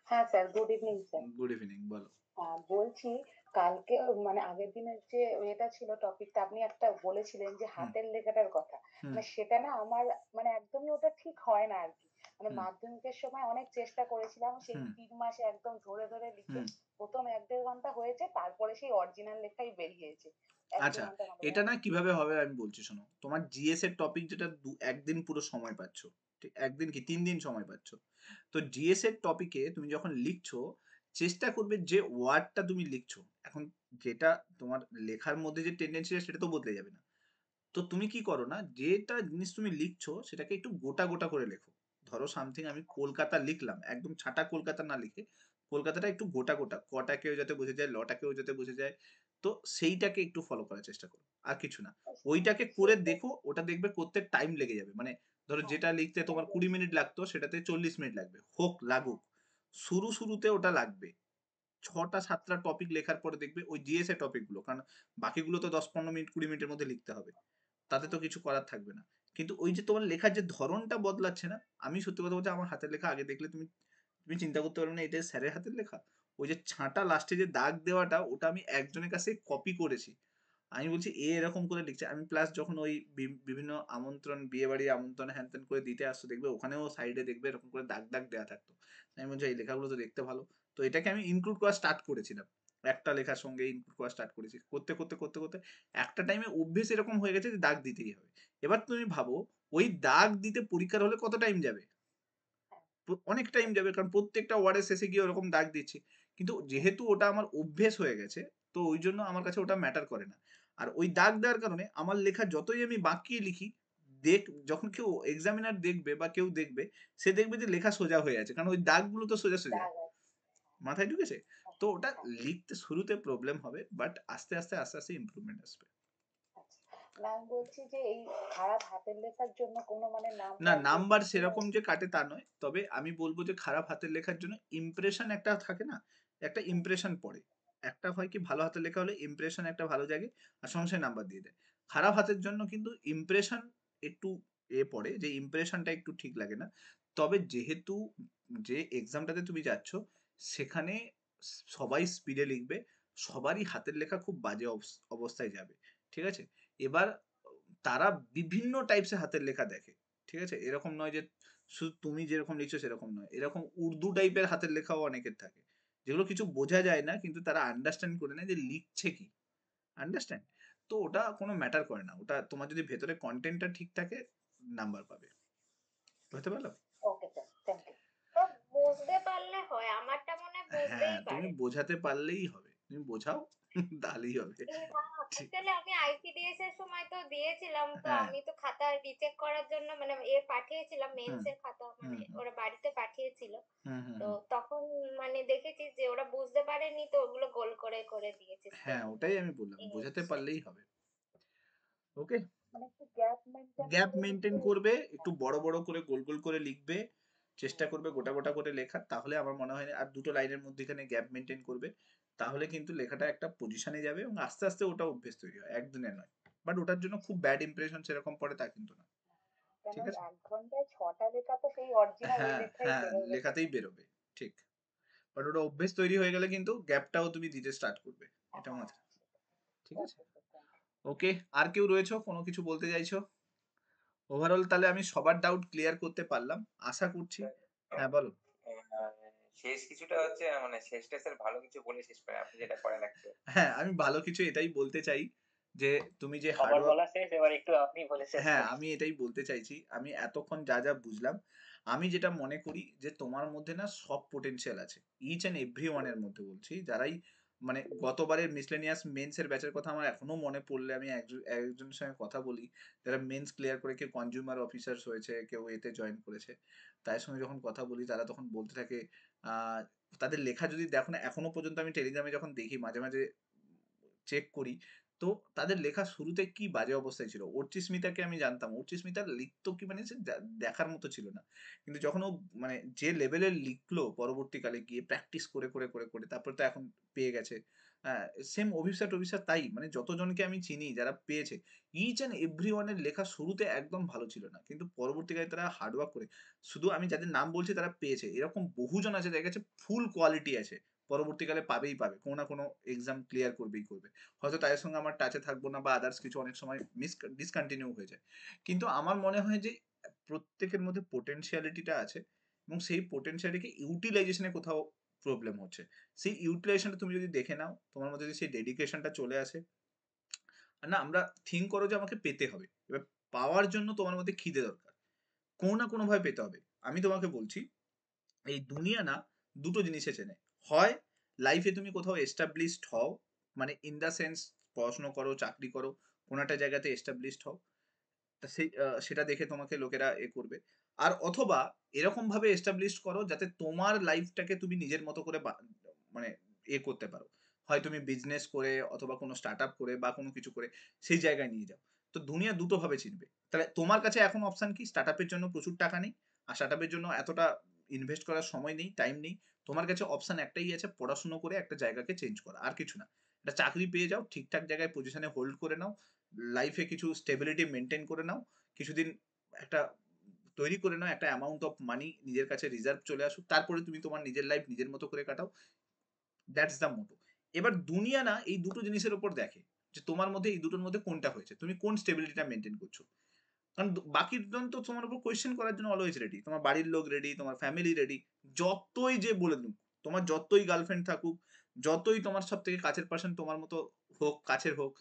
হ্যাঁ sir, good evening sir.
Good evening, বলো।
বলছি, কালকে মানে আগের দিনের যে এটা ছিল টপিকটা, আপনি একটা বলেছিলেন যে
হুম,
হাতের লেখাটার কথা,
হুম,
মানে সেটা না আমার মানে একদমই ওটা ঠিক হয় না আর কি। মানে
হুম,
মাধ্যমিকের সময় অনেক চেষ্টা করেছিলাম, সেই
হুম,
3 মাসে একদম ধরে ধরে লিখে
হুম।
প্রথম 1-1.5 ঘন্টা হয়েছে, তারপরে সেই অরিজিনাল লেখাই বেরিয়েছে।
আচ্ছা,
1-2 ঘন্টা
এটা না কিভাবে হবে আমি বলছি শোনো। তোমার জিএস এর টপিক যেটা একদিন পুরো সময় পাচ্ছ। ঠিক, একদিন কি 3 দিন সময় পাচ্ছ। তো জিএস এর টপিকে তুমি যখন লিখছো, চেষ্টা করবে যে ওয়ার্ডটা তুমি লিখছো। এখন যেটা তোমার লেখার মধ্যে যে টেন্ডেন্সি সেটা তো বদলে যাবে না। তো তুমি কি করো না, যেটা জিনিস তুমি লিখছো সেটাকে একটু গোটা গোটা করে লেখো। ধরো সামথিং আমি কলকাতা লিখলাম, একদম ছাটা কলকাতা না লিখে কলকাতাটা একটু গোটা গোটা, কটাকেও যাতে বুঝে যায়, লটাকেও যাতে বুঝে যায়। তো সেইটাকে একটু ফলো করার চেষ্টা করো, আর কিছু না। ওইটাকে করে
সেটা
দেখো, ওটা দেখবে করতে টাইম লেগে যাবে। মানে ধরো
হ্যাঁ
যেটা লিখতে তোমার 20 মিনিট লাগতো সেটাতে 40 মিনিট লাগবে, হোক লাগুক। শুরুতে ওটা লাগবে। 6টা 7টা টপিক লেখার পরে দেখবে ওই জিএস এর টপিক গুলো, কারণ বাকিগুলো তো 10-15 মিনিট 20 মিনিটের মধ্যে লিখতে হবে, তাতে তো কিছু করার থাকবে না। কিন্তু ওই যে তোমার লেখার যে ধরনটা বদলাচ্ছে না, আমি সত্যি কথা বলছি, আমার হাতের লেখা আগে দেখলে তুমি তুমি চিন্তা করতে পারবে না এটা স্যারের হাতের লেখা। ওই যে ছাঁটা লাস্টে যে দাগ দেওয়াটা, ওটা আমি একজনের কাছে কপি করেছি। আমি বলছি এরকম করে লিখছে আমি, প্লাস যখন ওই বিভিন্ন আমন্ত্রণ, বিয়ে বাড়ি আমন্ত্রণ হ্যান ত্যান করে দিতে আসতো, দেখবে ওখানেও সাইডে দেখবে এরকম করে দাগ দাগ দেওয়া থাকতো। আমি বলছি এই লেখাগুলো তো দেখতে ভালো। তো এটাকে আমি ইনক্লুড করা স্টার্ট করেছিলাম, একটা লেখার সঙ্গে ইনক্লুড করা স্টার্ট করেছি, করতে করতে করতে করতে একটা টাইমে অভ্যেস এরকম হয়ে গেছে যে দাগ দিতেই হবে। এবার তুমি ভাবো ওই দাগ দিতে পরীক্ষার হলে কত টাইম যাবে? অনেক টাইম যাবে, কারণ প্রত্যেকটা ওয়ার্ডের শেষে গিয়ে ওরকম দাগ দিচ্ছি। কিন্তু যেহেতু ওটা আমার অভ্যেস হয়ে গেছে, তো ওই জন্য আমার কাছে ওটা ম্যাটার করে না। আর ওই দাগ দেওয়ার কারণে আমার লেখা যতই আমি বাঁকিয়ে লিখি, যখন কেউ এক্সামিনার দেখবে বা কেউ দেখবে, সে দেখবে যে লেখা সোজা হয়ে আছে, কারণ ওই দাগগুলো তো সোজা সোজা
দাগ আছে।
মাথায় ঢুকেছে। তো ওটা
হ্যাঁ,
লিখতে শুরুতে প্রবলেম হবে, বাট আস্তে আস্তে আস্তে আস্তে ইমপ্রুভমেন্ট আসবে।
আচ্ছা। না আমি বলছি যে এই খারাপ হাতের লেখার জন্য কোনো মানে
না,
নাম্বার
নাম্বার
এক্সট্রা?
সেরকম যে কাটে তা নয়, তবে আমি বলবো যে খারাপ হাতের লেখার জন্য ইমপ্রেশন একটা থাকে না, একটা ইমপ্রেশন পড়ে। একটা হয় কি, ভালো হাতের লেখা হলে ইমপ্রেশন একটা ভালো জায়গায় আর সঙ্গে নাম্বার দিয়ে দেয়। খারাপ হাতের জন্য কিন্তু ইমপ্রেশন একটু পড়ে, যে ইমপ্রেশনটা একটু ঠিক লাগে না। তবে যেহেতু যে এক্সামটাতে তুমি যাচ্ছ, সেখানে সবাই স্পিডে লিখবে, সবারই হাতের লেখা খুব বাজে অবস্থায় যাবে। ঠিক আছে? এবার তারা বিভিন্ন টাইপসের হাতের লেখা দেখে। ঠিক আছে? এরকম নয় যে শুধু তুমি যেরকম লিখছো সেরকম নয়। এরকম উর্দু টাইপের হাতের লেখাও অনেকের থাকে। যেগুলো কিছু বোঝা যায় না, কিন্তু তারা আন্ডারস্ট্যান্ড করে নেয় যে লিখছে কি। আন্ডারস্ট্যান্ড? তো ওটা কোনো ম্যাটার করে না। ওটা তোমার যদি ভেতরে কনটেন্টটা ঠিক থাকে, নাম্বার পাবে। বুঝতে পারলাম?
Okay sir, thank you.
তো বুঝতে পারলে হয়, আমারটা মনে হয়
হ্যাঁ,
বুঝতেই
তুমি
পারে।
বোঝাতে পারলেই হবে। তুমি বোঝাও তাহলেই হবে। ঠিক।
অ্যাকচুয়ালি আমি আইসিডিএস এর সময় তো দিয়েছিলাম, তো
হ্যাঁ।
আমি তো খাতা রিচেক করার জন্য মানে পাঠিয়েছিলাম
হুম,
মেন্স এর খাতা,
হুম,
মানে
হুম,
ওরা বাড়িতে পাঠিয়েছিল।
হুম, হুম,
তো
হুম।
তখন মানে দেখেছি যে ওরা বুঝতে পারেনি, তো ওগুলো গোল করে করে দিয়েছে
হ্যাঁ,
স্পেলিং
ওটাই আমি বললাম। বোঝাতে
ইংলিশে।
পারলেই হবে। ওকে?
মানে একটু গ্যাপ মেনটেন
গ্যাপ
করে
মেনটেন
লিখলে।
করবে, একটু বড় বড় করে গোল গোল করে লিখবে, চেষ্টা
হুম,
করবে গোটা গোটা করে লেখার, তাহলে আমার মনে হয় আর দুটো লাইনের মধ্যেখানে গ্যাপ মেনটেন করবে, তাহলে কিন্তু লেখাটা একটা পজিশনে যাবে এবং আস্তে আস্তে ওটা অভ্যেস তৈরি হয়, একদিনে নয়। বাট ওটার জন্য খুব ব্যাড ইমপ্রেশন সেরকম পড়ে তা কিন্তু না।
কেন
ঠিক
ওই
আছে?
1 ঘন্টায় 6টা লেখা তো সেই অরিজিনাল ওই
হ্যাঁ,
লেখাই
হ্যাঁ,
বেরোবে
লেখাতেই
তখন।
বেরোবে। ঠিক। বাট ওটা অভ্যেস তৈরি হয়ে গেলে কিন্তু গ্যাপটাও তুমি দিতে স্টার্ট করবে, এটা
হ্যাঁ,
মাথায়। ঠিক আছে?
Okay sir, thank you.
Okay, আর কেউ রয়েছো, কোনো কিছু বলতে চাইছো? ওভারঅল তাহলে আমি সবার ডাউট ক্লিয়ার করতে পারলাম, আশা করছি। হ্যাঁ, বলো।
শেষ কিছুটা হচ্ছে মানে শেষটা স্যার ভালো কিছু বলে শেষ করে আপনি যেটা করেন actually।
হ্যাঁ, আমি ভালো কিছু এটাই বলতে চাই যে তুমি যে
সবার
হার্ডওয়ার্ক,
বলা শেষ, এবার একটু আপনি বলে শেষ
হ্যাঁ,
করুন।
আমি এটাই বলতে চাইছি। আমি এতক্ষণ যা যা বুঝলাম, আমি যেটা মনে করি যে তোমার মধ্যে না সব পোটেনশিয়াল আছে, ইচ এন্ড এভরি ওয়ানের মধ্যে বলছি, যারাই মানে গতবারের মিসলেনিয়াস মেন্স এর ব্যাচের কথা আমার এখনো মনে পড়লে আমি একজনের সঙ্গে কথা বলি, যারা মেন্স ক্লিয়ার করে কেউ কনজিউমার অফিসার্স হয়েছে, কেউ এতে জয়েন করেছে, তাদের সঙ্গে যখন কথা বলি তারা তখন বলতে থাকে আহ তাদের লেখা যদি দেখো না, এখনো পর্যন্ত আমি টেলিগ্রামে যখন দেখি মাঝে মাঝে চেক করি, তো তাদের লেখা শুরুতে কি বাজে অবস্থায় ছিল। অর্চি স্মিতাকে আমি জানতাম। অর্চি স্মিতা লিখতো কি মানে সে দেখার মতো ছিল না। কিন্তু যখন ও মানে যে লেভেলের লিখলো পরবর্তীকালে গিয়ে প্র্যাকটিস করে তারপরে তো এখন পেয়ে গেছে। সেম অভিষেক তাই। মানে যতজনকে আমি চিনি যারা পেয়েছে, ইচ অ্যান্ড এভরিওয়ান এর লেখা শুরুতে একদম ভালো ছিল না। কিন্তু পরবর্তীকালে তারা হার্ড ওয়ার্ক করে, শুধু আমি যাদের নাম বলছি তারা পেয়েছে। এরকম বহুজন আছে যাদের কাছে ফুল কোয়ালিটি আছে। পরবর্তীকালে পাবেই পাবে। কোনো না কোনো এক্সাম ক্লিয়ার করবেই করবে। হয়তো তাদের সঙ্গে আমার টাচে থাকবো না বা আদার্স কিছু অনেক সময় ডিসকন্টিনিউ হয়ে যায়। কিন্তু আমার মনে হয় যে প্রত্যেকের মধ্যে পোটেনশিয়ালিটিটা আছে এবং সেই পোটেনশিয়ালিটিকে ইউটিলাইজেশনে কোথাও প্রবলেম হচ্ছে। সেই ইউটিলাইজেশনটা তুমি যদি দেখে নাও, তোমার মধ্যে যদি সেই ডেডিকেশনটা চলে আসে, না আমরা থিঙ্ক করো যে আমাকে পেতে হবে। এবার পাওয়ার জন্য তোমার মধ্যে খিদে দরকার। কোনো না কোনো ভাবে পেতে হবে। আমি তোমাকে বলছি, এই দুনিয়া না দুটো জিনিসে চেনে। হয় লাইফে তুমি কোথাও এস্টাবলিশড হও, মানে ইন দ্য সেন্স পড়াশোনা করো, চাকরি করো, কোনো একটা জায়গাতে এস্টাবলিশড হও, তা সেই সেটা দেখে তোমাকে লোকেরা করবে। আর অথবা এরকম ভাবে এস্টাবলিশড করো যাতে তোমার লাইফটাকে তুমি নিজের মতো করে মানে করতে পারো। হয় তুমি বিজনেস করে অথবা কোনো স্টার্টআপ করে বা কোনো কিছু করে সেই জায়গায় নিয়ে যাও। তো দুনিয়া দুটো ভাবে চিনবে। তাহলে তোমার কাছে এখন অপশন কি? স্টার্টআপের জন্য প্রচুর টাকা নেই, আর স্টার্টআপের জন্য এতটা ইনভেস্ট করার সময় নেই, টাইম নেই। তোমার কাছে অপশন একটাই আছে, পড়াশুনো করে একটা জায়গাকে চেঞ্জ করা, আর কিছু না। একটা চাকরি পেয়ে যাও, ঠিকঠাক জায়গায় পজিশনে হোল্ড করে নাও, লাইফে কিছু স্টেবিলিটি মেনটেন করে নাও, কিছুদিন একটা তৈরি করে নাও, একটা অ্যামাউন্ট অফ মানি নিজের কাছে রিজার্ভ চলে আসুক, তারপরে তুমি তোমার নিজের লাইফ নিজের মতো করে কাটাও। দ্যাটস দ্য মোটো। এবার দুনিয়া না এই দুটো জিনিসের উপর দেখে যে তোমার মধ্যে এই দুটোর মধ্যে কোনটা হয়েছে, তুমি কোন স্টেবিলিটিটা মেনটেন করছো। কারণ বাকি দুজন তো তোমার উপর কোয়েশ্চেন করার জন্য অলওয়েজ রেডি। তোমার বাড়ির লোক রেডি, তোমার ফ্যামিলি রেডি, যতই যে বলে দিন, তোমার যতই গার্লফ্রেন্ড থাকুক, যতই তোমার সব থেকে কাছের পার্সন তোমার মতো হোক, কাছের হোক,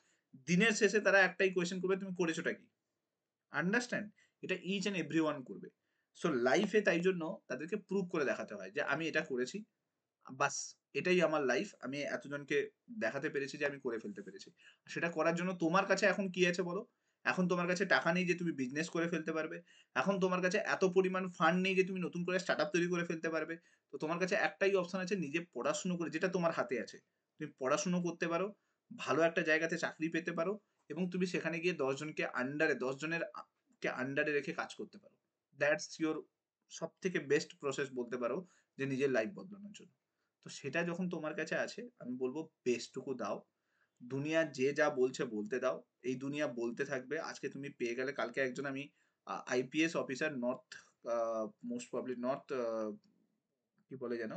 দিনের শেষে তারা একটাই কোয়েশ্চেন করবে, তুমি করেছোটা কি। আন্ডারস্ট্যান্ড? এটা ইচ অ্যান্ড এভরিওয়ান করবে। সো লাইফে তাই জন্য তাদেরকে প্রুভ করে দেখাতে হয় যে আমি এটা করেছি, বাস এটাই আমার লাইফ, আমি এতজনকে দেখাতে পেরেছি যে আমি করে ফেলতে পেরেছি। সেটা করার জন্য তোমার কাছে এখন কি আছে বলো? এখন তোমার কাছে টাকা নেই যে তুমি বিজনেস করে ফেলতে পারবে। এখন তোমার কাছে এত পরিমাণ ফান্ড নেই যে তুমি নতুন করে স্টার্টআপ তৈরি করে ফেলতে পারবে। তো তোমার কাছে একটাই অপশন আছে, নিজে পড়াশুনো করে, যেটা তোমার হাতে আছে। তুমি পড়াশুনো করতে পারো, ভালো একটা জায়গাতে চাকরি পেতে পারো এবং তুমি সেখানে গিয়ে 10 জনকে আন্ডারে, 10 জনের কে আন্ডারে রেখে কাজ করতে পারো। দ্যাটস ইওর সবথেকে বেস্ট প্রসেস বলতে পারো যে নিজের লাইফ বদলানোর জন্য। তো সেটা যখন তোমার কাছে আছে, আমি বলবো বেস্টটুকু দাও। দুনিয়া যে যা বলছে বলতে দাও। এই দুনিয়া বলতে থাকবে। আজকে তুমি পেয়ে গেলে, কালকে একজন আমি IPS officer north, most probably north, কি বলে যেন,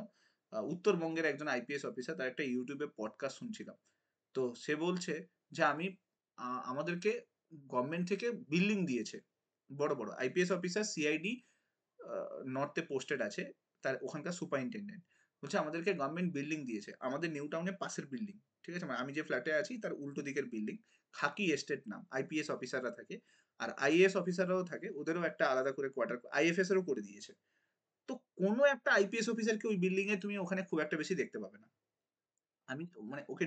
উত্তরবঙ্গের একজন আইপিএস অফিসার, তার একটা ইউটিউবে পডকাস্ট শুনছিলাম। তো সে বলছে যে আমি আমাদেরকে গভর্নমেন্ট থেকে বিল্ডিং দিয়েছে, বড় বড় আইপিএস অফিসার, সিআইডি নর্থে পোস্টেড আছে, তার ওখানকার সুপারিনটেন্ডেন্ট বলছে আমাদেরকে গভর্নমেন্ট বিল্ডিং দিয়েছে, আমাদের নিউ টাউনের পাশের বিল্ডিং, ঠিক আছে, মানে আমি যে ফ্ল্যাটে আছি তার উল্টো দিকের বিল্ডিং, খাকি এস্টেট নাম, আইপিএস অফিসাররা থাকে, আর আইএএস অফিসাররাও থাকে, ওদেরও একটা আলাদা করে কোয়ার্টার, আইএফএস এরও করে দিয়েছে। তো কোনো একটা আইপিএস অফিসারকে ওই বিল্ডিং এ তুমি ওখানে খুব একটা বেশি দেখতে পাবে না। আমি মানে ওকে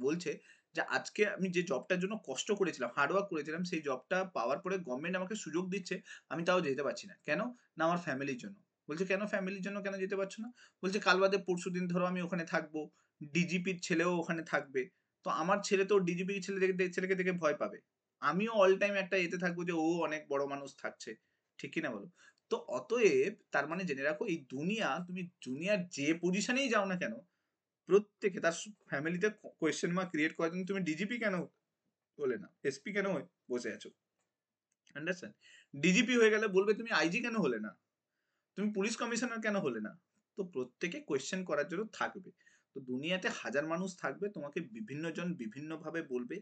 বলছে যে আজকে আমি যে জবটার জন্য কষ্ট করেছিলাম, হার্ডওয়ার্ক করেছিলাম, সেই জবটা পাওয়ার পরে গভর্নমেন্ট আমাকে সুযোগ দিচ্ছে, আমি তাও যেতে পারছি না। কেন? না আমার ফ্যামিলির জন্য। বলছে কেন ফ্যামিলির জন্য কেন যেতে পারছো না? বলছে কাল বাদে পরশু দিন ধরো আমি ওখানে থাকবো, ডিজিপির ছেলেও ওখানে থাকবে, তো আমার ছেলে তো ডিজিপির ছেলেকে দেখে ভয় পাবে, আমিও অল টাইম একটা এতে থাকবো যে ও অনেক বড় মানুষ থাকছে, ঠিক কি না বলো? তো অতএব তার মানে জেনে রাখো, এই দুনিয়া, তুমি দুনিয়ার যে পজিশনেই যাও না কেন, প্রত্যেকে তার ফ্যামিলিতে কোয়েশ্চেন মার্ক ক্রিয়েট করার জন্য তুমি ডিজিপি কেন হলে না, এসপি কেন হয়ে বসে আছো, আন্ডারস্ট্যান্ড? ডিজিপি হয়ে গেলে বলবে তুমি আইজি কেন হলে না, তুমি পুলিশ কমিশনার কেন হলে না। তো প্রত্যেকে কোয়েশ্চেন করার জন্য থাকবে। তো দুনিয়াতে হাজার মানুষ থাকবে, তোমাকে বিভিন্ন জন বিভিন্ন ভাবে বলবে,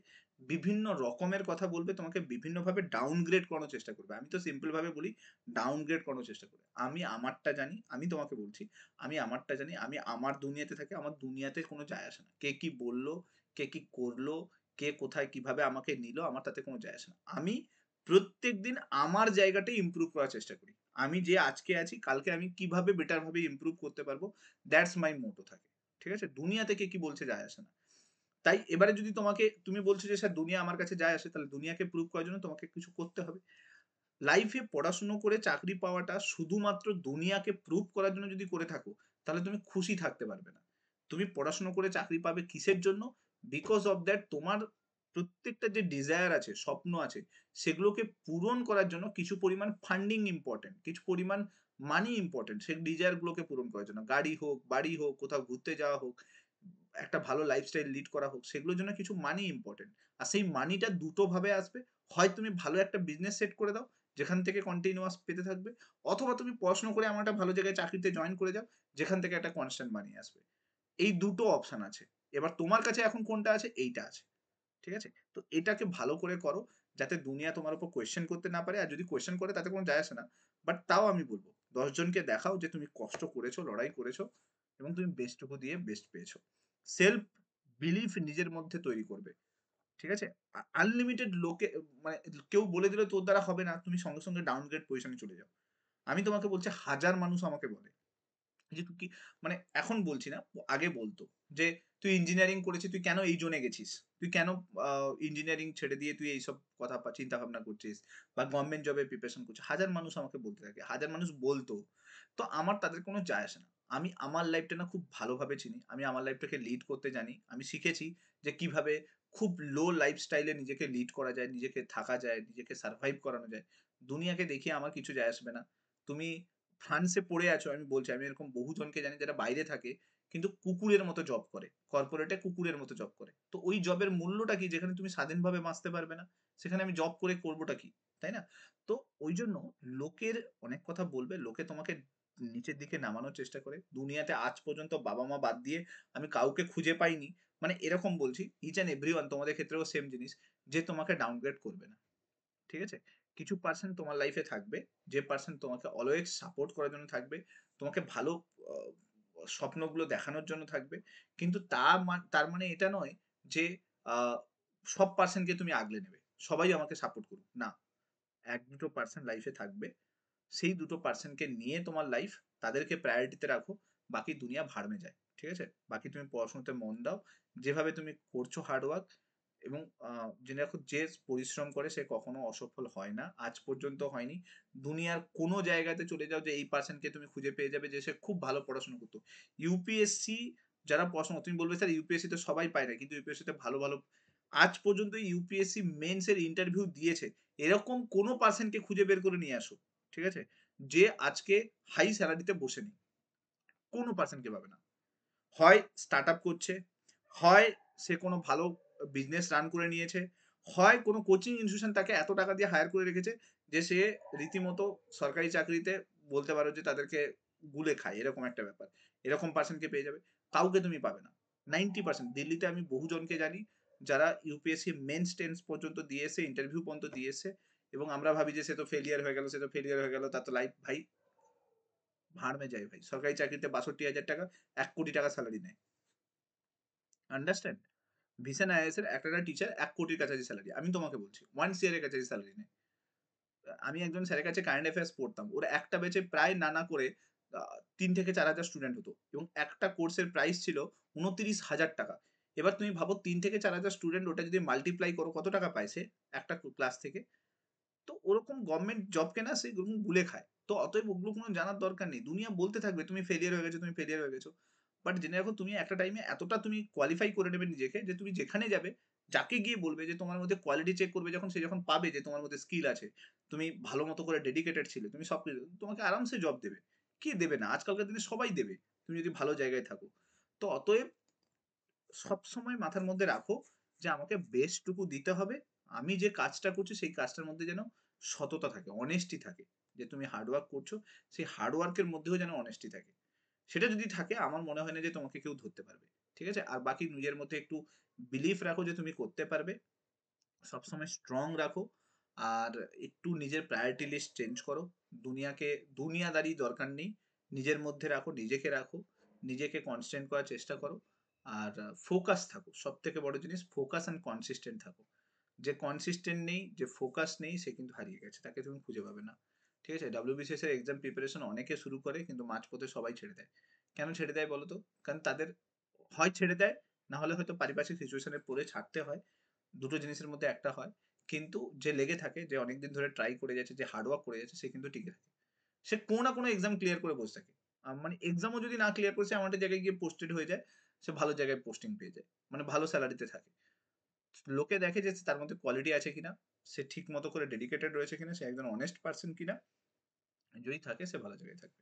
বিভিন্ন রকমের কথা বলবে, তোমাকে বিভিন্ন ভাবে ডাউনগ্রেড করানোর চেষ্টা করবে। আমি তো সিম্পল ভাবে বলি, ডাউনগ্রেড করানোর চেষ্টা করবে। আমি আমারটা জানি, আমি তোমাকে বলছি, আমি আমারটা জানি, আমি আমার দুনিয়াতে থাকি, আমার দুনিয়াতে কোনো যায় আসে না কে কি বললো, কে কি করলো, কে কোথায় কিভাবে আমাকে নিল, আমার তাতে কোনো যায় আসে না। আমি প্রত্যেকদিন আমার জায়গাটাই ইমপ্রুভ করার চেষ্টা করি। আমি যে আজকে আছি, কালকে আমি কিভাবে বেটার ভাবে ইমপ্রুভ করতে পারবো, দ্যাটস মাই মোটো থাকে। ঠিক আছে? দুনিয়া থেকে কি বলছে যায় আসে না। তাই এবারে যদি তোমাকে, তুমি বলছো যে স্যার দুনিয়া আমার কাছে যায় আসে, তাহলে দুনিয়াকে প্রুভ করার জন্য তোমাকে কিছু করতে হবে। লাইফে পড়াশুনো করে চাকরি পাওয়াটা শুধুমাত্র দুনিয়াকে প্রুভ করার জন্য যদি করে থাকো, তাহলে তুমি খুশি থাকতে পারবে না। তুমি পড়াশুনো করে চাকরি পাবে কিসের জন্য? বিকজ অফ দ্যাট তোমার প্রত্যেকটা যে ডিজায়ার আছে, স্বপ্ন আছে, সেগুলোকে পূরণ করার জন্য কিছু পরিমাণ ফান্ডিং ইম্পর্টেন্ট, কিছু পরিমাণ মানি ইম্পর্টেন্ট সেই ডিজায়ার গুলোকে পূরণ করার জন্য। গাড়ি হোক, বাড়ি হোক, কোথাও ঘুরতে যাওয়া হোক, একটা ভালো লাইফস্টাইল লিড করা হোক, সেগুলোর জন্য কিছু মানি ইম্পর্টেন্ট। আর সেই মানিটা দুটো ভাবে আসবে। হয় তুমি ভালো একটা বিজনেস সেট করে দাও যেখান থেকে কন্টিনিউয়াস পেতে থাকবে, অথবা তুমি পড়াশোনা করে এমন একটা ভালো জায়গায় চাকরিতে জয়েন করে যাও যেখান থেকে একটা কনস্ট্যান্ট মানি আসবে। এই দুটো অপশন আছে। এবার তোমার কাছে এখন কোনটা আছে? এইটা আছে। ঠিক আছে? তো এটাকে ভালো করে করো যাতে দুনিয়া তোমার উপর কোয়েশ্চেন করতে না পারে। আর যদি কোয়েশ্চেন করে তাতে কোনো যায় আসে না। বাট তাও আমি বলবো 10 জনকে দেখাও যে তুমি কষ্ট করেছো, লড়াই করেছো এবং তুমি বেস্টটুকু দিয়ে বেস্ট পেয়েছো। সেলফ বিলিফ নিজের মধ্যে তৈরি করবে। ঠিক আছে? আনলিমিটেড লোকে মানে কেউ বলে দিল তোর দ্বারা হবে না, তুমি সঙ্গে সঙ্গে ডাউনগ্রেড পজিশনে চলে যাও। আমি তোমাকে বলছি, হাজার মানুষ আমাকে বলে যে তুই কি, মানে এখন বলছি না, আগে বলতো যে তুই ইঞ্জিনিয়ারিং করেছিস, তুই কেন এই জোনে গেছিস, তুই কেন ইঞ্জিনিয়ারিং ছেড়ে দিয়ে তুই এইসব কথা চিন্তা ভাবনা করছিস বা গভর্নমেন্ট জবের প্রিপারেশন করছিস। হাজার মানুষ আমাকে বলতে থাকে, হাজার মানুষ বলতো। তো আমার তাদের কোনো যায় আসে না। আমি আমার লাইফটা না খুব ভালোভাবে চিনি, আমি আমার লাইফটাকে লিড করতে জানি। আমি শিখেছি যে কিভাবে খুব লো লাইফস্টাইলে নিজেকে লিড করা যায়, নিজেকে থাকা যায়, নিজেকে সার্ভাইভ করানো যায়। দুনিয়াকে দেখিয়ে আমার কিছু যায় আসবে না। তুমি ফ্রান্সে পড়ে আছো, আমি বলছি, আমি এরকম বহুজনকে জানি যারা বাইরে থাকে কিন্তু কুকুরের মতো জব করে, কর্পোরেটে কুকুরের মতো জব করে। তো ওই জবের মূল্যটা কি যেখানে তুমি স্বাধীনভাবে বাঁচতে পারবে না? সেখানে আমি জব করে করবোটা কি? তাই না? তো ওই জন্য লোকের অনেক কথা বলবে, লোকে তোমাকে নিচের দিকে নামানোর চেষ্টা করে। দুনিয়াতে আজ পর্যন্ত বাবা মা বাদ দিয়ে আমি কাউকে খুঁজে পাইনি, মানে এরকম বলছি, ইচ অ্যান্ড এভরিওয়ান, তোমাদের ক্ষেত্রেও সেম জিনিস, যে তোমাকে ডাউনগ্রেড করবে না। ঠিক আছে? কিছু পার্সেন্ট তোমার লাইফে থাকবে যে পার্সেন্ট তোমাকে অলওয়েজ সাপোর্ট করার জন্য থাকবে, তোমাকে ভালো আহ, স্বপ্নগুলো দেখানোর জন্য থাকবে। কিন্তু তার মানে এটা নয় যে আহ, সব পার্সেন্টকে তুমি আগলে নেবে, সবাই আমাকে সাপোর্ট করুক, না। এক দুটো পার্সেন্ট লাইফে থাকবে, সেই দুটো পার্সেন্টকে নিয়ে তোমার লাইফ, তাদেরকে প্রায়োরিটিতে রাখো, বাকি দুনিয়া ভাড়মে যায়। ঠিক আছে? বাকি তুমি পড়াশোনাতে মন দাও, যেভাবে তুমি করছো হার্ডওয়ার্ক, এবং জেনে রাখো যে পরিশ্রম করে সে কখনো অসফল হয় না, আজ পর্যন্ত হয়নি। দুনিয়ার কোনো জায়গাতে চলে যাও যে এই পার্সনকে তুমি খুঁজে পেয়ে যাবে যে সে খুব ভালো পড়াশোনা করতো। ইউপিএসসি যারা পড়াশোনা, তুমি বলবে স্যার ইউপিএসসি তো সবাই পায় না, কিন্তু ইউপিএসসি তে ভালো ভালো, আজ পর্যন্ত ইউপিএসসি মেন্স এর ইন্টারভিউ দিয়েছে এরকম কোনো পার্সনকে খুঁজে বের করে নিয়ে আসো, ঠিক আছে, যে আজকে হাই স্যালারিতে বসে নেই। কোনো পার্সনকে পাবে না। হয় স্টার্ট আপ করছে, হয় সে কোনো ভালো বিজনেস রান করে নিয়েছে, হয় কোনো কোচিং ইনস্টিটিউশন তাকে এত টাকা দিয়ে হায়ার করে রেখেছে যে সে রীতিমতো সরকারি চাকরিতে বলতে পারো যে তাদেরকে গুলে খায়, এরকম একটা ব্যাপার। এরকম পার্সনকে পেয়ে যাবে, কাউকে তুমি পাবে না। 90%, দিল্লিতে আমি বহুজনকে জানি যারা ইউপিএসসি মেন্স টেন্স পর্যন্ত দিয়ে এসে, ইন্টারভিউ পর্যন্ত দিয়ে এসে, এবং আমরা ভাবি যে সে তো ফেলিয়ার হয়ে গেল, সে তো ফেলিয়ার হয়ে গেল, তার তো লাইফ ভাই ভাড় মে যায় ভাই। সরকারি চাকরিতে 62,000 টাকা, 1 কোটি টাকা স্যালারি নেয়। আন্ডারস্ট্যান্ড? ভিশন আইএএস এর একটা টিচার 1 কোটির কাছাকাছি স্যালারি, আমি তোমাকে বলছি 1 CR এর কাছাকাছি স্যালারি নেয়। আমি একজন স্যারের কাছে কারেন্ট অ্যাফেয়ার্স পড়তাম, ওর একটা ব্যাচে প্রায় নানা করে 3 থেকে 4,000 স্টুডেন্ট হতো এবং একটা কোর্সের প্রাইস ছিল 29,000 টাকা। এবার তুমি ভাবো 3 থেকে 4,000 স্টুডেন্ট, ওটা যদি মাল্টিপ্লাই করো কত টাকা পায় সে একটা ক্লাস থেকে। তো ওরকম গভর্নমেন্ট জবকে না সে গুলে খায়। তো অতএব ওগুলো কোনো জানার দরকার নেই। দুনিয়া বলতে থাকবে তুমি ফেলিয়ার হয়ে গেছো, তুমি ফেলিয়ার হয়ে গেছো। বাট জেনে রাখো তুমি একটা টাইমে এতটা তুমি কোয়ালিফাই করে নেবে নিজেকে যে তুমি যেখানে যাবে, যাকে গিয়ে বলবে যে তোমার মধ্যে কোয়ালিটি চেক করবে, যখন সে যখন পাবে যে তোমার মধ্যে স্কিল আছে, তুমি ভালো মতো করে ডেডিকেটেড ছিলে, তুমি সব কিছু, তোমাকে আরামসে জব দেবে। কি দেবে না? আজকালকার দিনে সবাই দেবে, তুমি যদি ভালো জায়গায় থাকো। তো অতএব সবসময় মাথার মধ্যে রাখো যে আমাকে বেস্টটুকু দিতে হবে। আমি যে কাজটা করছি সেই কাজটার মধ্যে যেন সততা থাকে, অনেস্টি থাকে। যে তুমি হার্ডওয়ার্ক করছো, সেই হার্ডওয়ার্কের মধ্যেও যেন অনেস্টি থাকে। সেটা যদি থাকে, আমার মনে হয় না যে তোমাকে কেউ ধরতে পারবে। ঠিক আছে? আর বাকি নিজের মধ্যে একটু বিলিফ রাখো যে তুমি করতে পারবে। সবসময় স্ট্রং রাখো। আর একটু নিজের প্রায়োরিটি লিস্ট চেঞ্জ করো। দুনিয়াদারি দরকার নেই। নিজের মধ্যে রাখো, নিজেকে রাখো, নিজেকে কনস্ট্যান্ট করার চেষ্টা করো। আর ফোকাস থাকো, সব থেকে বড় জিনিস ফোকাস অ্যান্ড কনসিস্টেন্ট থাকো। যে কনসিস্টেন্ট নেই, যে ফোকাস নেই, সে কিন্তু হারিয়ে গেছে, তাকে তুমি খুঁজে পাবে না। ঠিক আছে? WBCS এর এক্সাম প্রিপারেশন অনেকে শুরু করে কিন্তু মাঝপথে সবাই ছেড়ে দেয়। কেন ছেড়ে দেয় বলো তো? কারণ তাদের হয় ছেড়ে দেয়, না হলে হয়তো পারিপার্শ্বিক সিচুয়েশনে পড়ে ছাড়তে হয়। দুটো জিনিসের মধ্যে একটা হয়। কিন্তু যে লেগে থাকে, যে অনেকদিন ধরে ট্রাই করে যাচ্ছে, যে হার্ডওয়ার্ক করে যাচ্ছে, সে কিন্তু টিকে থাকে। সে কোনো না কোনো এক্সাম ক্লিয়ার করে বসে থাকে। মানে এক্সামও যদি না ক্লিয়ার করে, সে আমাদের জায়গায় গিয়ে পোস্টেড হয়ে যায়, সে ভালো জায়গায় পোস্টিং পেয়ে যায়, মানে ভালো স্যালারিতে থাকে। লোকে দেখে যে তার মধ্যে কোয়ালিটি আছে কিনা, সে ঠিক মতো করে ডেডিকেটেড রয়েছে কিনা, সে একজন অনেস্ট পার্সন কিনা। যদি থাকে সে ভালো জায়গায় থাকবে।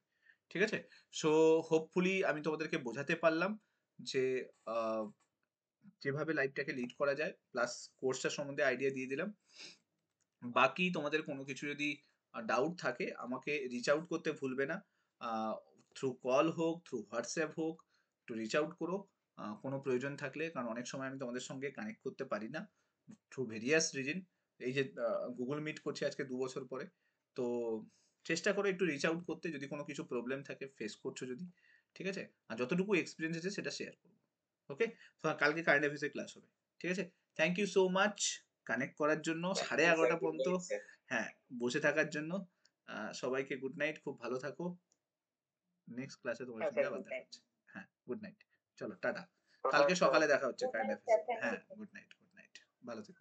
ঠিক আছে? সো হোপফুলি আমি তোমাদেরকে বোঝাতে পারলাম যে যেভাবে লাইফটাকে লিড করা যায়, প্লাস কোর্সটা সম্বন্ধে আইডিয়া দিয়ে দিলাম। বাকি তোমাদের কোনো কিছু যদি ডাউট থাকে আমাকে রিচ আউট করতে ভুলবে না। থ্রু কল হোক, থ্রু হোয়াটসঅ্যাপ হোক, একটু রিচ আউট করো কোনো প্রয়োজন থাকলে, কারণ অনেক সময় আমি তোমাদের সঙ্গে কানেক্ট করতে পারি না থ্রু ভেরিয়াস রিজন। এই যে গুগল মিট করছি আজকে 2 বছর পরে, তো চেষ্টা করো একটু রিচ আউট করতে যদি কোনো কিছু প্রবলেম থাকে, ফেস করছো যদি। ঠিক আছে? আর যতটুকু এক্সপিরিয়েন্স আছে সেটা শেয়ার করবো। ওকে? কালকে কারেন্ট অ্যাফেয়ার্সের ক্লাস হবে। ঠিক আছে? Thank you so much connect করার জন্য 11:30 পর্যন্ত হ্যাঁ বসে থাকার জন্য। সবাইকে গুড নাইট, খুব ভালো থাকো। নেক্সট ক্লাসে তোমার
হ্যাঁ
সঙ্গে
স্যার,
আবার
গুড
দেখা
নাইট।
হচ্ছে। হ্যাঁ গুড নাইট, চলো টাটা। কালকে সকালে দেখা হচ্ছে কারেন্ট অ্যাফেয়ার্স। হ্যাঁ গুড নাইট, ভালো থেকো।